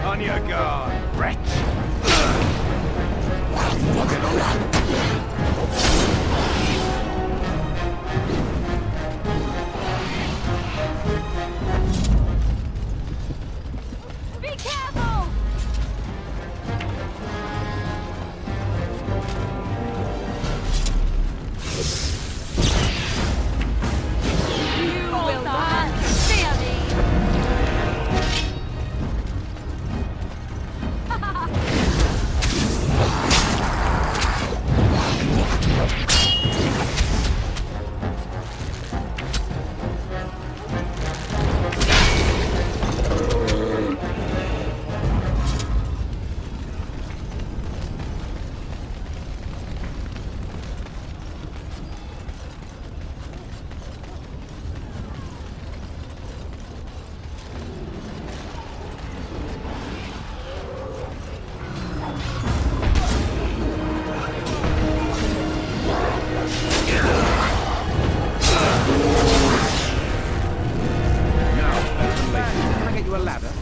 On your guard, wretch! Be careful! You will not fear me!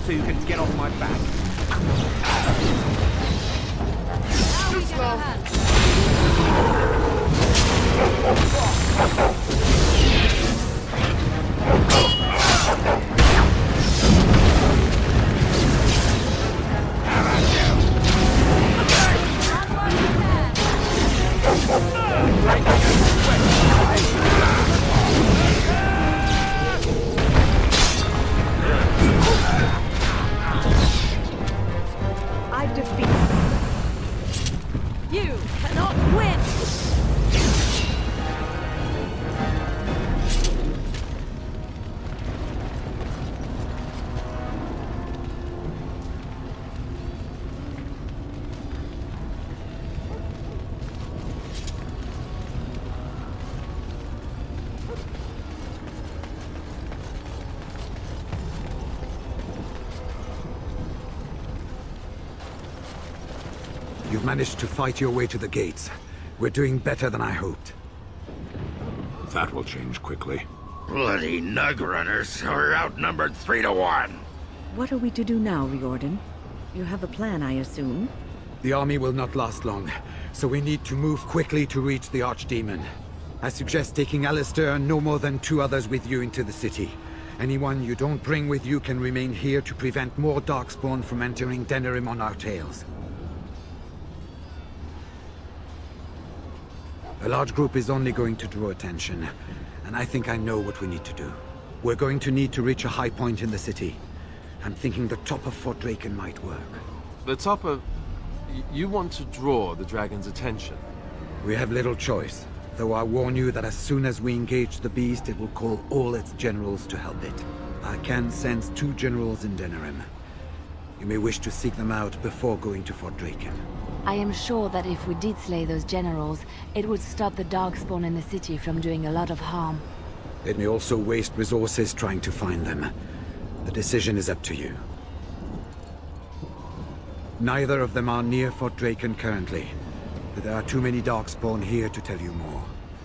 so you can get off my back. Too slow. I've defeated. You cannot win! You've managed to fight your way to the gates. We're doing better than I hoped. That will change quickly. Bloody nug runners are outnumbered 3 to 1. What are we to do now, Riordan? You have a plan, I assume? The army will not last long, so we need to move quickly to reach the Archdemon. I suggest taking Alistair and no more than 2 others with you into the city. Anyone you don't bring with you can remain here to prevent more Darkspawn from entering Denerim on our tails. A large group is only going to draw attention, and I think I know what we need to do. We're going to need to reach a high point in the city. I'm thinking the top of Fort Draken might work. The top of... You want to draw the dragon's attention? We have little choice, though I warn you that as soon as we engage the beast, it will call all its generals to help it. I can sense 2 generals in Denerim. You may wish to seek them out before going to Fort Draken. I am sure that if we did slay those generals, it would stop the Darkspawn in the city from doing a lot of harm. It may also waste resources trying to find them. The decision is up to you. Neither of them are near Fort Draken currently, but there are too many Darkspawn here to tell you more.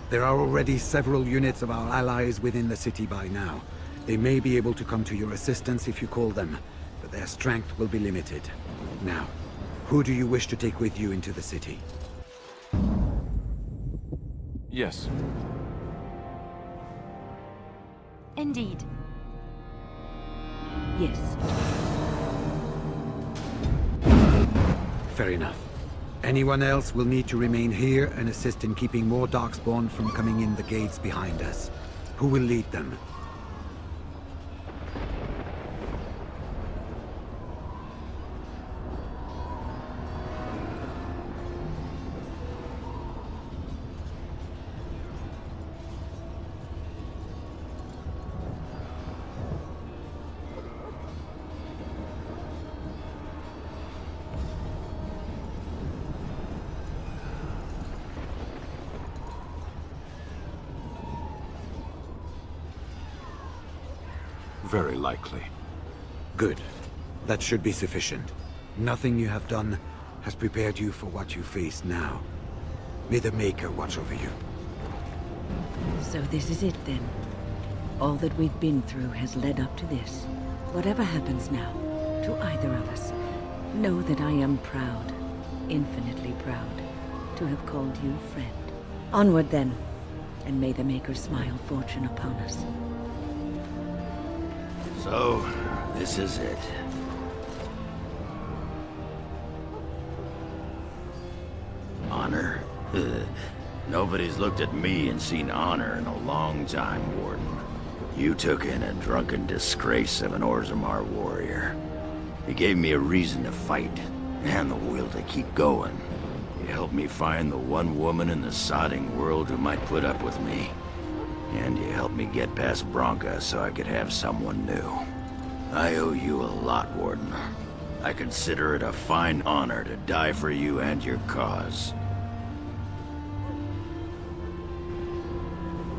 There are already several units of our allies within the city by now. They may be able to come to your assistance if you call them, but their strength will be limited. Now, who do you wish to take with you into the city? Yes. Indeed. Yes. Fair enough. Anyone else will need to remain here and assist in keeping more Darkspawn from coming in the gates behind us. Who will lead them? Very likely. Good. That should be sufficient. Nothing you have done has prepared you for what you face now. May the Maker watch over you. So this is it then. All that we've been through has led up to this. Whatever happens now, to either of us, know that I am proud, infinitely proud, to have called you friend. Onward then, and may the Maker smile fortune upon us. So, this is it. Honor? Nobody's looked at me and seen honor in a long time, Warden. You took in a drunken disgrace of an Orzammar warrior. You gave me a reason to fight, and the will to keep going. You helped me find the one woman in the sodding world who might put up with me. And you helped me get past Bronca so I could have someone new. I owe you a lot, Warden. I consider it a fine honor to die for you and your cause.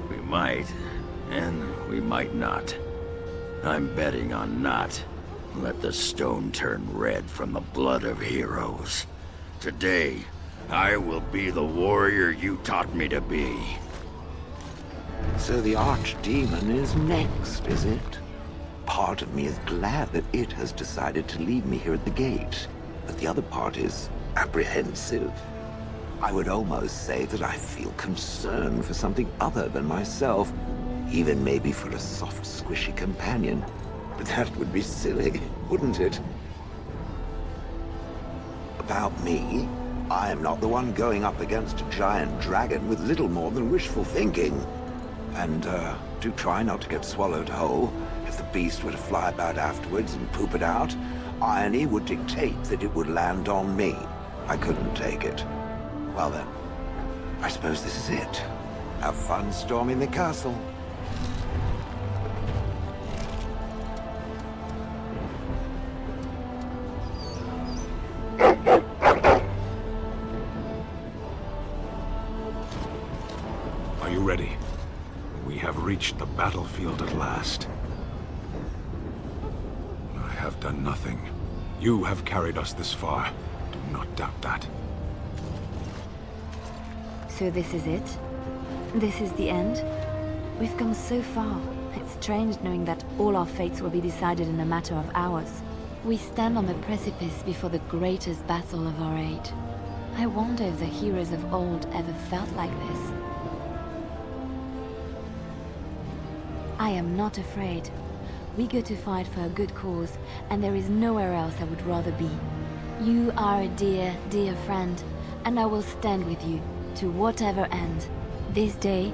We might, and we might not. I'm betting on not. Let the stone turn red from the blood of heroes. Today, I will be the warrior you taught me to be. So the Archdemon is next, is it? part of me is glad that it has decided to leave me here at the gate, but the other part is apprehensive. I would almost say that I feel concern for something other than myself, even maybe for a soft, squishy companion. But that would be silly, wouldn't it? About me, I am not the one going up against a giant dragon with little more than wishful thinking. And, do try not to get swallowed whole. If the beast were to fly about afterwards and poop it out, irony would dictate that it would land on me. I couldn't take it. Well then, I suppose this is it. Have fun storming the castle. Are you ready? We have reached the battlefield at last. I have done nothing. You have carried us this far. Do not doubt that. So this is it? This is the end? We've come so far. It's strange knowing that all our fates will be decided in a matter of hours. We stand on the precipice before the greatest battle of our age. I wonder if the heroes of old ever felt like this. I am not afraid. We go to fight for a good cause, and there is nowhere else I would rather be. You are a dear, dear friend, and I will stand with you to whatever end. This day,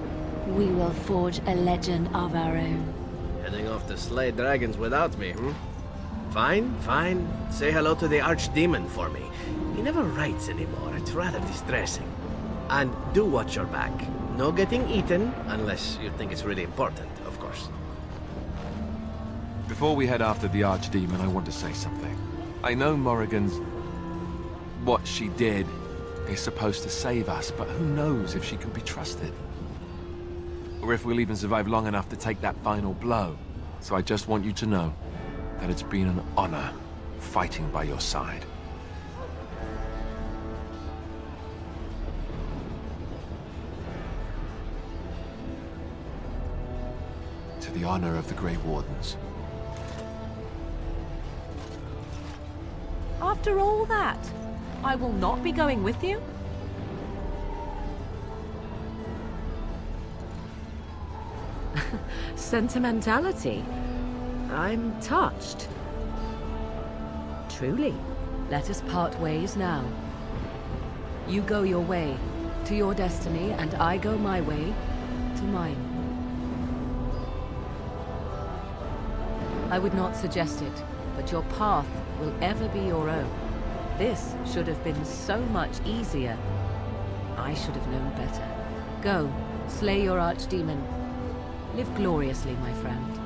we will forge a legend of our own. Heading off to slay dragons without me, hmm? Fine, fine. Say hello to the Archdemon for me. He never writes anymore. It's rather distressing. And do watch your back. No getting eaten, unless you think it's really important, of course. Before we head after the Archdemon, I want to say something. I know Morrigan's... what she did is supposed to save us, but who knows if she can be trusted? Or if we'll even survive long enough to take that final blow. So I just want you to know that it's been an honor fighting by your side. To the honor of the Grey Wardens. After all that, I will not be going with you? Sentimentality. I'm touched. Truly, let us part ways now. You go your way, to your destiny, and I go my way, to mine. I would not suggest it, but your path will ever be your own. This should have been so much easier. I should have known better. Go, slay your Archdemon. Live gloriously, my friend.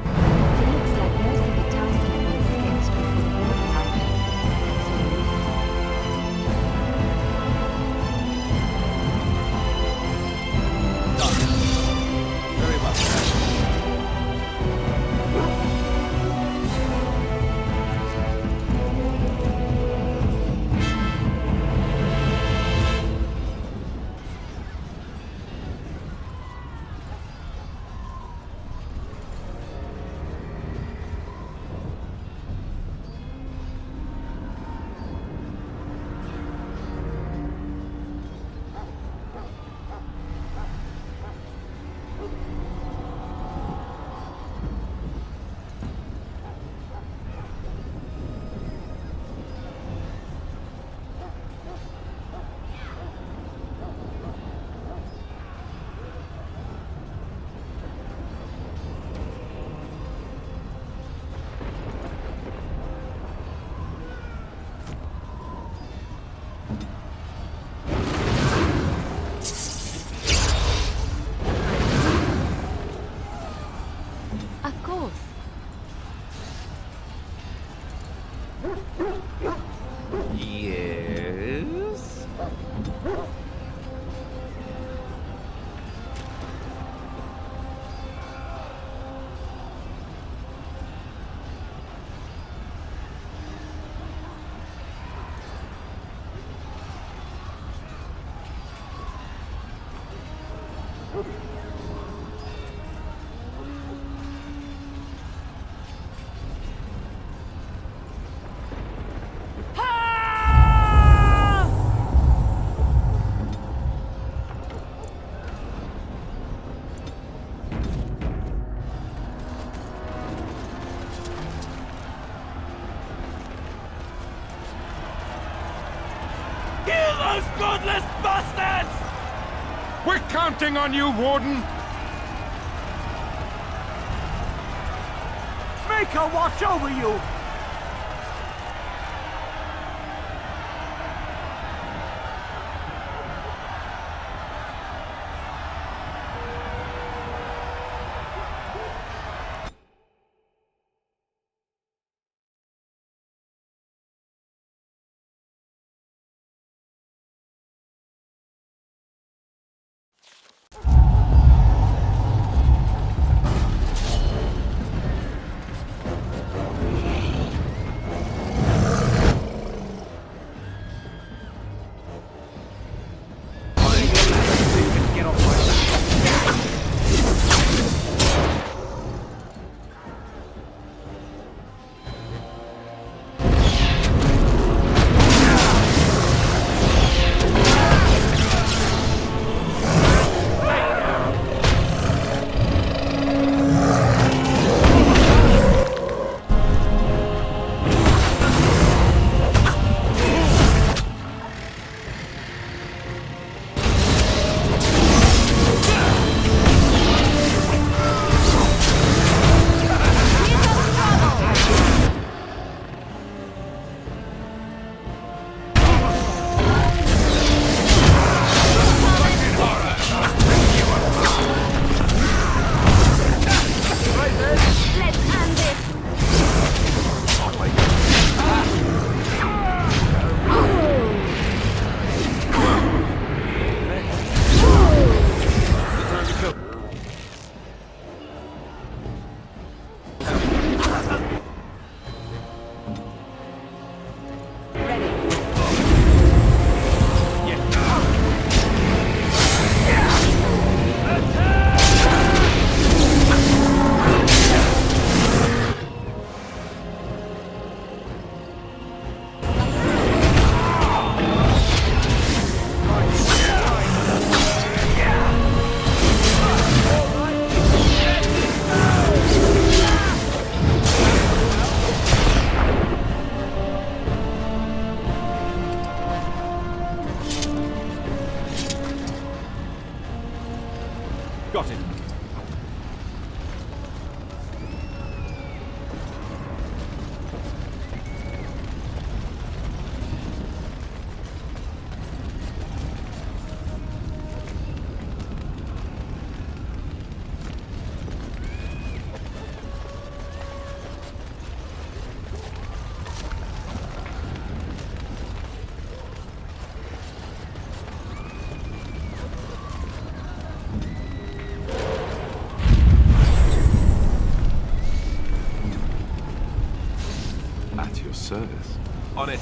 It looks like most of the townspeople escaped before the war Very well. Bastards! We're counting on you, Warden! Maker, watch over you! Got it. At your service. On it.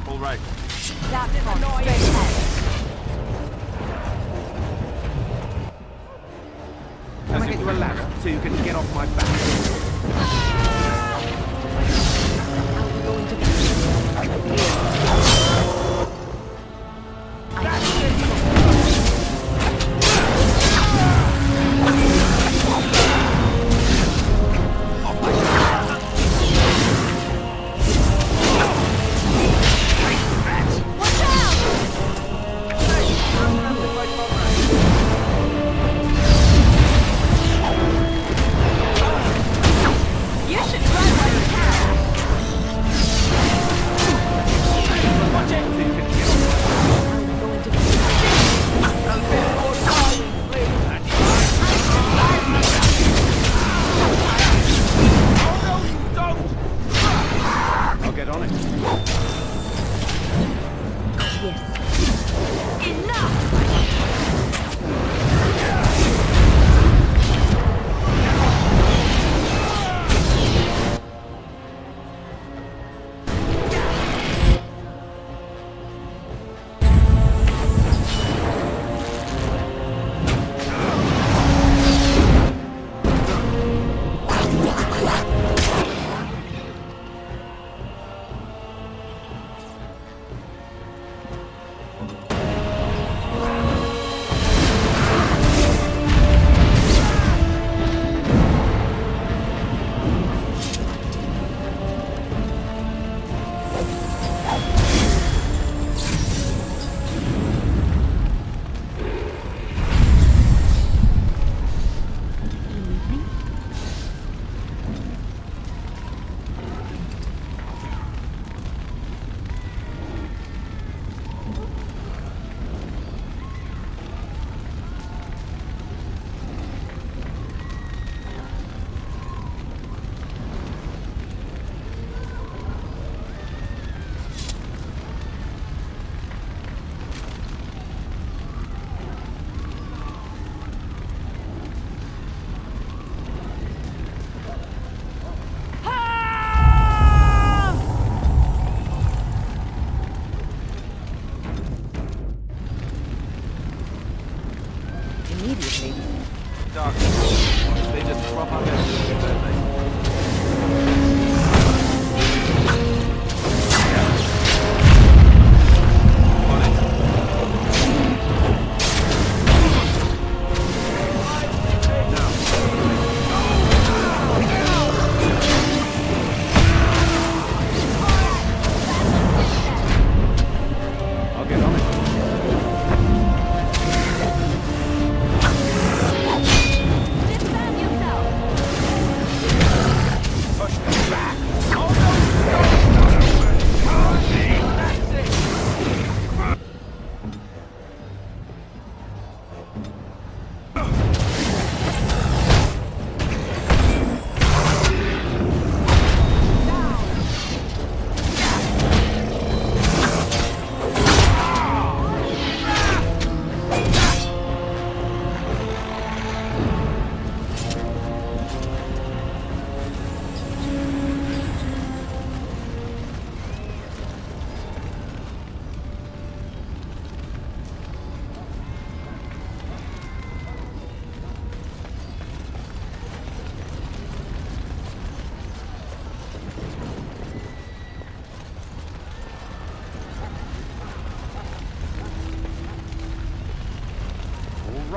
All right. That's on straight ahead. Can I get you a ladder so you can get off my back? You should run while you can.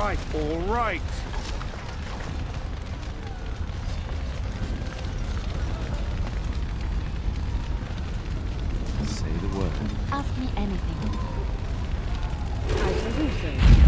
right, all right. Say the word. Ask me anything. I shall do so.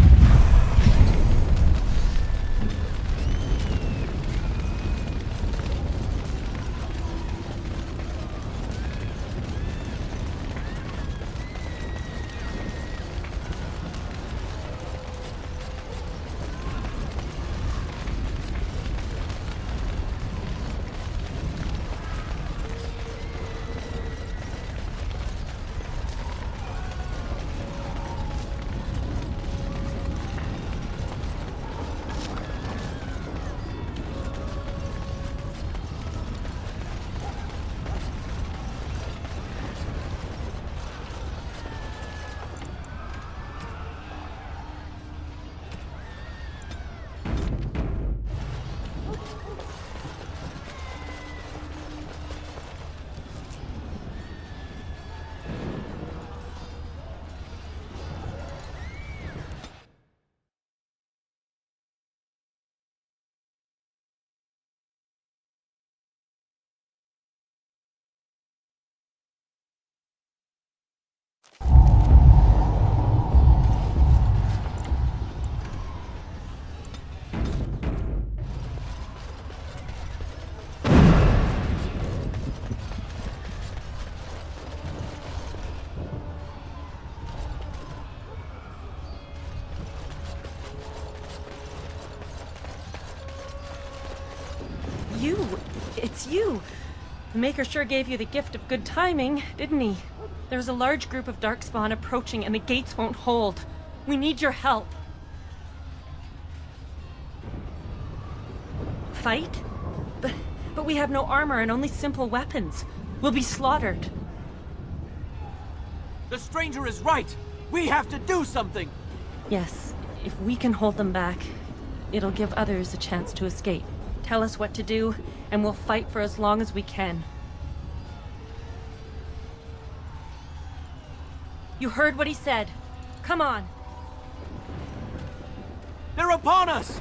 It's you! The Maker sure gave you the gift of good timing, didn't he? There's a large group of Darkspawn approaching and the gates won't hold. We need your help. Fight? But we have no armor and only simple weapons. We'll be slaughtered. The stranger is right! We have to do something! Yes, if we can hold them back, it'll give others a chance to escape. Tell us what to do, and we'll fight for as long as we can. You heard what he said. Come on. They're upon us!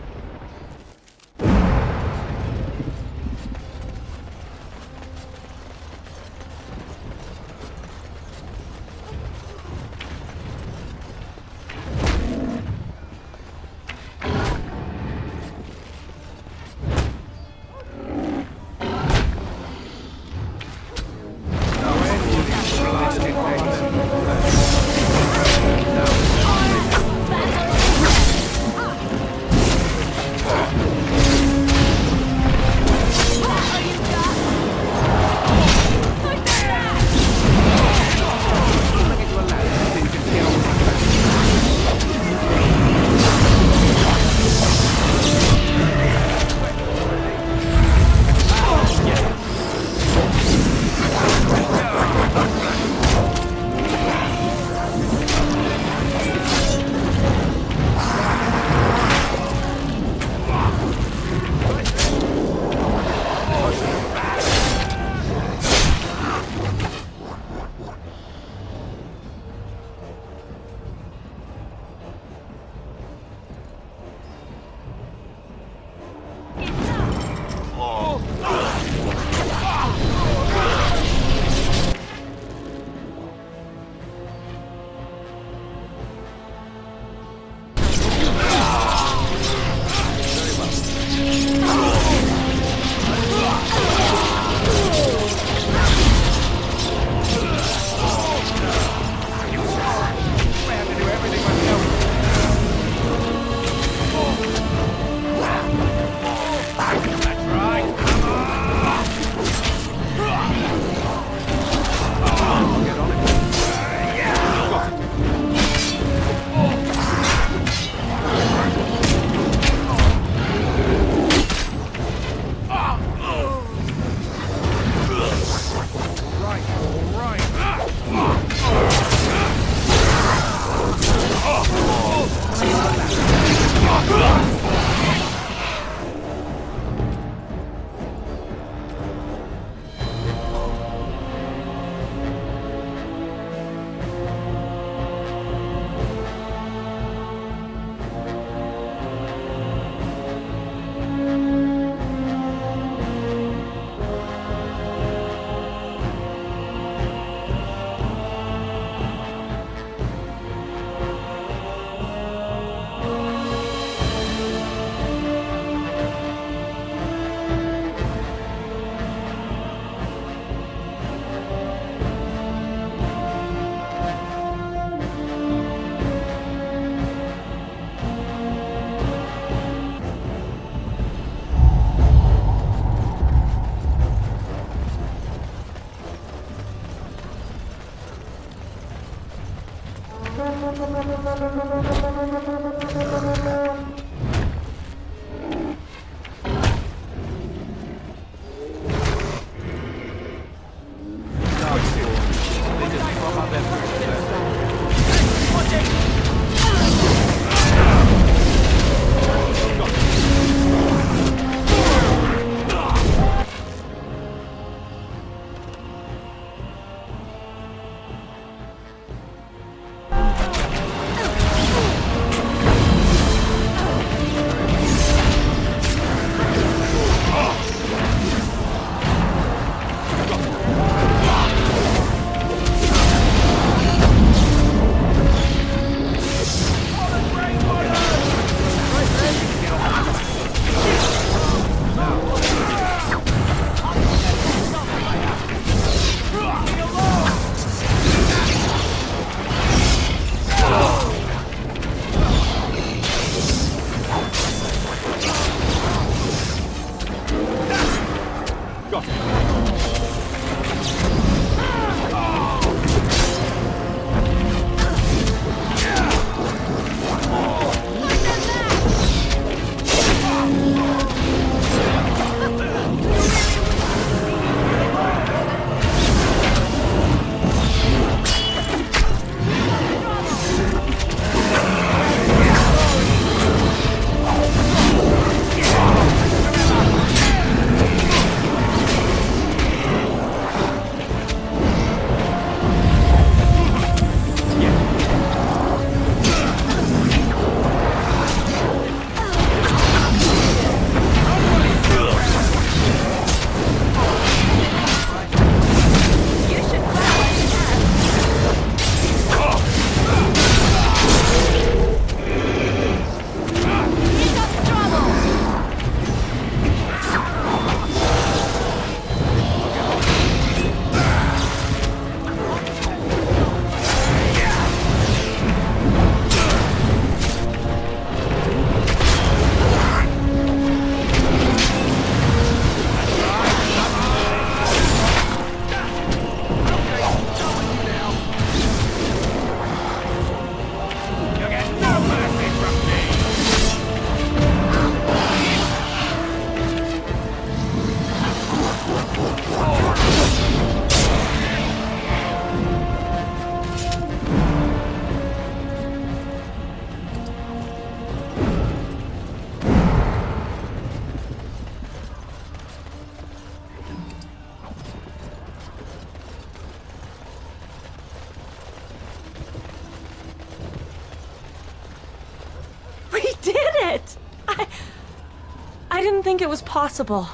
I didn't think it was possible.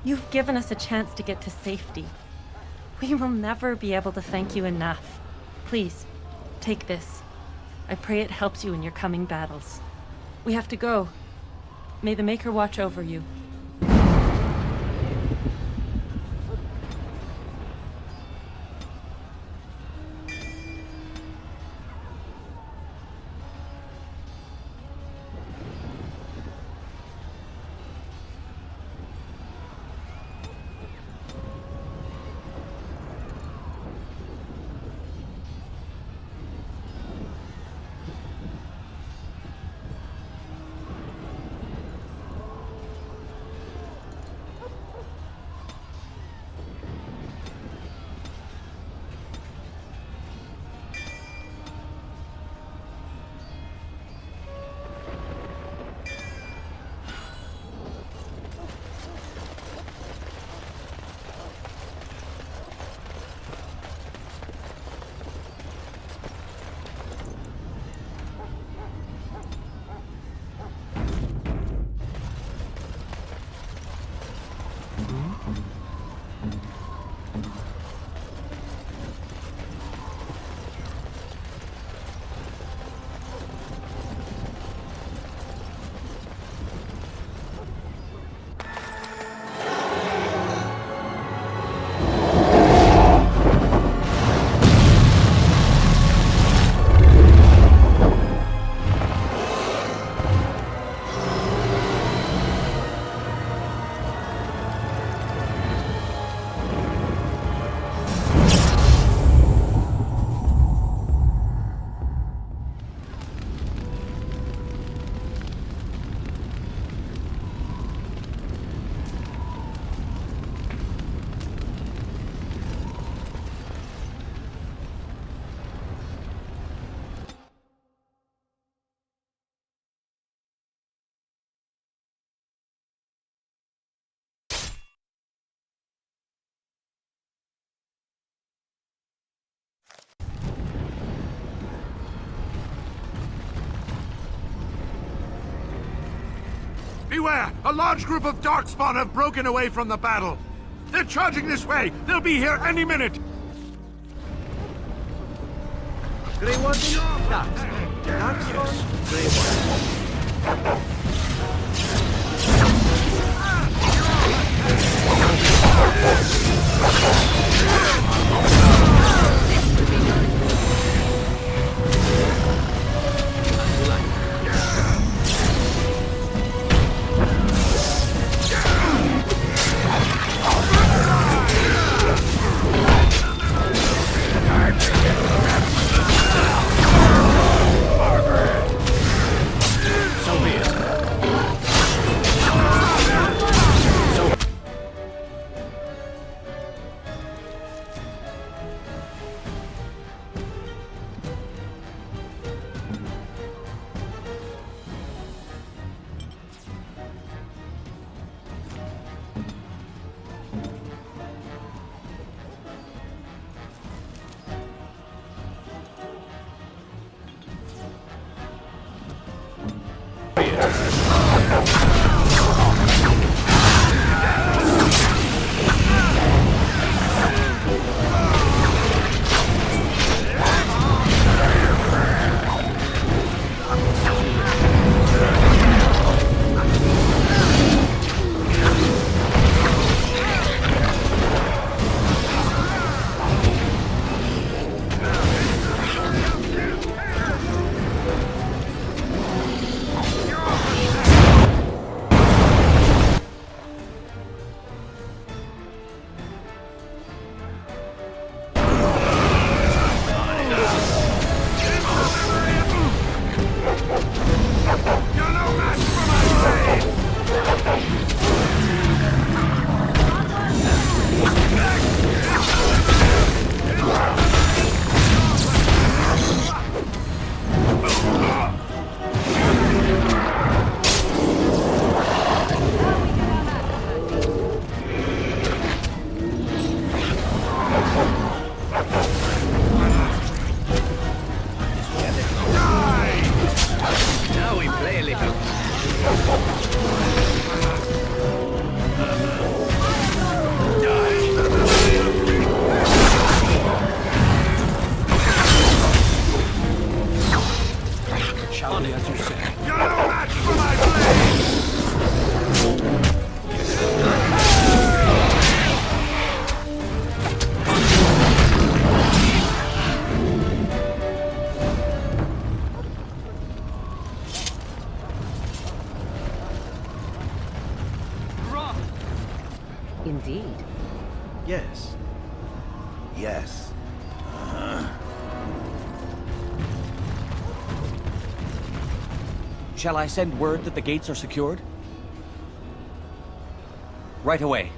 You've given us a chance to get to safety. We will never be able to thank you enough. Please, take this. I pray it helps you in your coming battles. We have to go. May the Maker watch over you. Beware! A large group of Darkspawn have broken away from the battle. They're charging this way! They'll be here any minute! Grey one? Darks. Darkspawn? Grey one. Indeed. Yes. Yes. Shall I send word that the gates are secured? Right away.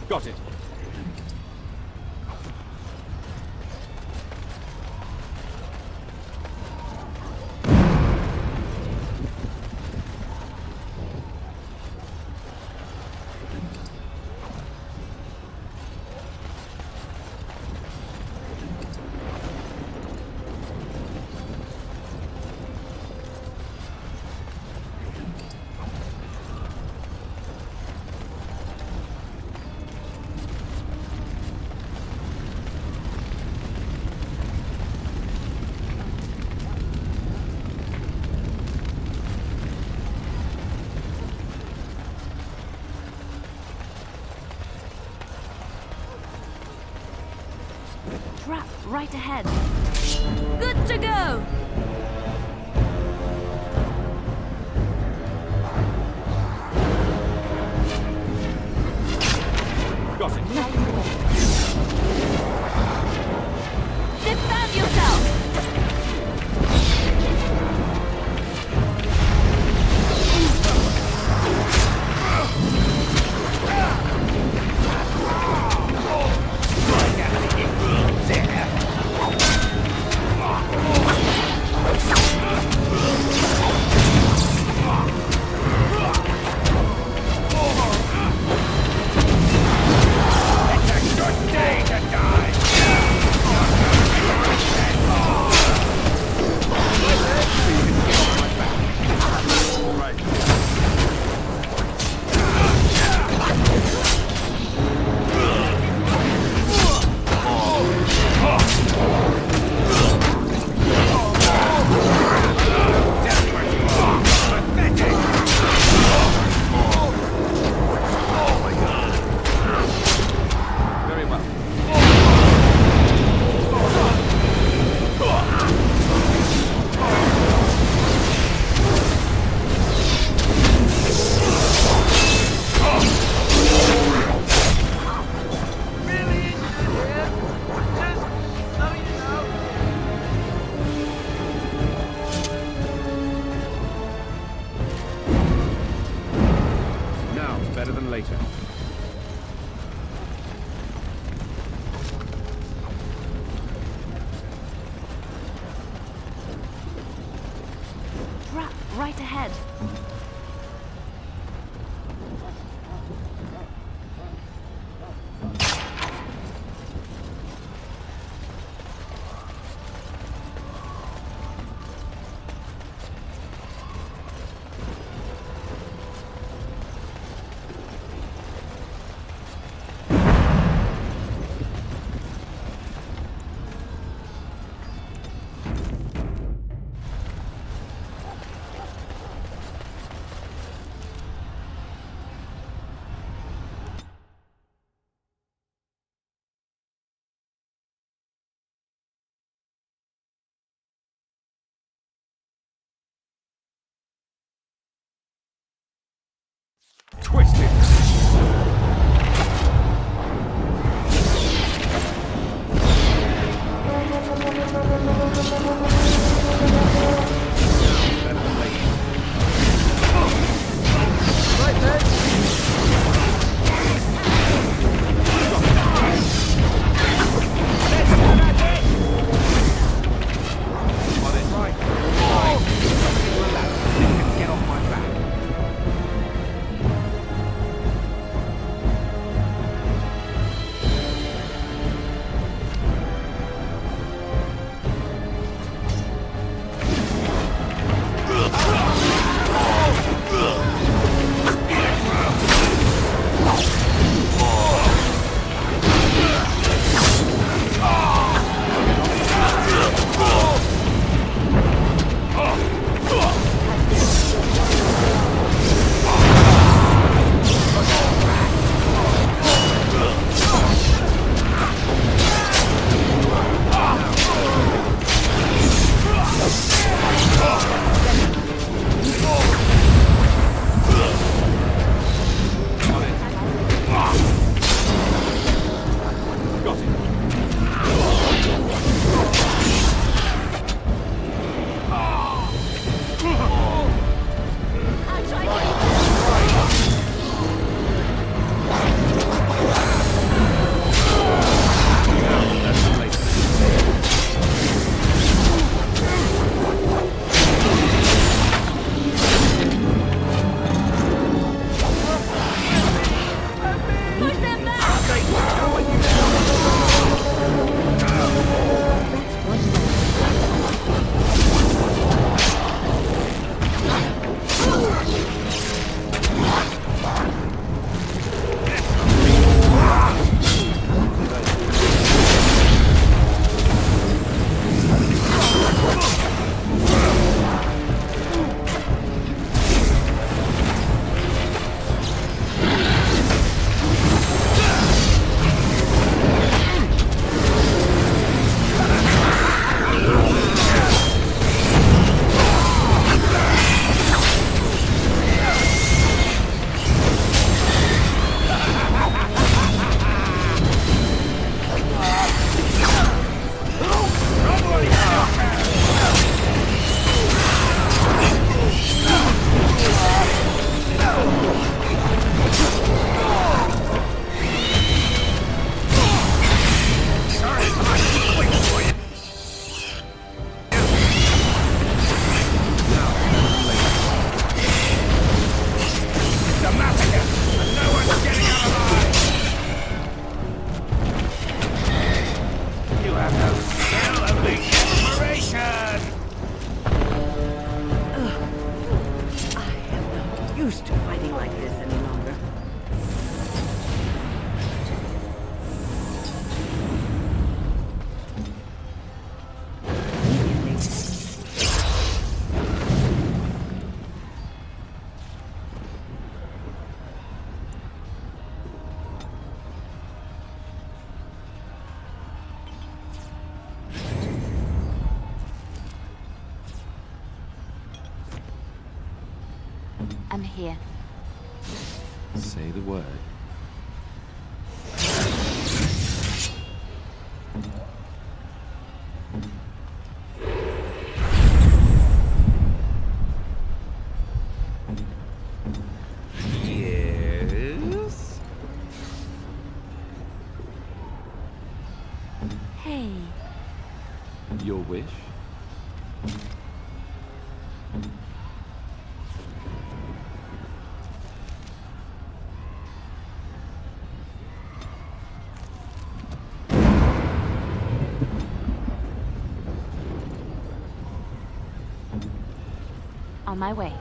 Got it. Trap right ahead. Good to go! Got it. Defend yourself! Better than later. Trap right ahead. I'm here. Say the word. Yes? Hey. Your wish? On my way.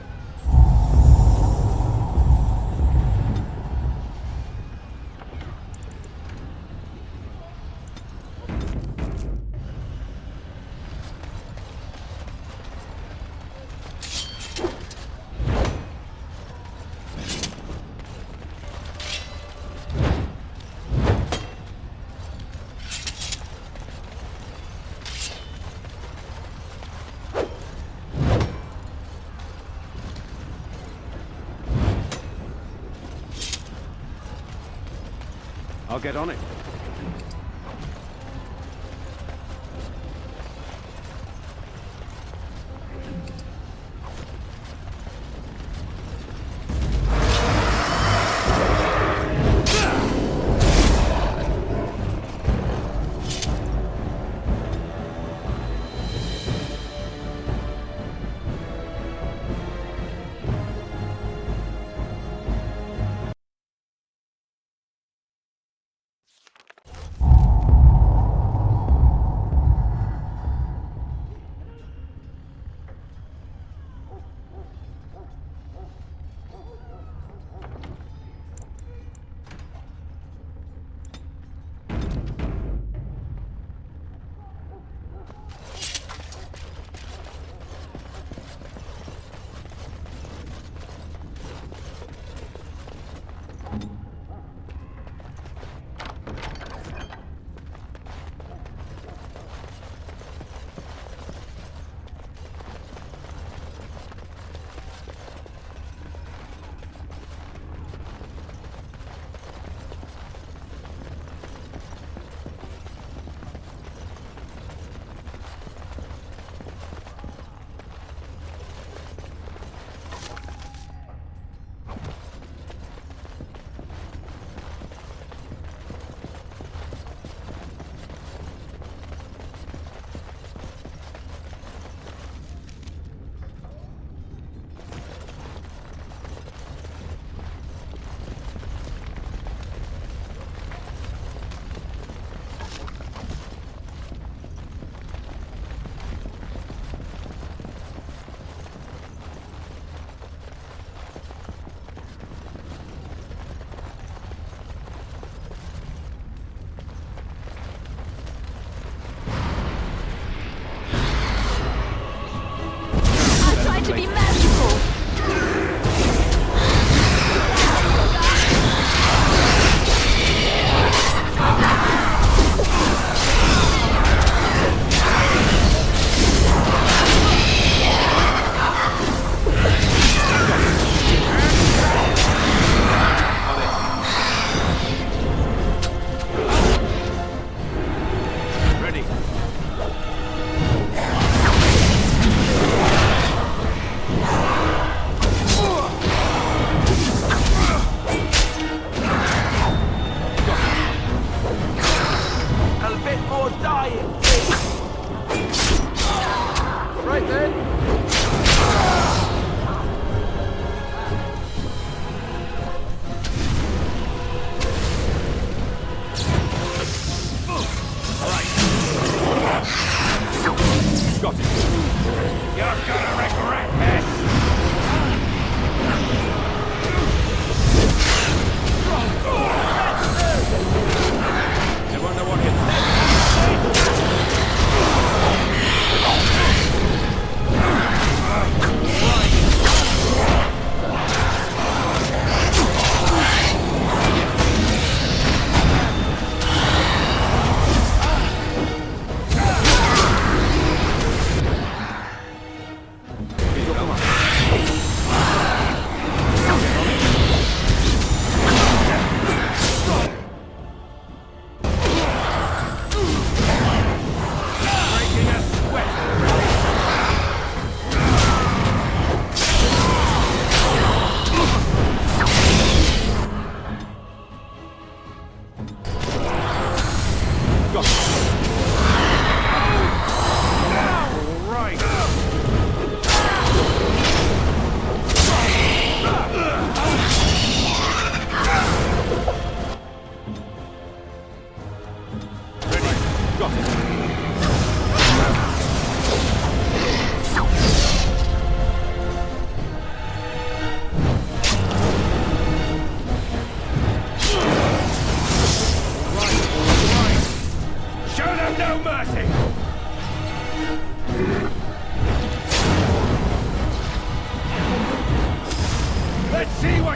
I'll get on it.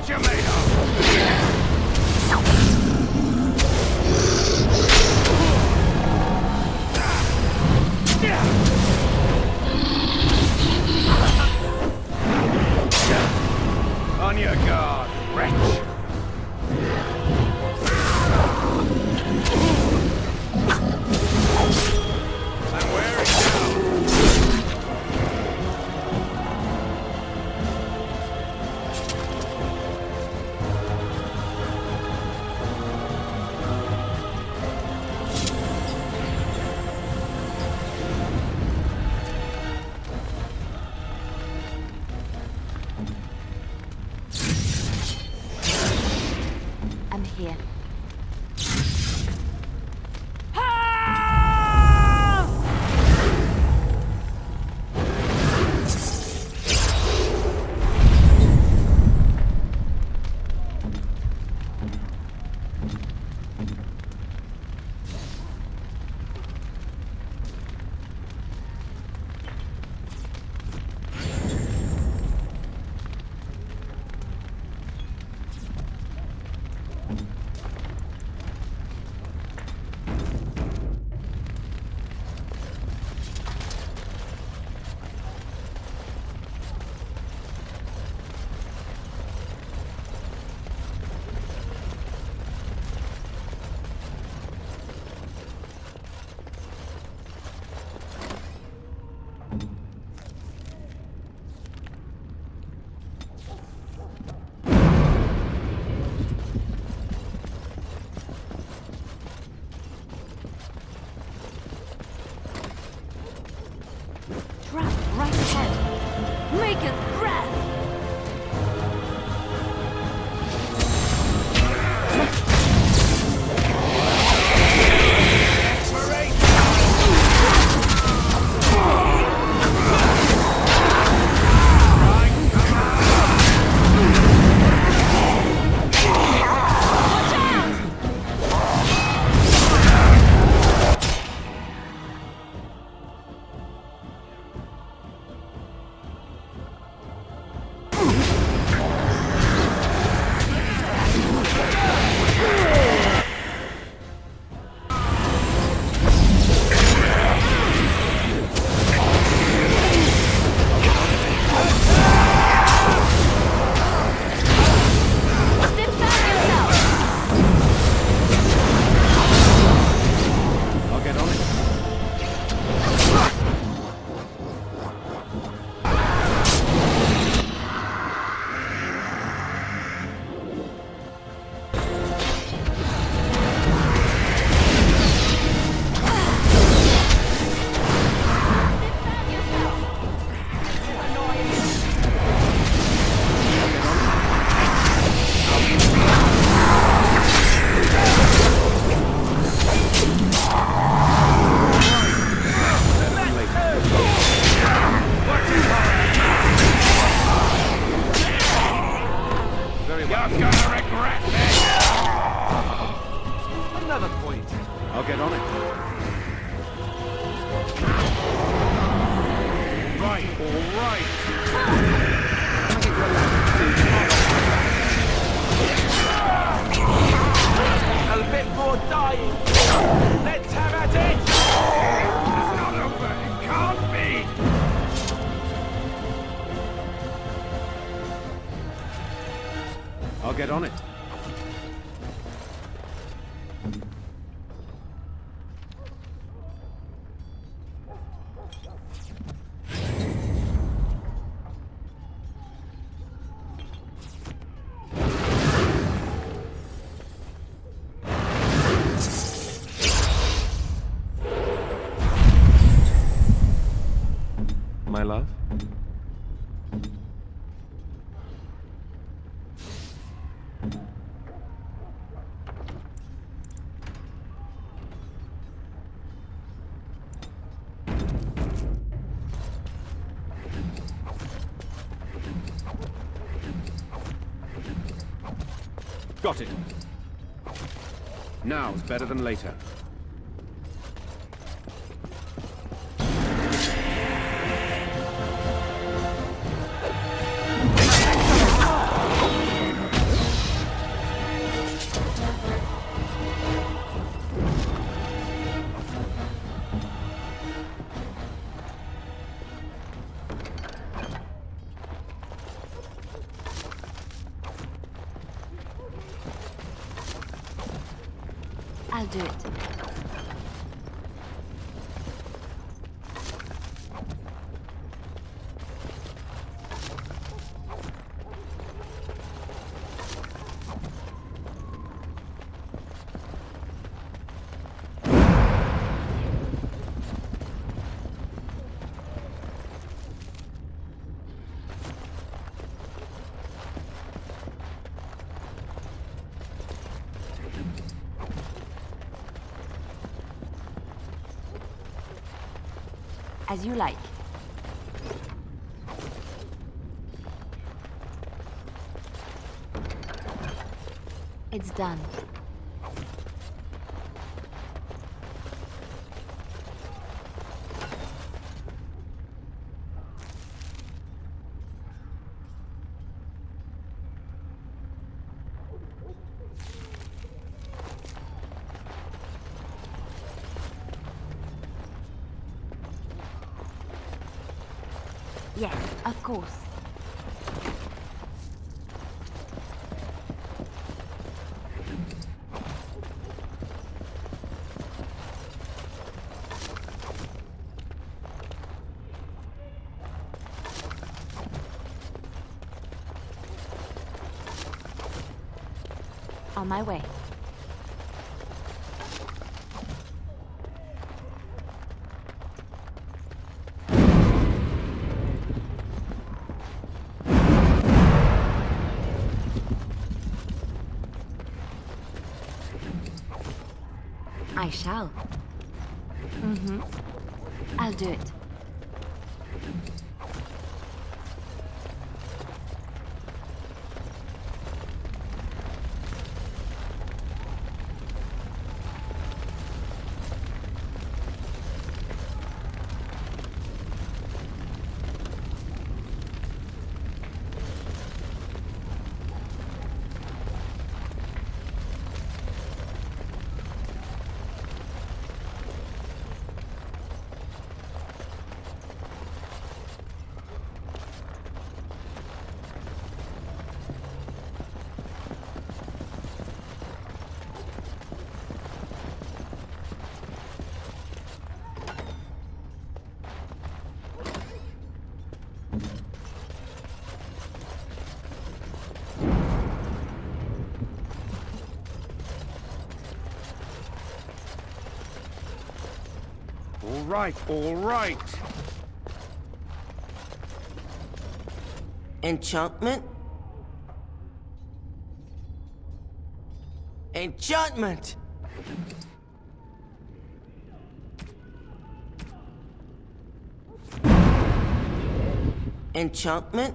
what you're made of! On your guard, wretch! I'm wearing down. I'm here. Trap right ahead. Make us breath! I'll get on it. Right, all right. Can I get your A bit more dying. Let's have at it! It's not over. It can't be. I'll get on it. My love? Got it. Now's better than later. I'll do it. As you like. It's done. Yes, of course. On my way. I shall. Mm-hmm. I'll do it. All right. Enchantment? Enchantment! Enchantment?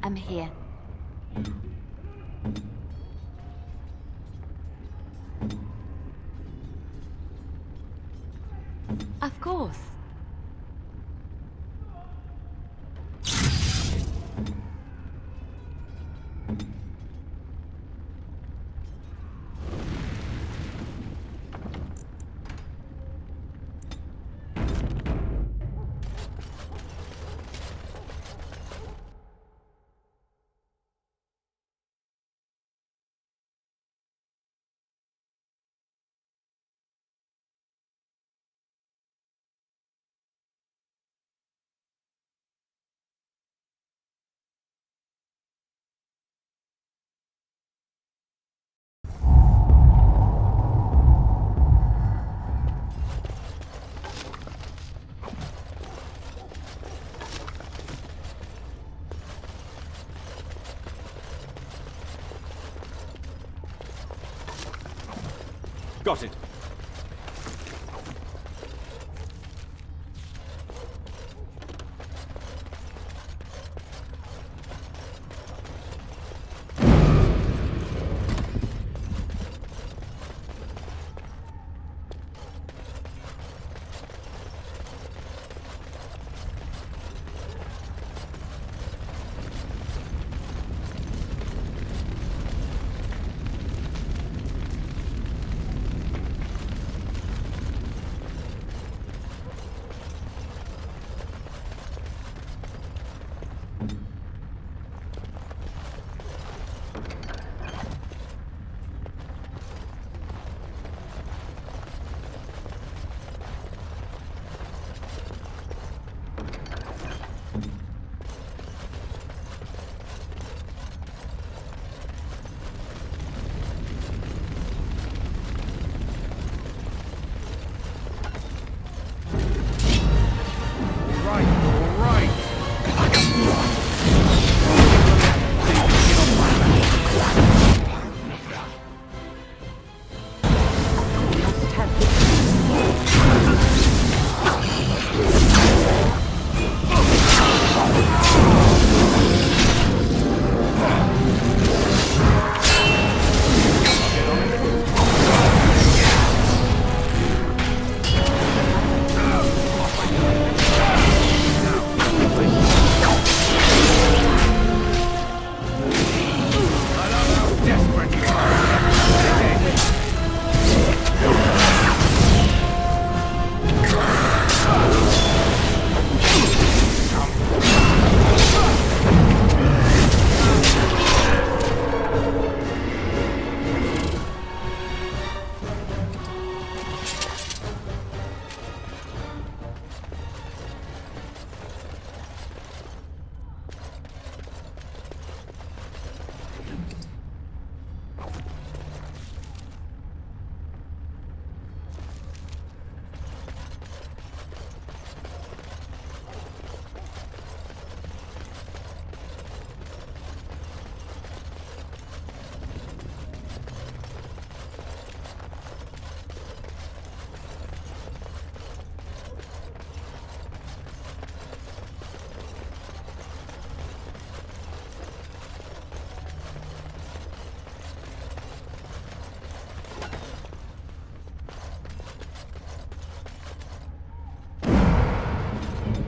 I'm here. Of course. Got it.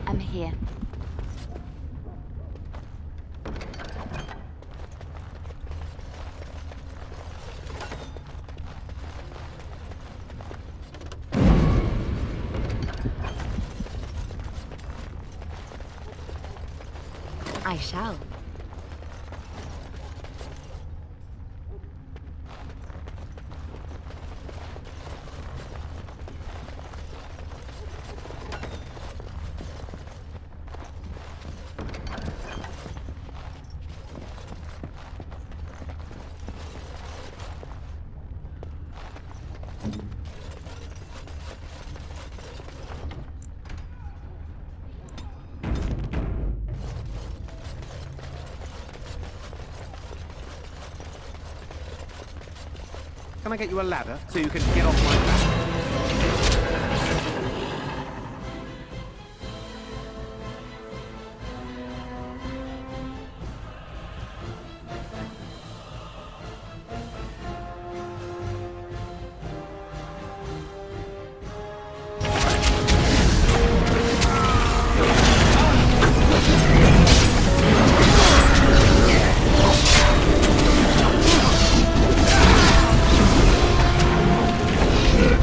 I'm here. I shall. Can I get you a ladder so you can get off my back? Yeah.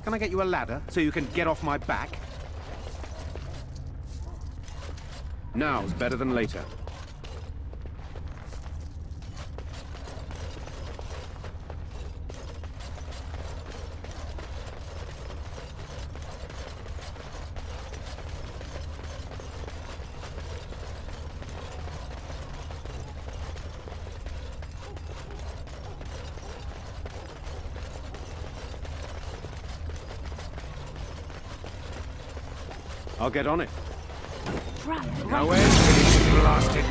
Can I get you a ladder so you can get off my back? Now's better than later. I'll get on it. No end to these blasted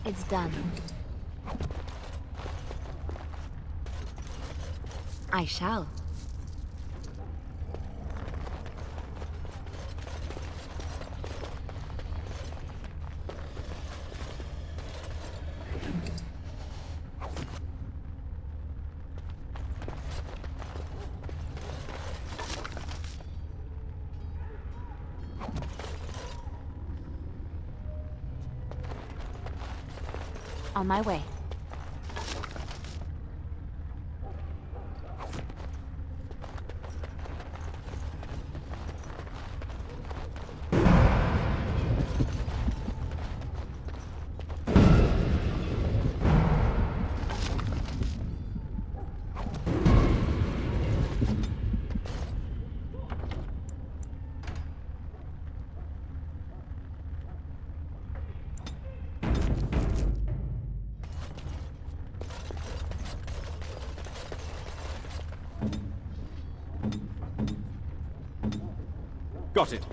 It's done. I shall. On my way. Got it.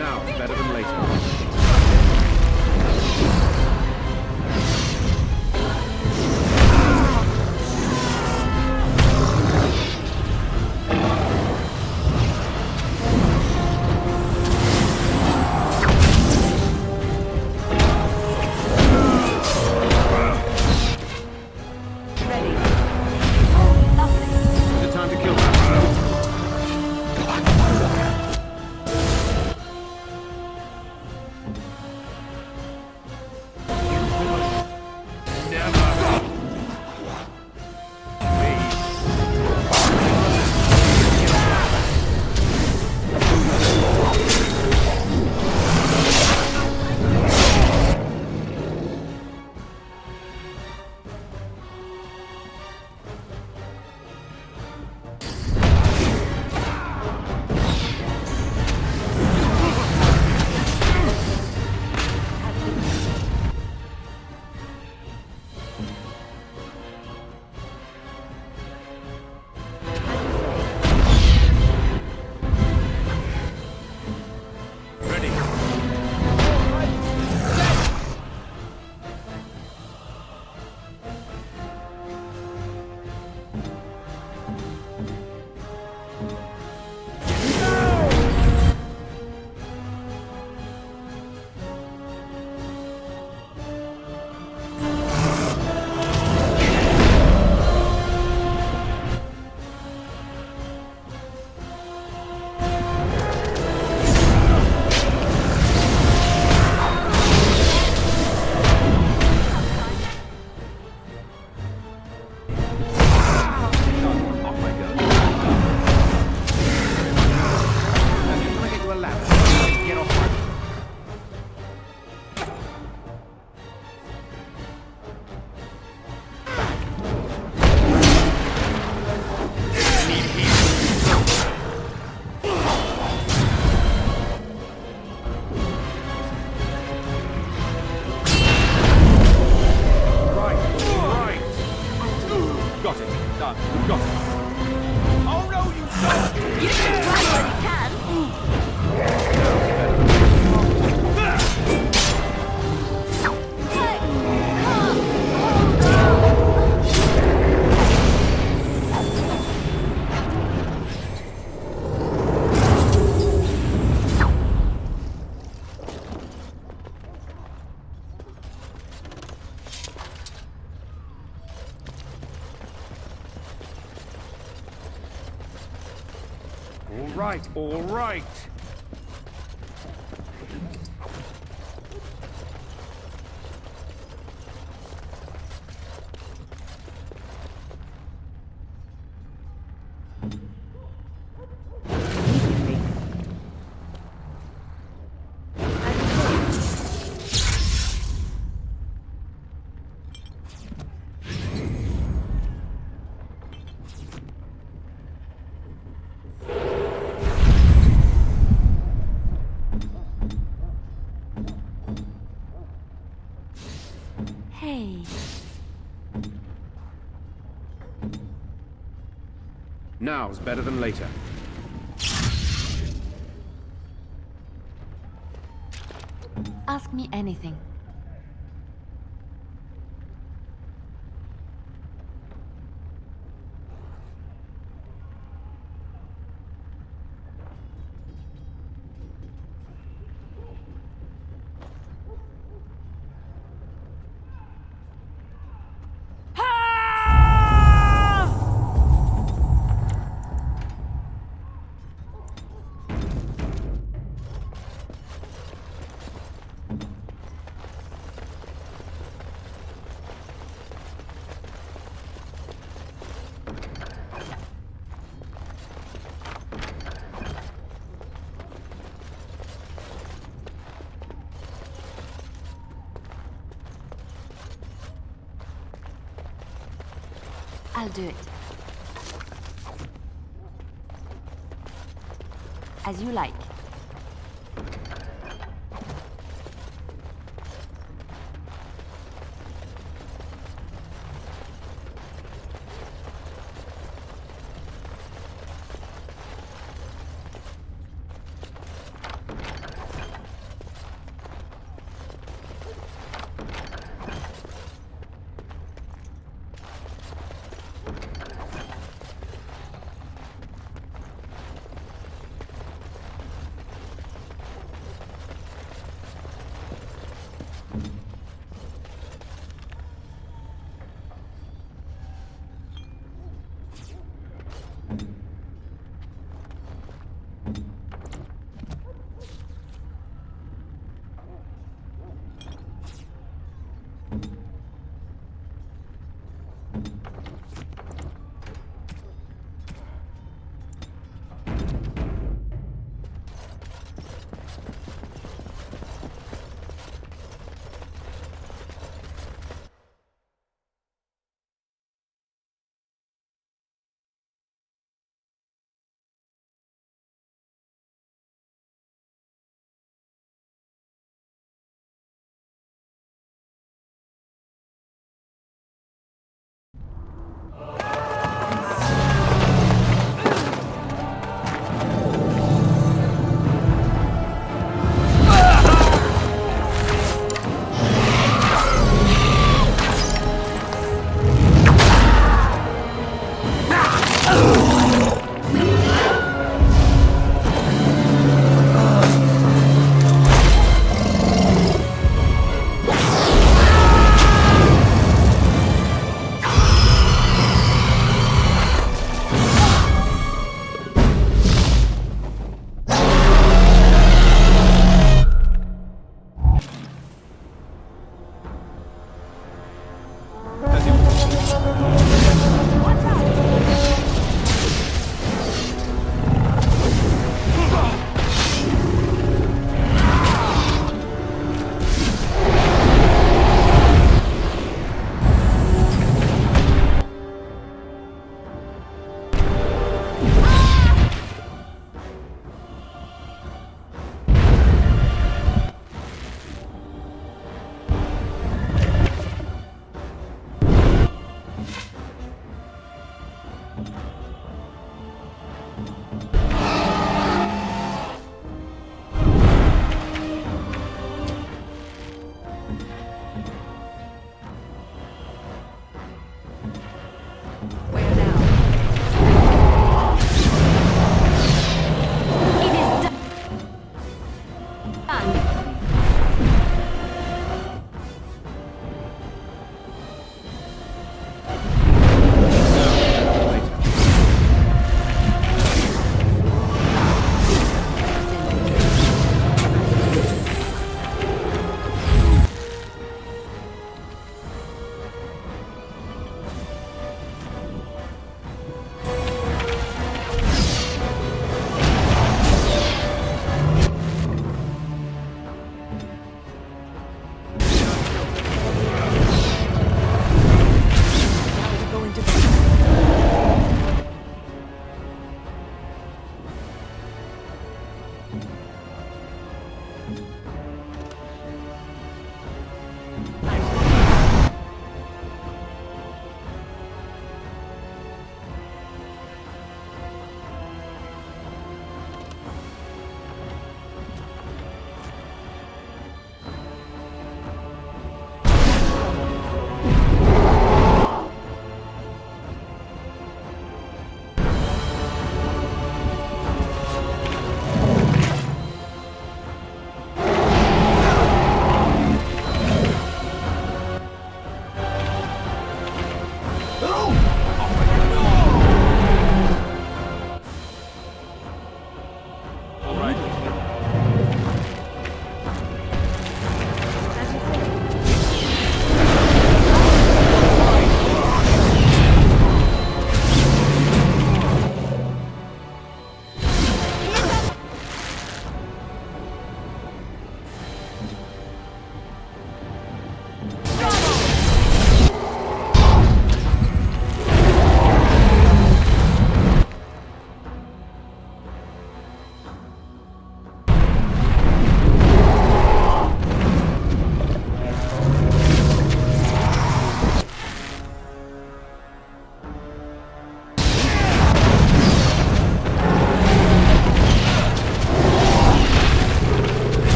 Now, better than later. right, all right. Hey. Now's better than later. Ask me anything. I'll do it. As you like.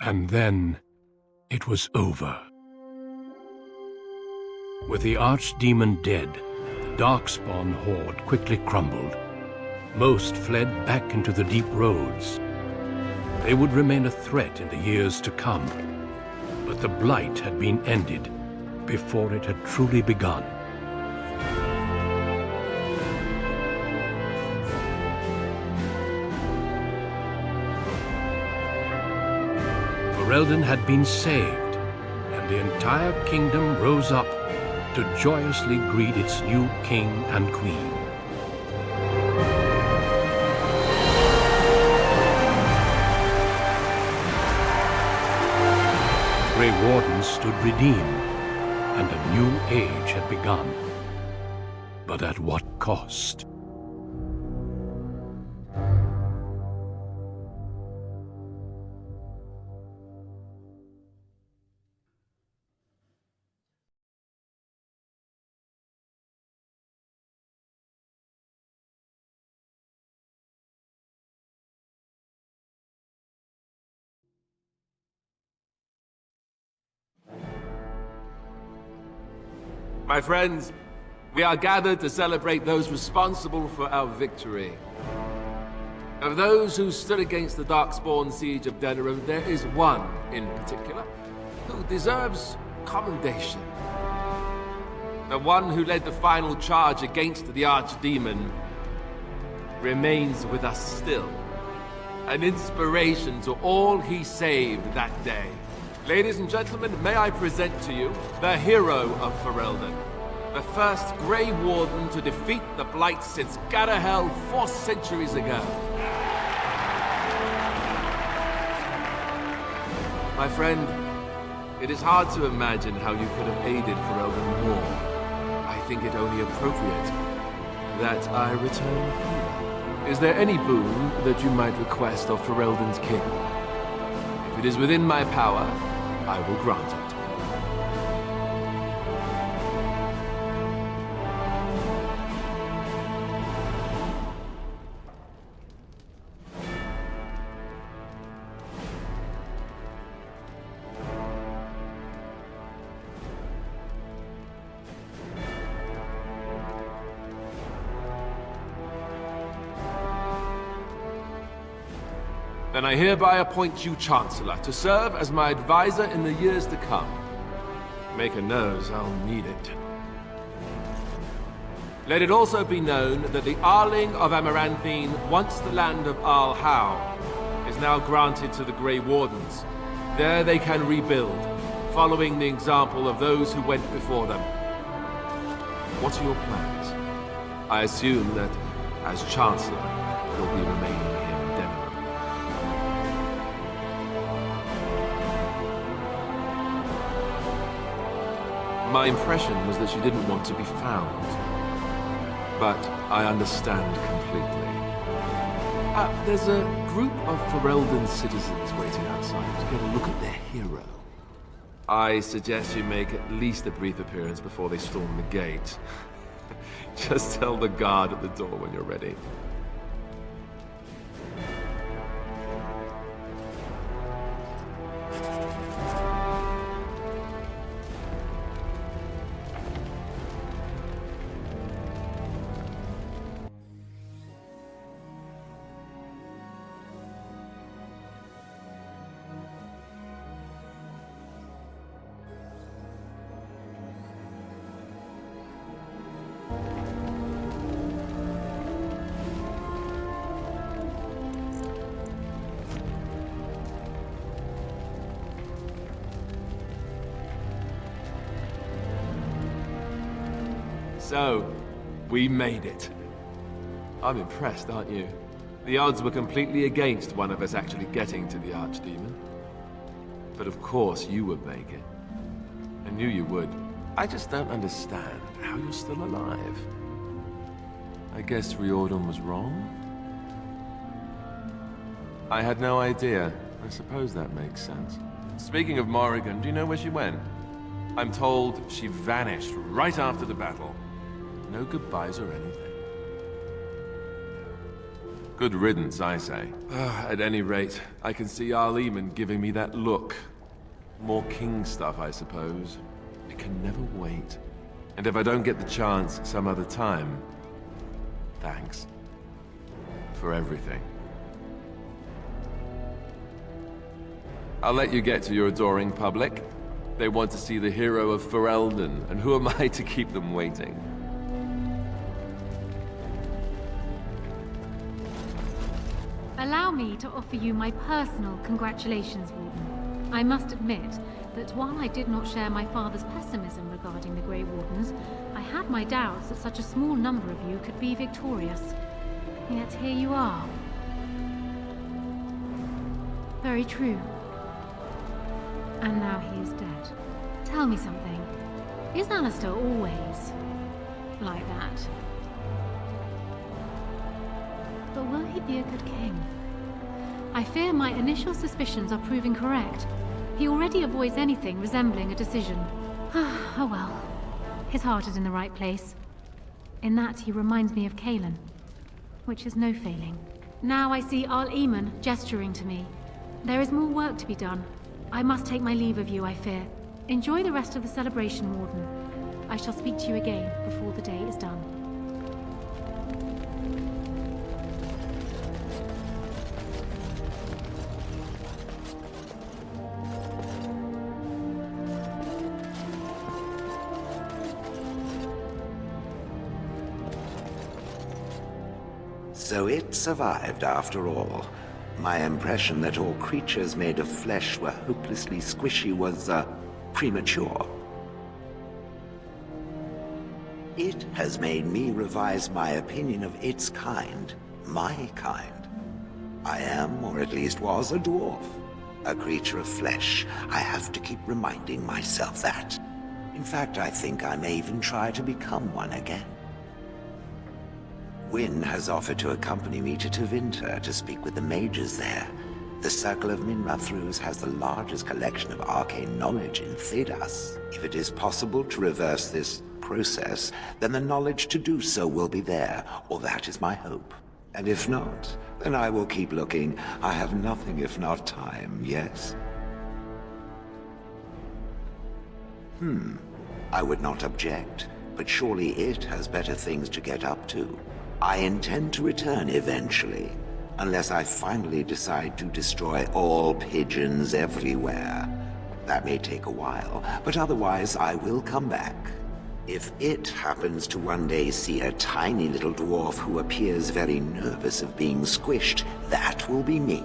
And then it was over. With the Archdemon dead, the Darkspawn horde quickly crumbled. Most fled back into the deep roads. They would remain a threat in the years to come, but the Blight had been ended before it had truly begun. Ferelden had been saved, and the entire kingdom rose up to joyously greet its new king and queen. The Grey Wardens stood redeemed, and a new age had begun. But at what cost? My friends, we are gathered to celebrate those responsible for our victory. Of those who stood against the Darkspawn siege of Denerim, there is one in particular who deserves commendation. The one who led the final charge against the Archdemon remains with us still, an inspiration to all he saved that day. Ladies and gentlemen, may I present to you the hero of Ferelden, the first Grey Warden to defeat the Blight since Garahel 4 centuries ago. My friend, it is hard to imagine how you could have aided Ferelden more. I think it only appropriate that I return the favor. Is there any boon that you might request of Ferelden's king? If it is within my power, I will grant it. Then I hereby appoint you Chancellor to serve as my advisor in the years to come. Maker knows I'll need it. Let it also be known that the Arling of Amaranthine, once the land of Arl Howe, is now granted to the Grey Wardens. There they can rebuild, following the example of those who went before them. What are your plans? I assume that, as Chancellor, you'll be remaining here in Denerim. My impression was that she didn't want to be found. But I understand completely. There's a group of Ferelden citizens waiting outside to get a look at their hero. I suggest you make at least a brief appearance before they storm the gate. Just tell the guard at the door when you're ready. So, we made it. I'm impressed, aren't you? The odds were completely against one of us actually getting to the Archdemon. But of course you would make it. I knew you would. I just don't understand how you're still alive. I guess Riordan was wrong? I had no idea. I suppose that makes sense. Speaking of Morrigan, do you know where she went? I'm told she vanished right after the battle. No goodbyes or anything. Good riddance, I say. At any rate, I can see Arleman giving me that look. More king stuff, I suppose. I can never wait. And if I don't get the chance some other time, thanks. For everything. I'll let you get to your adoring public. They want to see the hero of Ferelden, and who am I to keep them waiting? Allow me to offer you my personal congratulations, Warden. I must admit that while I did not share my father's pessimism regarding the Grey Wardens, I had my doubts that such a small number of you could be victorious. Yet here you are. Very true. And now he is dead. Tell me something. Is Alistair always like that? But will he be a good king? I fear my initial suspicions are proving correct. He already avoids anything resembling a decision. Oh well. His heart is in the right place. In that he reminds me of Cailan, which is no failing. Now I see Arleman gesturing to me. There is more work to be done. I must take my leave of you, I fear. Enjoy the rest of the celebration, Warden. I shall speak to you again before the day is done. So it survived after all. My impression that all creatures made of flesh were hopelessly squishy was, premature. It has made me revise my opinion of its kind, my kind. I am, or at least was, a dwarf. A creature of flesh. I have to keep reminding myself that. In fact, I think I may even try to become one again. Wynne has offered to accompany me to Tevinter to speak with the mages there. The Circle of Minrathrus has the largest collection of arcane knowledge in Thedas. If it is possible to reverse this process, then the knowledge to do so will be there, or that is my hope. And if not, then I will keep looking. I have nothing if not time, yes? I would not object, but surely it has better things to get up to. I intend to return eventually, unless I finally decide to destroy all pigeons everywhere. That may take a while, but otherwise I will come back. If it happens to one day see a tiny little dwarf who appears very nervous of being squished, that will be me.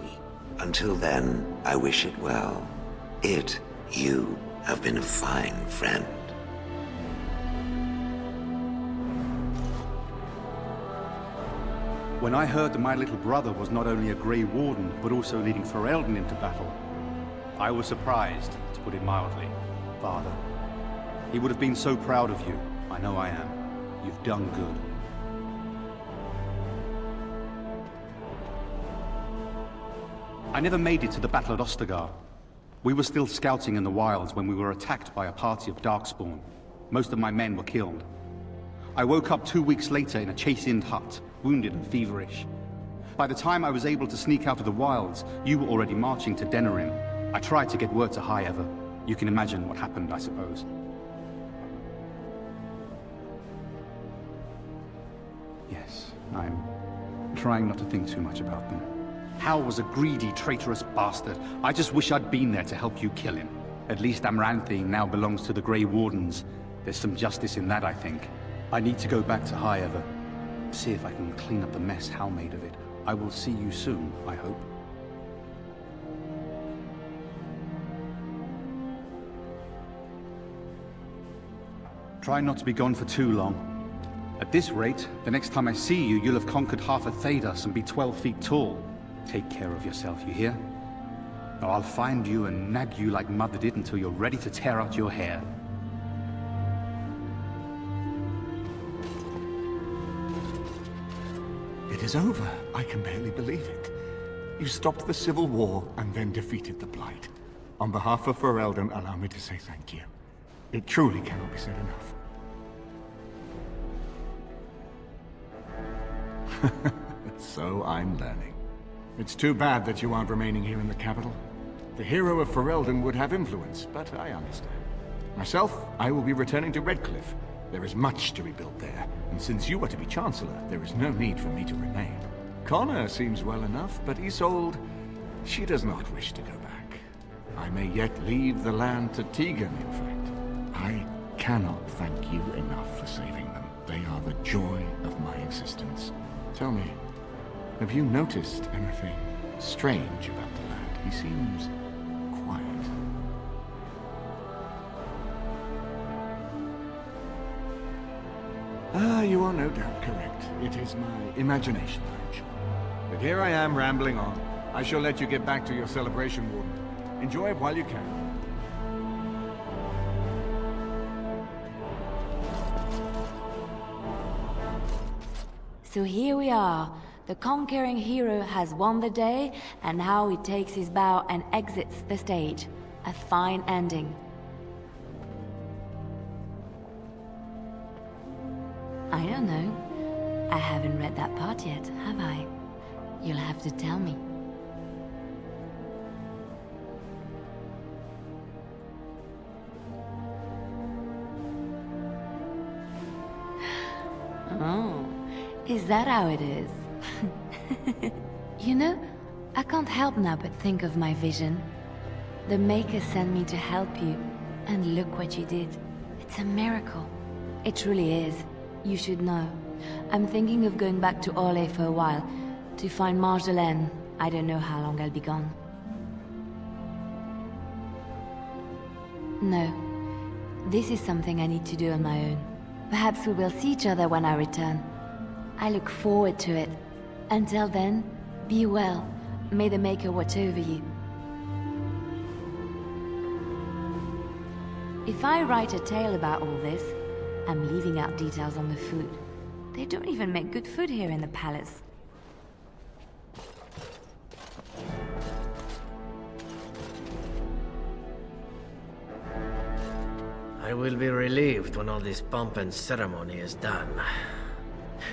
Until then, I wish it well. You have been a fine friend. When I heard that my little brother was not only a Grey Warden, but also leading Ferelden into battle, I was surprised, to put it mildly, Father. He would have been so proud of you. I know I am. You've done good. I never made it to the battle at Ostagar. We were still scouting in the wilds when we were attacked by a party of Darkspawn. Most of my men were killed. I woke up 2 weeks later in a chastened hut, wounded and feverish. By the time I was able to sneak out of the wilds, you were already marching to Denerim. I tried to get word to High Ever. You can imagine what happened, I suppose. Yes, I'm trying not to think too much about them. Hal was a greedy, traitorous bastard. I just wish I'd been there to help you kill him. At least Amaranthine now belongs to the Grey Wardens. There's some justice in that, I think. I need to go back to High Ever. See if I can clean up the mess Hal made of it. I will see you soon, I hope. Try not to be gone for too long. At this rate, the next time I see you, you'll have conquered half of Thedas and be 12 feet tall. Take care of yourself, you hear? Or I'll find you and nag you like Mother did until you're ready to tear out your hair. It is over. I can barely believe it. You stopped the Civil War and then defeated the Blight. On behalf of Ferelden, allow me to say thank you. It truly cannot be said enough. So I'm learning. It's too bad that you aren't remaining here in the capital. The hero of Ferelden would have influence, but I understand. Myself, I will be returning to Redcliffe. There is much to rebuild there, and since you are to be Chancellor, there is no need for me to remain. Connor seems well enough, but Isolde, she does not wish to go back. I may yet leave the land to Tegan, in fact. I cannot thank you enough for saving them. They are the joy of my existence. Tell me, have you noticed anything strange about the lad? He seems quiet. You are no doubt correct. It is my imagination, I'm sure. But here I am rambling on. I shall let you get back to your celebration, Warden. Enjoy it while you can. So here we are. The conquering hero has won the day, and now he takes his bow and exits the stage. A fine ending. I don't know. I haven't read that part yet, have I? You'll have to tell me. Oh, is that how it is? You know, I can't help now but think of my vision. The Maker sent me to help you, and look what you did. It's a miracle. It truly is. You should know. I'm thinking of going back to Orlais for a while, to find Marjolaine. I don't know how long I'll be gone. No. This is something I need to do on my own. Perhaps we will see each other when I return. I look forward to it. Until then, be well. May the Maker watch over you. If I write a tale about all this, I'm leaving out details on the food. They don't even make good food here in the palace. I will be relieved when all this pomp and ceremony is done.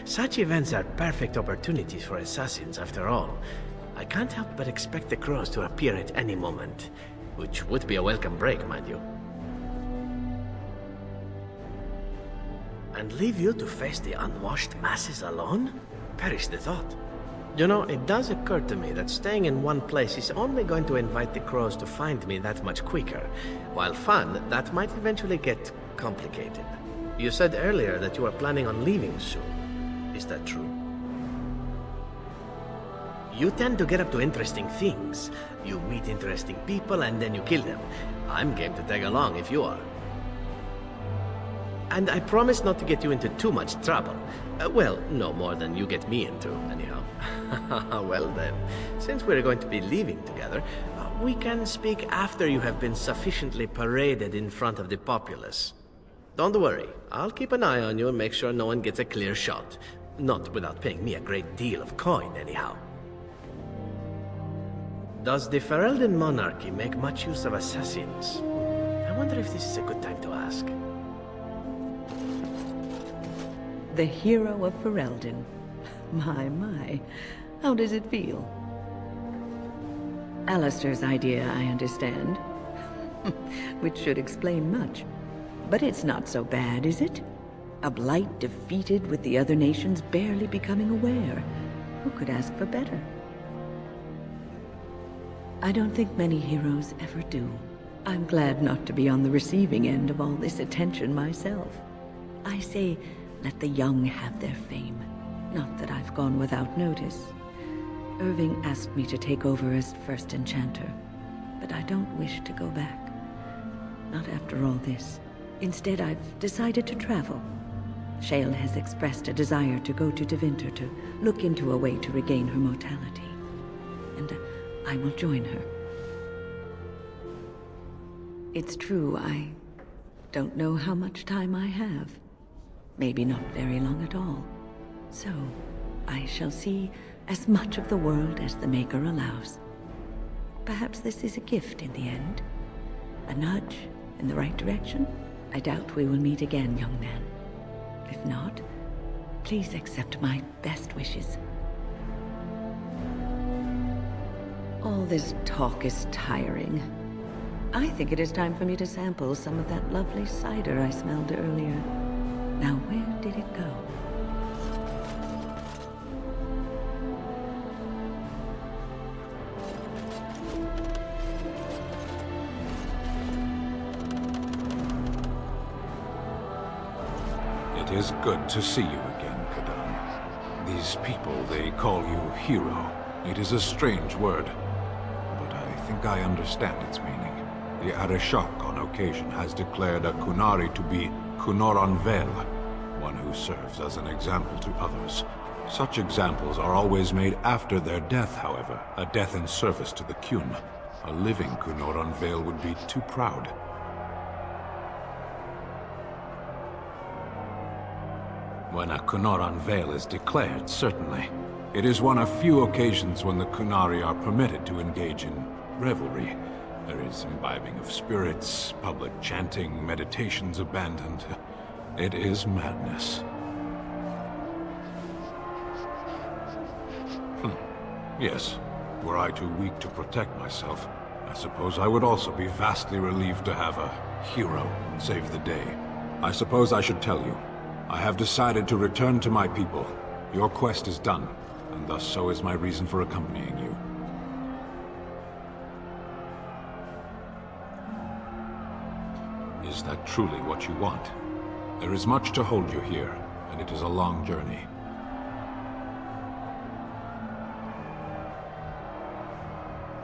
Such events are perfect opportunities for assassins, after all. I can't help but expect the crows to appear at any moment, which would be a welcome break, mind you. And leave you to face the unwashed masses alone? Perish the thought. You know, it does occur to me that staying in one place is only going to invite the crows to find me that much quicker. While fun, that might eventually get complicated. You said earlier that you are planning on leaving soon. Is that true? You tend to get up to interesting things. You meet interesting people and then you kill them. I'm game to tag along if you are. And I promise not to get you into too much trouble. Well, no more than you get me into, anyhow. Well then, since we're going to be leaving together, we can speak after you have been sufficiently paraded in front of the populace. Don't worry, I'll keep an eye on you and make sure no one gets a clear shot. Not without paying me a great deal of coin, anyhow. Does the Ferelden monarchy make much use of assassins? I wonder if this is a good time to ask. The hero of Ferelden. My. How does it feel? Alistair's idea, I understand. Which should explain much. But it's not so bad, is it? A blight defeated with the other nations barely becoming aware. Who could ask for better? I don't think many heroes ever do. I'm glad not to be on the receiving end of all this attention myself. I say, let the young have their fame. Not that I've gone without notice. Irving asked me to take over as first enchanter, but I don't wish to go back. Not after all this. Instead, I've decided to travel. Shale has expressed a desire to go to Tevinter to look into a way to regain her mortality. And I will join her. It's true, I don't know how much time I have. Maybe not very long at all. So, I shall see as much of the world as the Maker allows. Perhaps this is a gift in the end. A nudge in the right direction? I doubt we will meet again, young man. If not, please accept my best wishes. All this talk is tiring. I think it is time for me to sample some of that lovely cider I smelled earlier. Now, where did it go? It is good to see you again, Kadan. These people, they call you hero. It is a strange word, but I think I understand its meaning. The Arishok on occasion has declared a Kunari to be Kunoran Vel, one who serves as an example to others. Such examples are always made after their death, however, a death in service to the Kyun. A living Kunoran Vel would be too proud. When a Kunoran Vel is declared, certainly. It is one of few occasions when the Kunari are permitted to engage in revelry. There is imbibing of spirits, public chanting, meditations abandoned. It is madness. Yes. Were I too weak to protect myself, I suppose I would also be vastly relieved to have a hero save the day. I suppose I should tell you. I have decided to return to my people. Your quest is done, and thus so is my reason for accompanying you. Is that truly what you want? There is much to hold you here, and it is a long journey.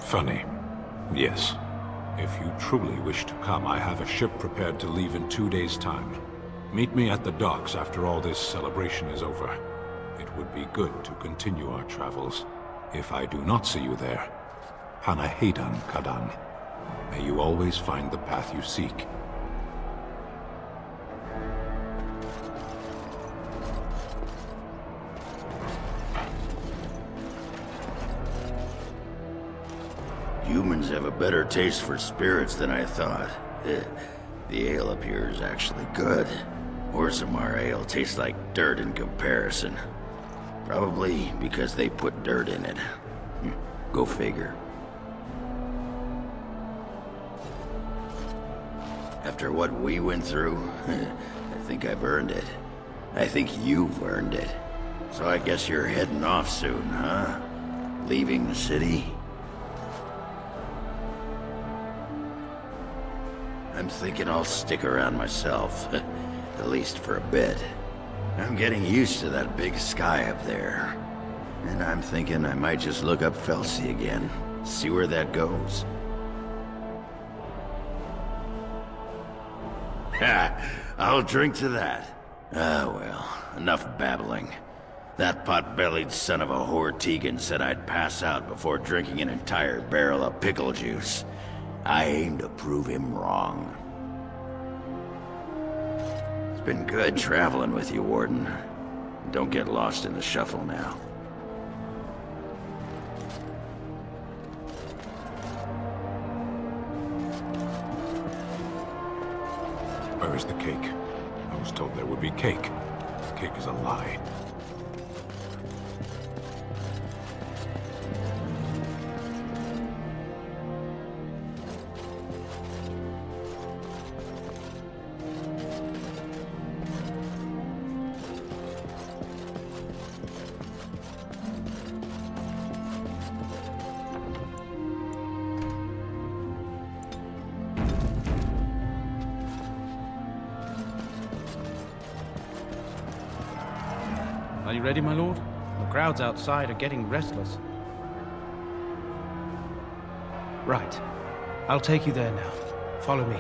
Funny. Yes. If you truly wish to come, I have a ship prepared to leave in 2 days' time. Meet me at the docks after all this celebration is over. It would be good to continue our travels. If I do not see you there, Hanahedan Kadan. May you always find the path you seek. Humans have a better taste for spirits than I thought. The ale up here is actually good. Orzammar ale tastes like dirt in comparison. Probably because they put dirt in it. Go figure. After what we went through, I think I've earned it. I think you've earned it. So I guess you're heading off soon, huh? Leaving the city? I'm thinking I'll stick around myself, at least for a bit. I'm getting used to that big sky up there. And I'm thinking I might just look up Felsi again, see where that goes. Ha! I'll drink to that. Ah, well, enough babbling. That pot-bellied son of a whore Tegan said I'd pass out before drinking an entire barrel of pickle juice. I aim to prove him wrong. It's been good traveling with you, Warden. Don't get lost in the shuffle now. Where is the cake? I was told there would be cake. Cake is a lie. Are you ready, my lord? The crowds outside are getting restless. Right. I'll take you there now. Follow me.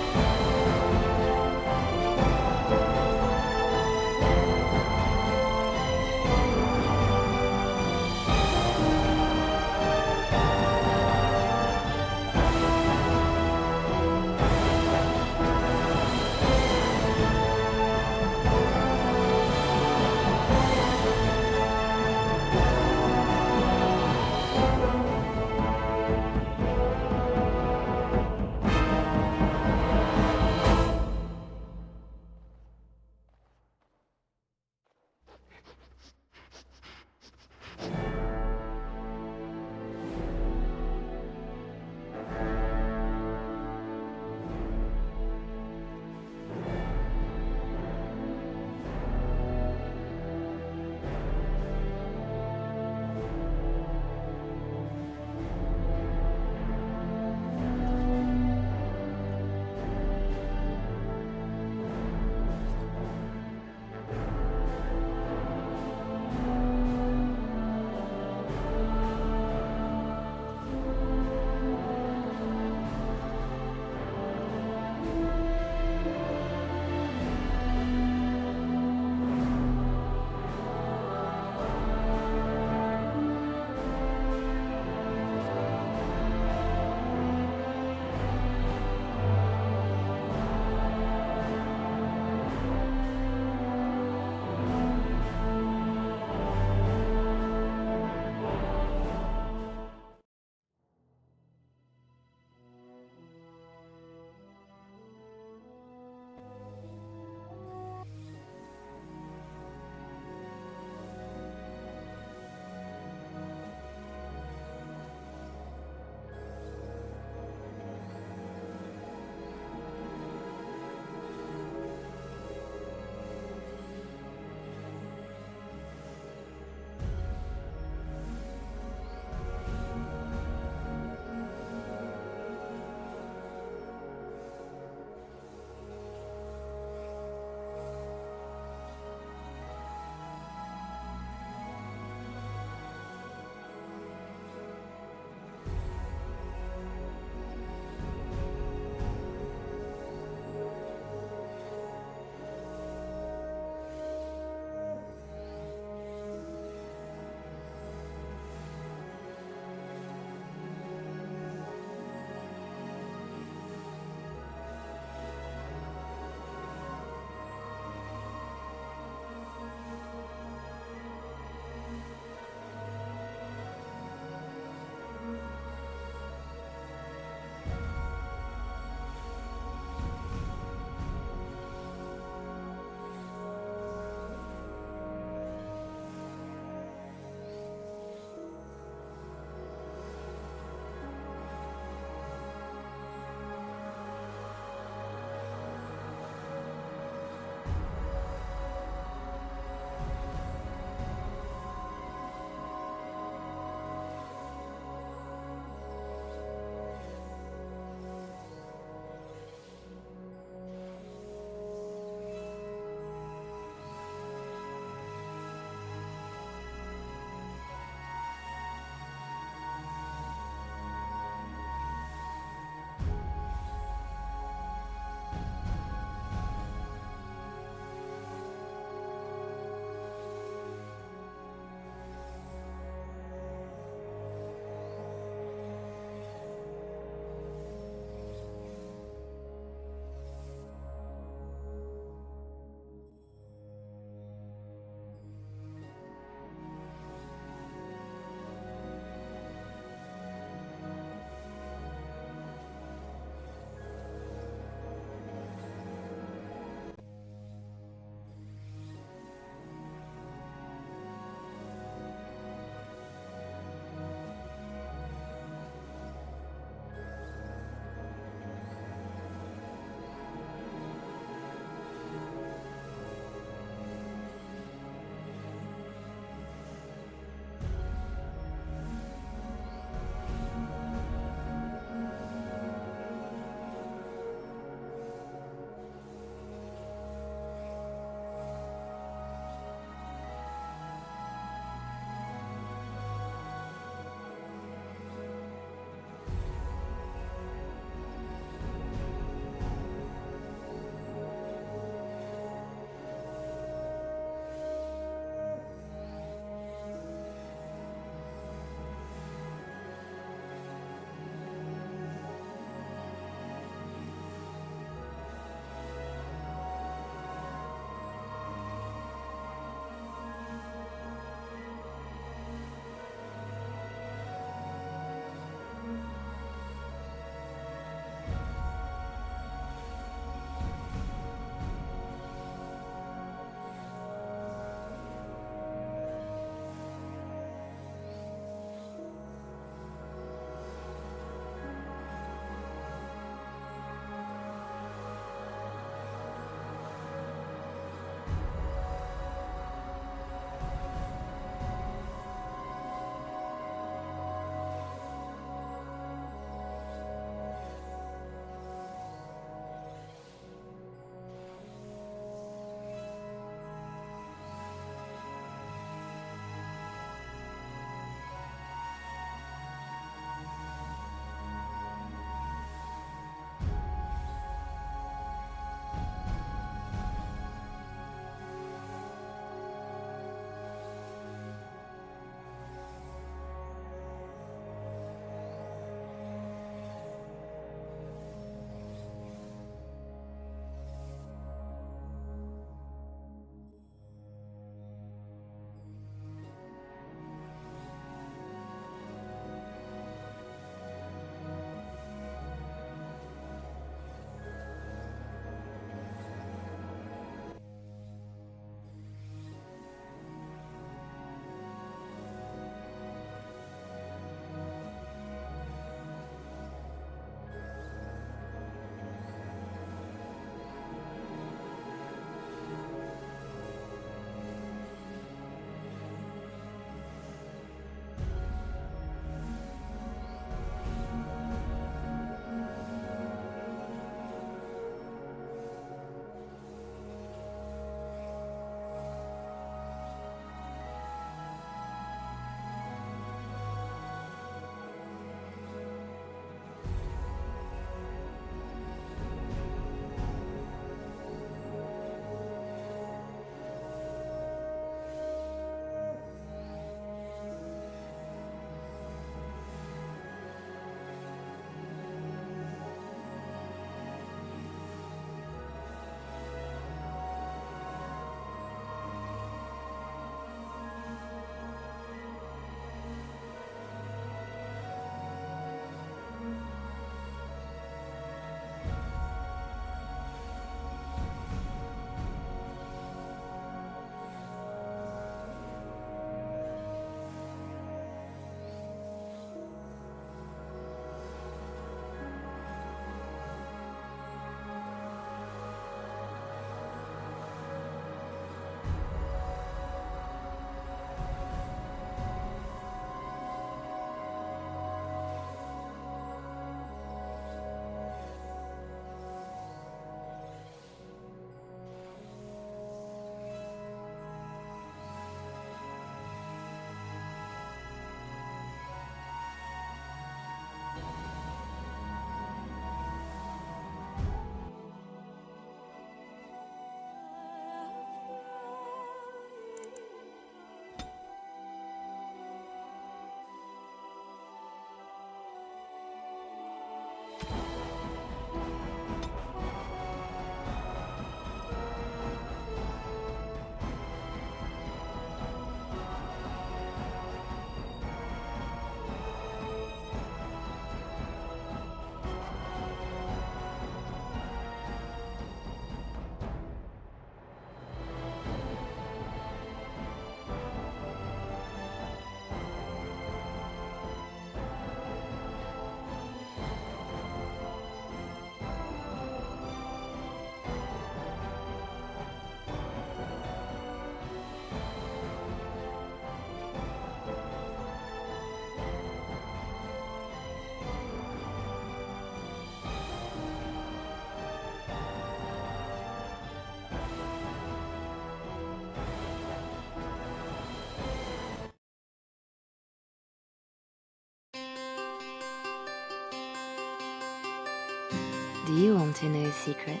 Do you want to know a secret?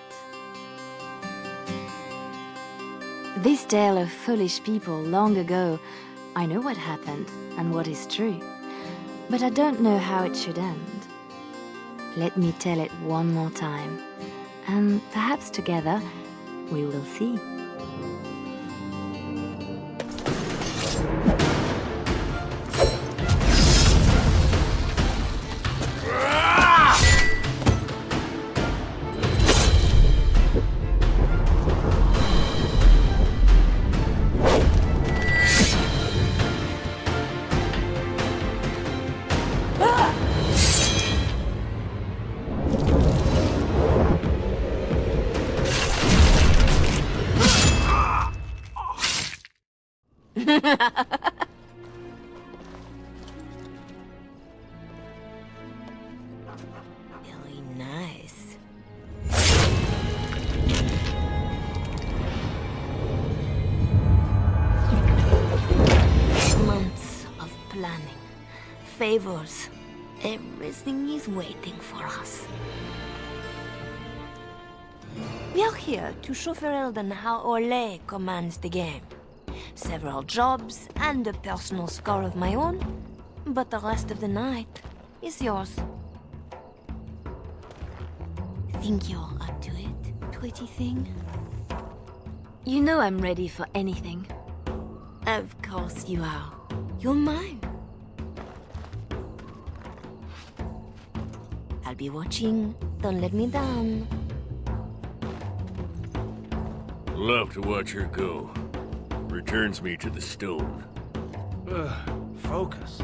This tale of foolish people long ago, I know what happened and what is true, but I don't know how it should end. Let me tell it one more time, and perhaps together we will see. Very nice. Months of planning, favors, everything is waiting for us. We are here to show Ferelden how Orlais commands the game. Several jobs and a personal score of my own, but the rest of the night is yours. Think you're up to it, pretty thing? You know I'm ready for anything. Of course you are. You're mine. I'll be watching. Don't let me down. Love to watch her go. Returns me to the stone. Focus.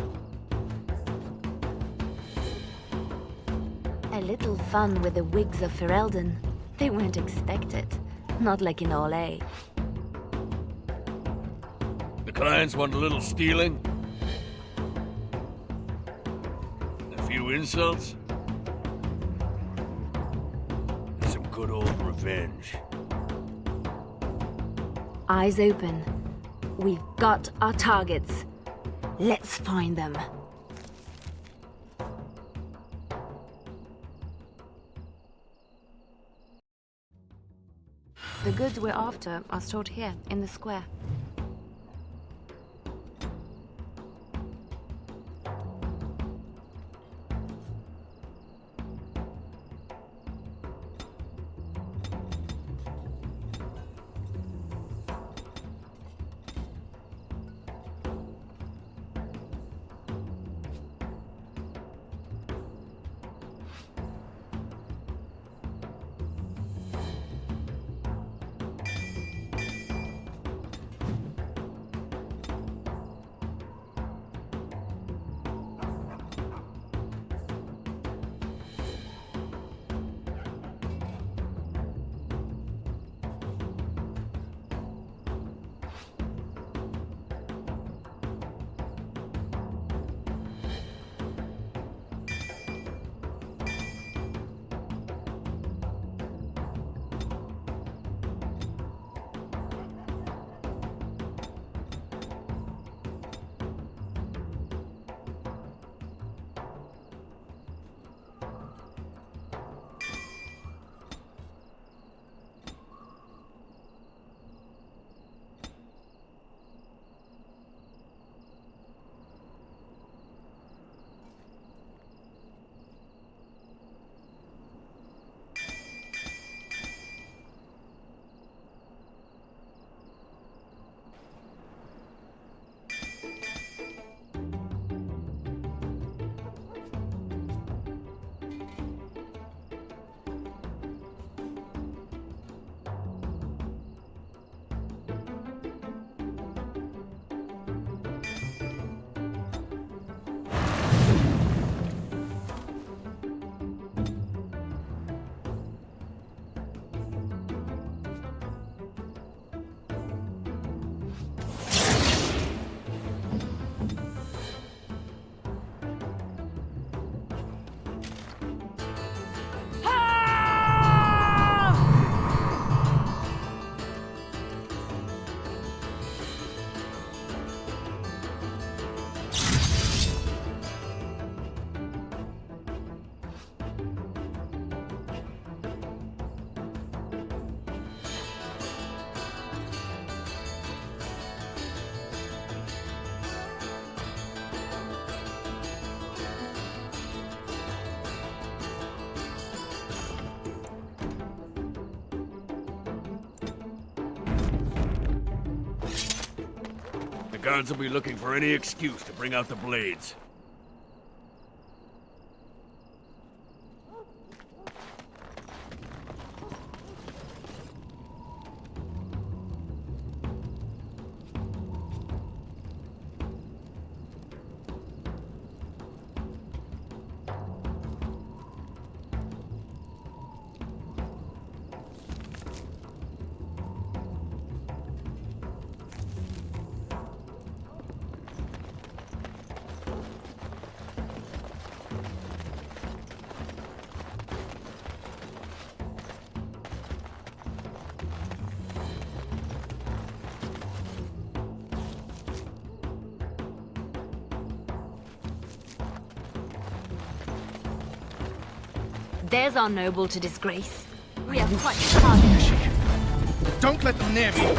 A little fun with the wigs of Ferelden. They weren't expected. Not like in Orlais. The clients want a little stealing? A few insults? Some good old revenge. Eyes open. We've got our targets. Let's find them. The goods we're after are stored here, in the square. guards will be looking for any excuse to bring out the blades. There's our noble to disgrace. We are quite tardy. Don't let them near me!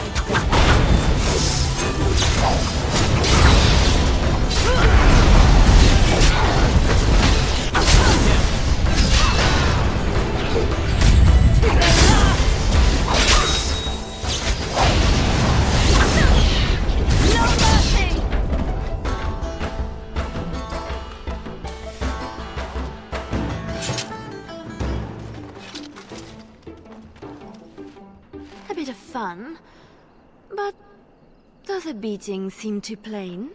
A bit of fun, but does a beating seem too plain?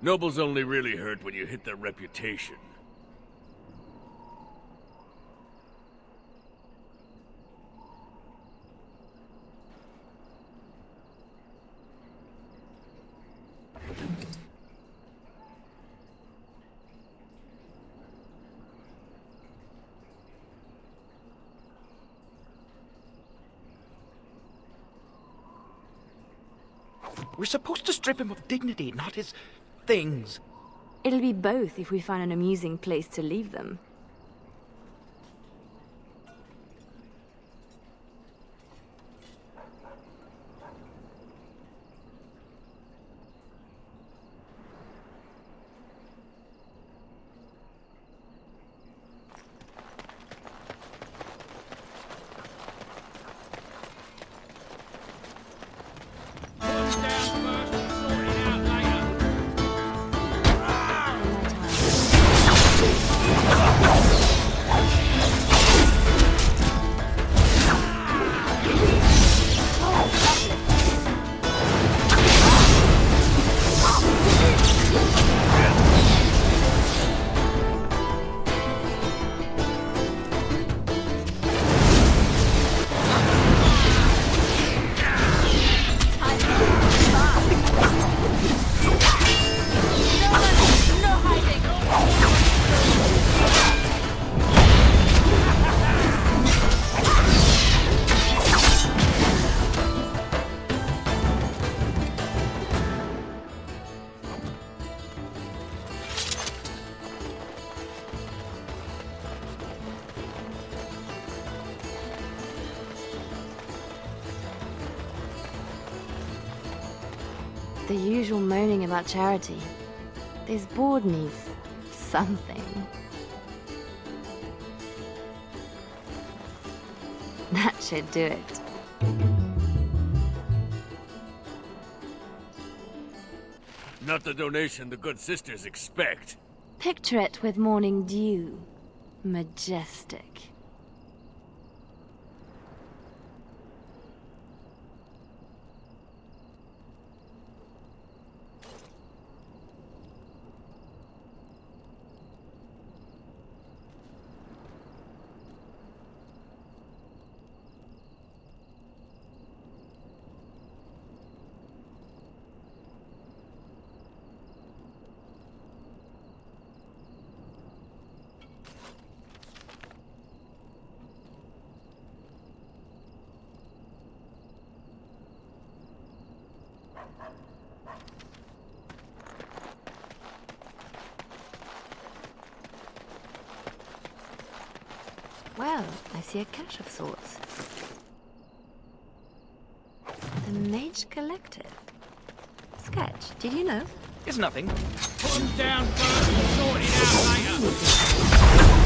Nobles only really hurt when you hit their reputation. We're supposed to strip him of dignity, not his things. It'll be both if we find an amusing place to leave them. The usual moaning about charity. This board needs something. That should do it. Not the donation the good sisters expect. Picture it with morning dew. Majestic. Well, I see a cache of sorts. The Mage Collective. Sketch, did you know? It's nothing. Put him down first and sort it out later.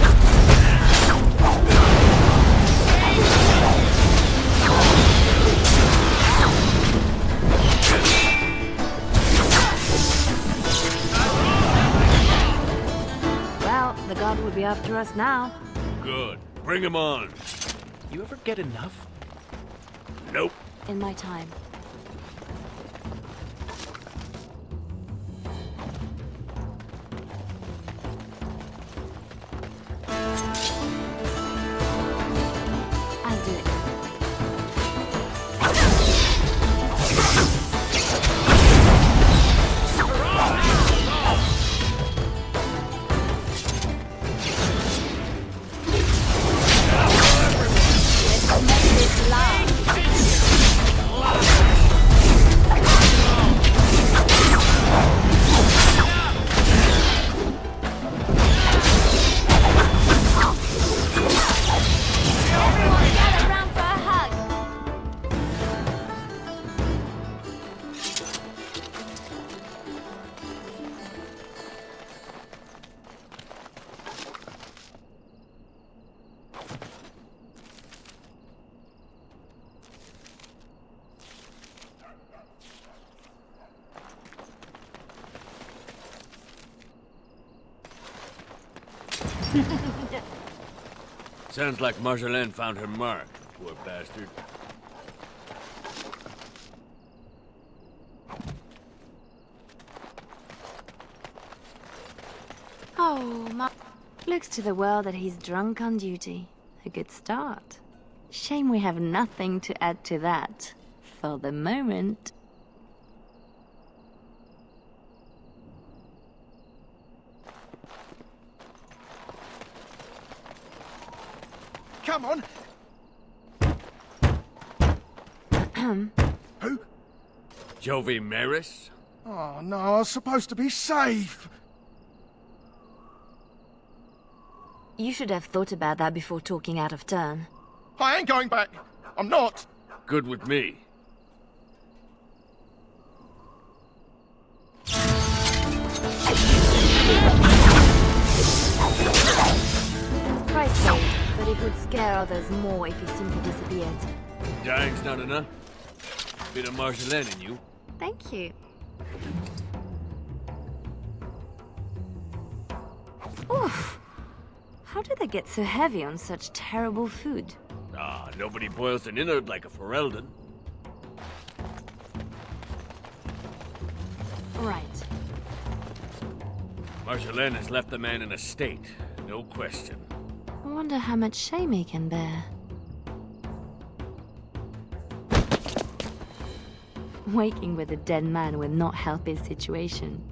after us now. Good. Bring him on. You ever get enough? Nope. In my time. I'll do it. Sounds like Marjolaine found her mark, poor bastard. Oh, looks to the world that he's drunk on duty. A good start. Shame we have nothing to add to that. For the moment. Come on! Who? Jovi Maris? Oh no, I was supposed to be safe! You should have thought about that before talking out of turn. I ain't going back! I'm not! Good with me. Right, Wade, but it would scare others more if he simply disappeared. Dying's not enough. Bit of Marjolaine in you. Thank you. Oof! How do they get so heavy on such terrible food? Ah, nobody boils an innard like a Ferelden. Right. Marjolaine has left the man in a state, no question. I wonder how much shame he can bear. Waking with a dead man will not help his situation.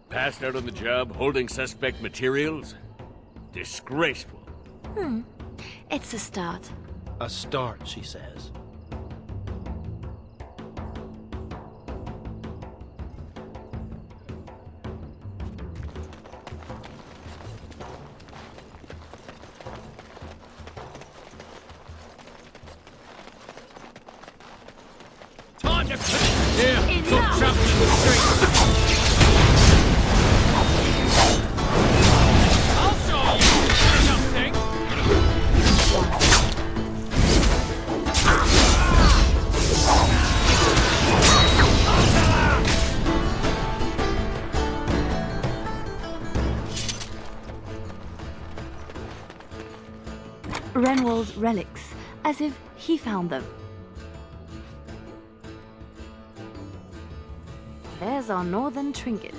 Passed out on the job, holding suspect materials? Disgraceful. It's a start. A start, she says. Time to finish! Here, stop traveling the streets! I'll show you something! Renwald's relics, as if he found them. There's our northern trinkets.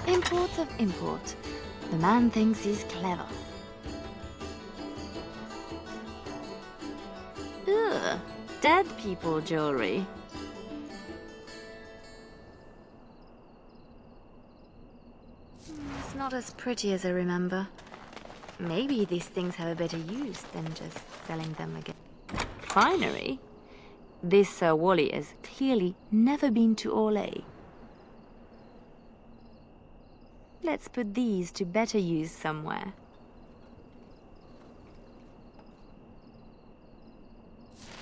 Import of import. The man thinks he's clever. Ugh, dead people jewelry. It's not as pretty as I remember. Maybe these things have a better use than just selling them again. Finery? This Sir Wally has clearly never been to Orlais. Let's put these to better use somewhere.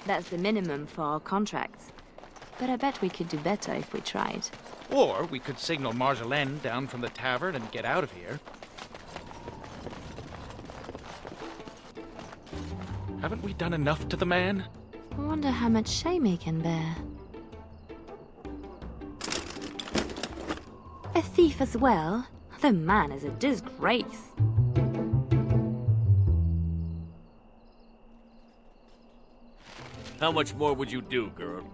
That's the minimum for our contracts. But I bet we could do better if we tried. Or we could signal Marjolaine down from the tavern and get out of here. Haven't we done enough to the man? I wonder how much shame he can bear. A thief as well? The man is a disgrace. How much more would you do, girl?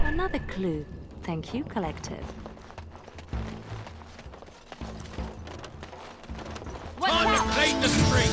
Another clue. Thank you, Collective. Time to clean the street!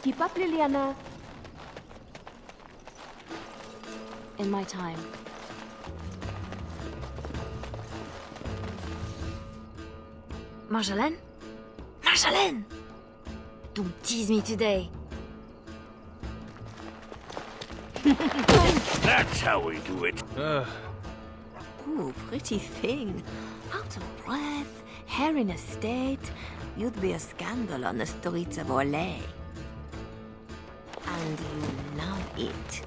Keep up, Liliana. In my time. Marjolaine? Marjolaine! Don't tease me today. That's how we do it. Ooh, pretty thing. Out of breath, hair in a state. You'd be a scandal on the streets of Orlais. And you love it.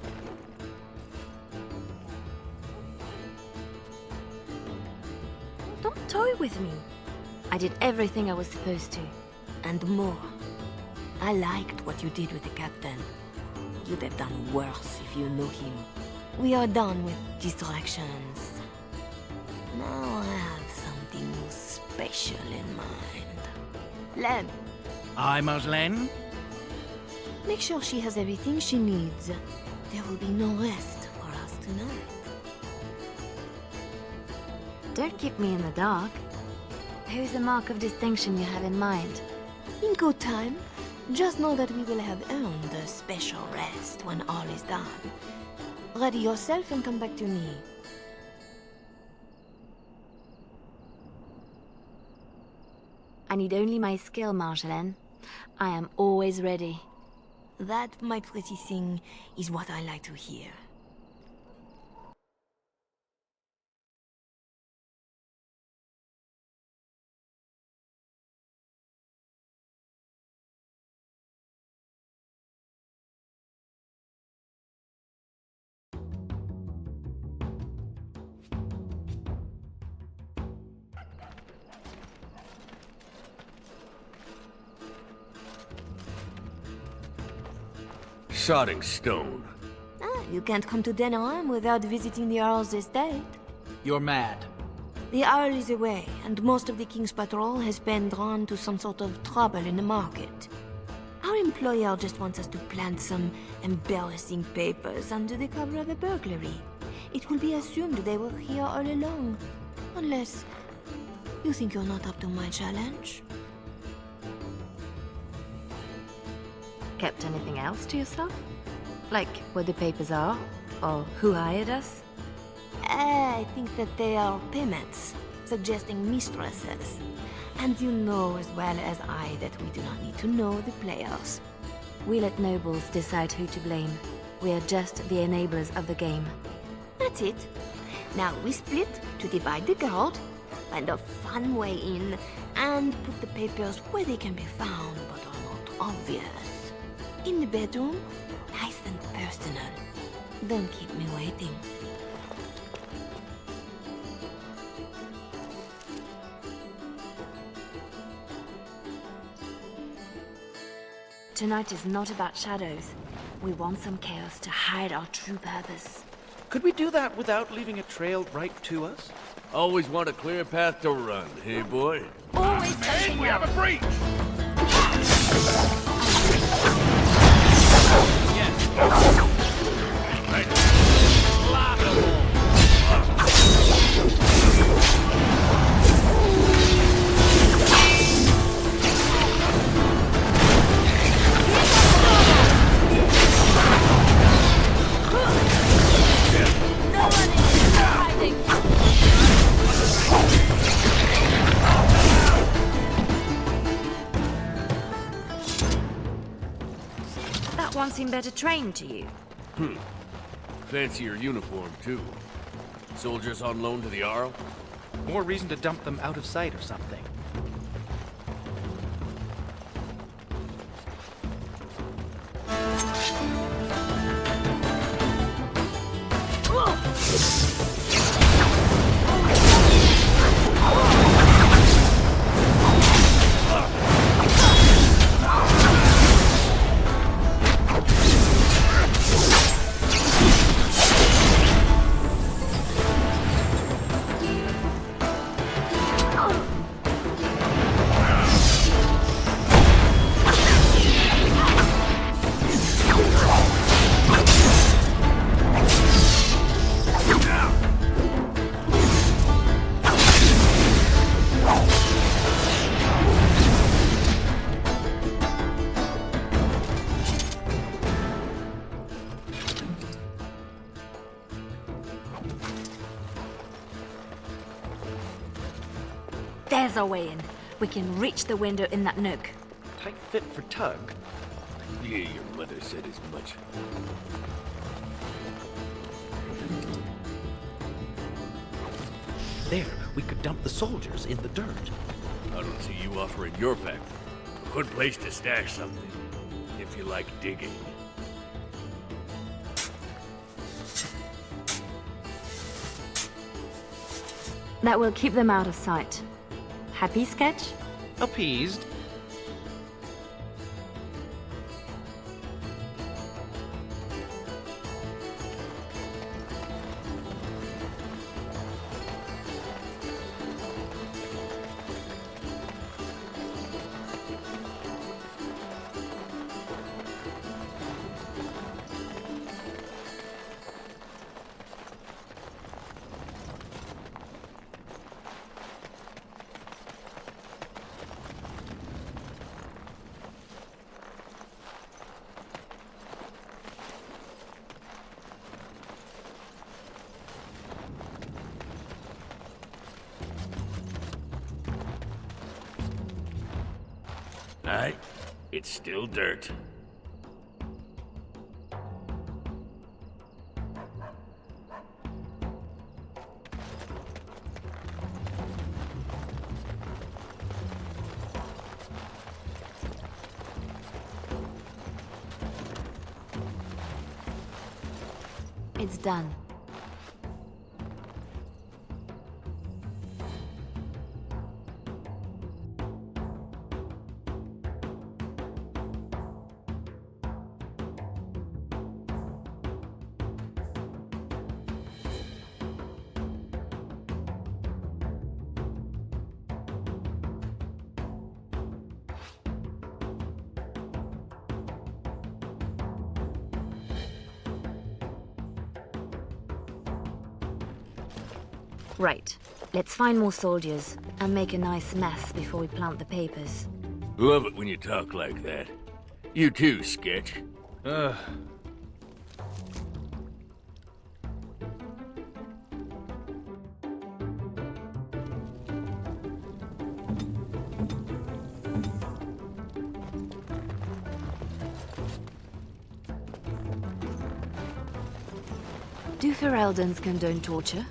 Don't toy with me. I did everything I was supposed to. And more. I liked what you did with the captain. You'd have done worse if you knew him. We are done with distractions. Now I have something special in mind. Lem, Aye, Marjolaine? make sure she has everything she needs. There will be no rest for us tonight. Don't keep me in the dark. Who's the mark of distinction you have in mind? In good time. Just know that we will have earned a special rest when all is done. Ready yourself and come back to me. I need only my skill, Marjolaine. I am always ready. That, my pretty thing, is what I like to hear. sodding stone. You can't come to Denheim without visiting the Earl's estate. You're mad. The Earl is away, and most of the King's patrol has been drawn to some sort of trouble in the market. Our employer just wants us to plant some embarrassing papers under the cover of a burglary. It will be assumed they were here all along. Unless you think you're not up to my challenge. Kept anything else to yourself? Like where the papers are? Or who hired us? I think that they are payments, suggesting mistresses. And you know as well as I that we do not need to know the players. We let nobles decide who to blame. We are just the enablers of the game. That's it. Now we split to divide the gold, find a fun way in, and put the papers where they can be found but are not obvious. In the bedroom, nice and personal. Don't keep me waiting. Tonight is not about shadows. We want some chaos to hide our true purpose. Could we do that without leaving a trail right to us? Always want a clear path to run, hey boy? Always something we have a breach! That one seemed better trained to you. Fancier uniform, too. Soldiers on loan to the Arl? More reason to dump them out of sight or something. There's our way in. We can reach the window in that nook. Tight fit for Tug. Yeah, your mother said as much. There, we could dump the soldiers in the dirt. I don't see you offering your pack. A good place to stash something, if you like digging. That will keep them out of sight. Happy, Sketch? Appeased. Aye, it's still dirt. It's done. Right. Let's find more soldiers and make a nice mess before we plant the papers. Love it when you talk like that. You too, Sketch. Do Fereldans condone torture?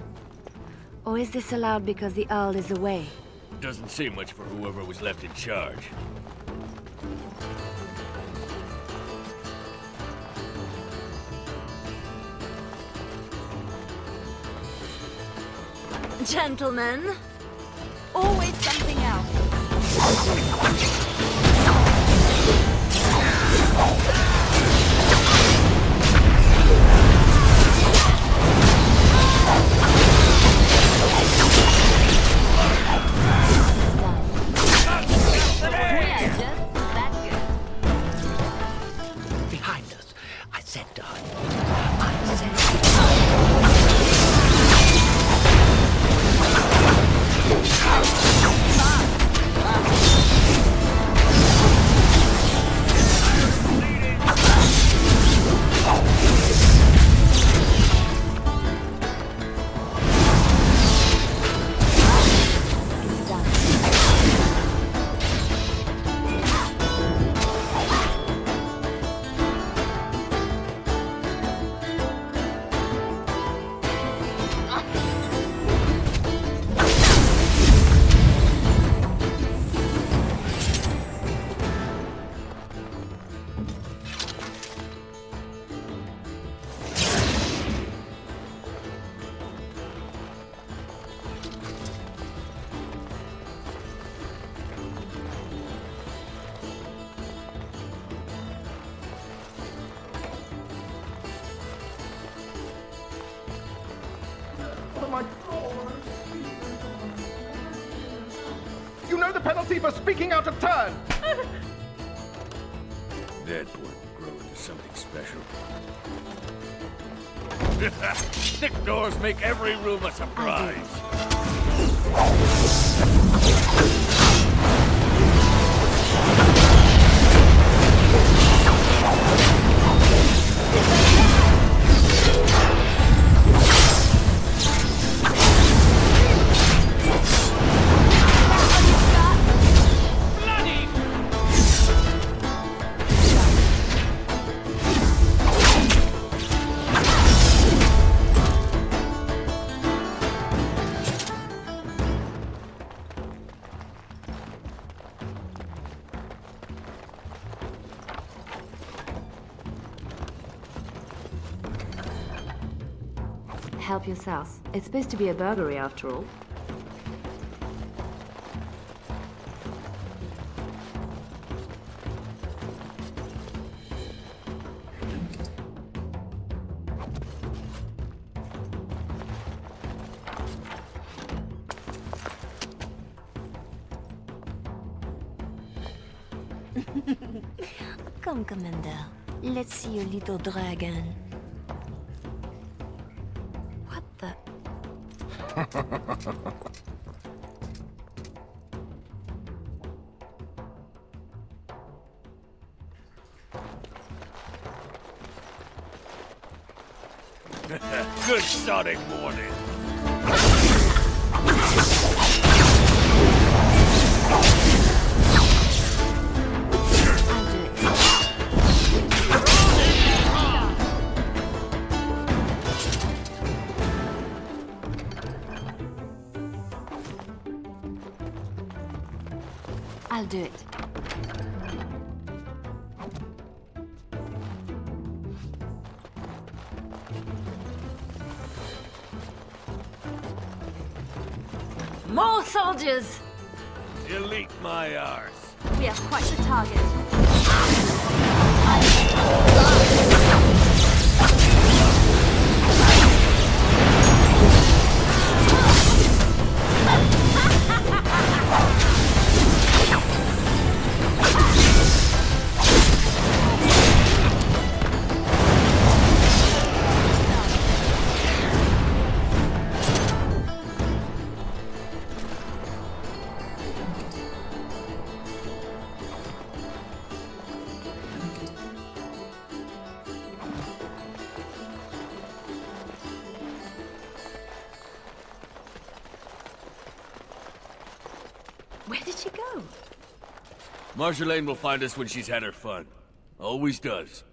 Or is this allowed because the Earl is away? Doesn't say much for whoever was left in charge. Gentlemen, always something else. Behind us. I said to her. You know the penalty for speaking out of turn! That boy will grow into something special. Thick doors make every room a surprise. Help yourselves. It's supposed to be a burglary after all. Come, Commander. Let's see your little dragon. What the? Good Sonic morning. I'll do it. More soldiers! Elite my arse. We have quite the target. Marjolaine will find us when she's had her fun. Always does.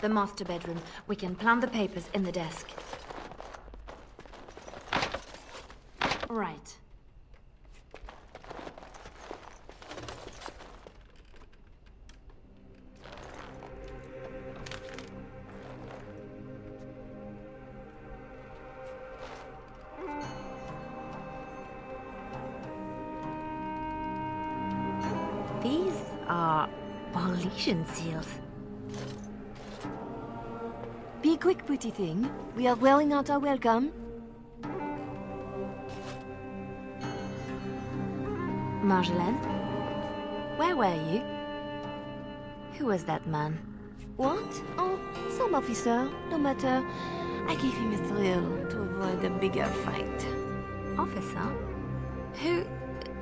The master bedroom. We can plant the papers in the desk. Right. These are Polynesian seals. Be quick, pretty thing. We are welling out our welcome. Marjolaine? Where were you? Who was that man? What? Oh, some officer. No matter. I gave him a thrill to avoid a bigger fight. Officer? Who...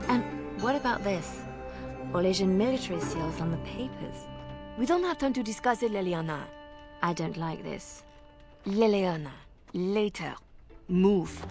And what about this? Polynesian military seals on the papers. We don't have time to discuss it, Liliana. I don't like this. Liliana, later. Move.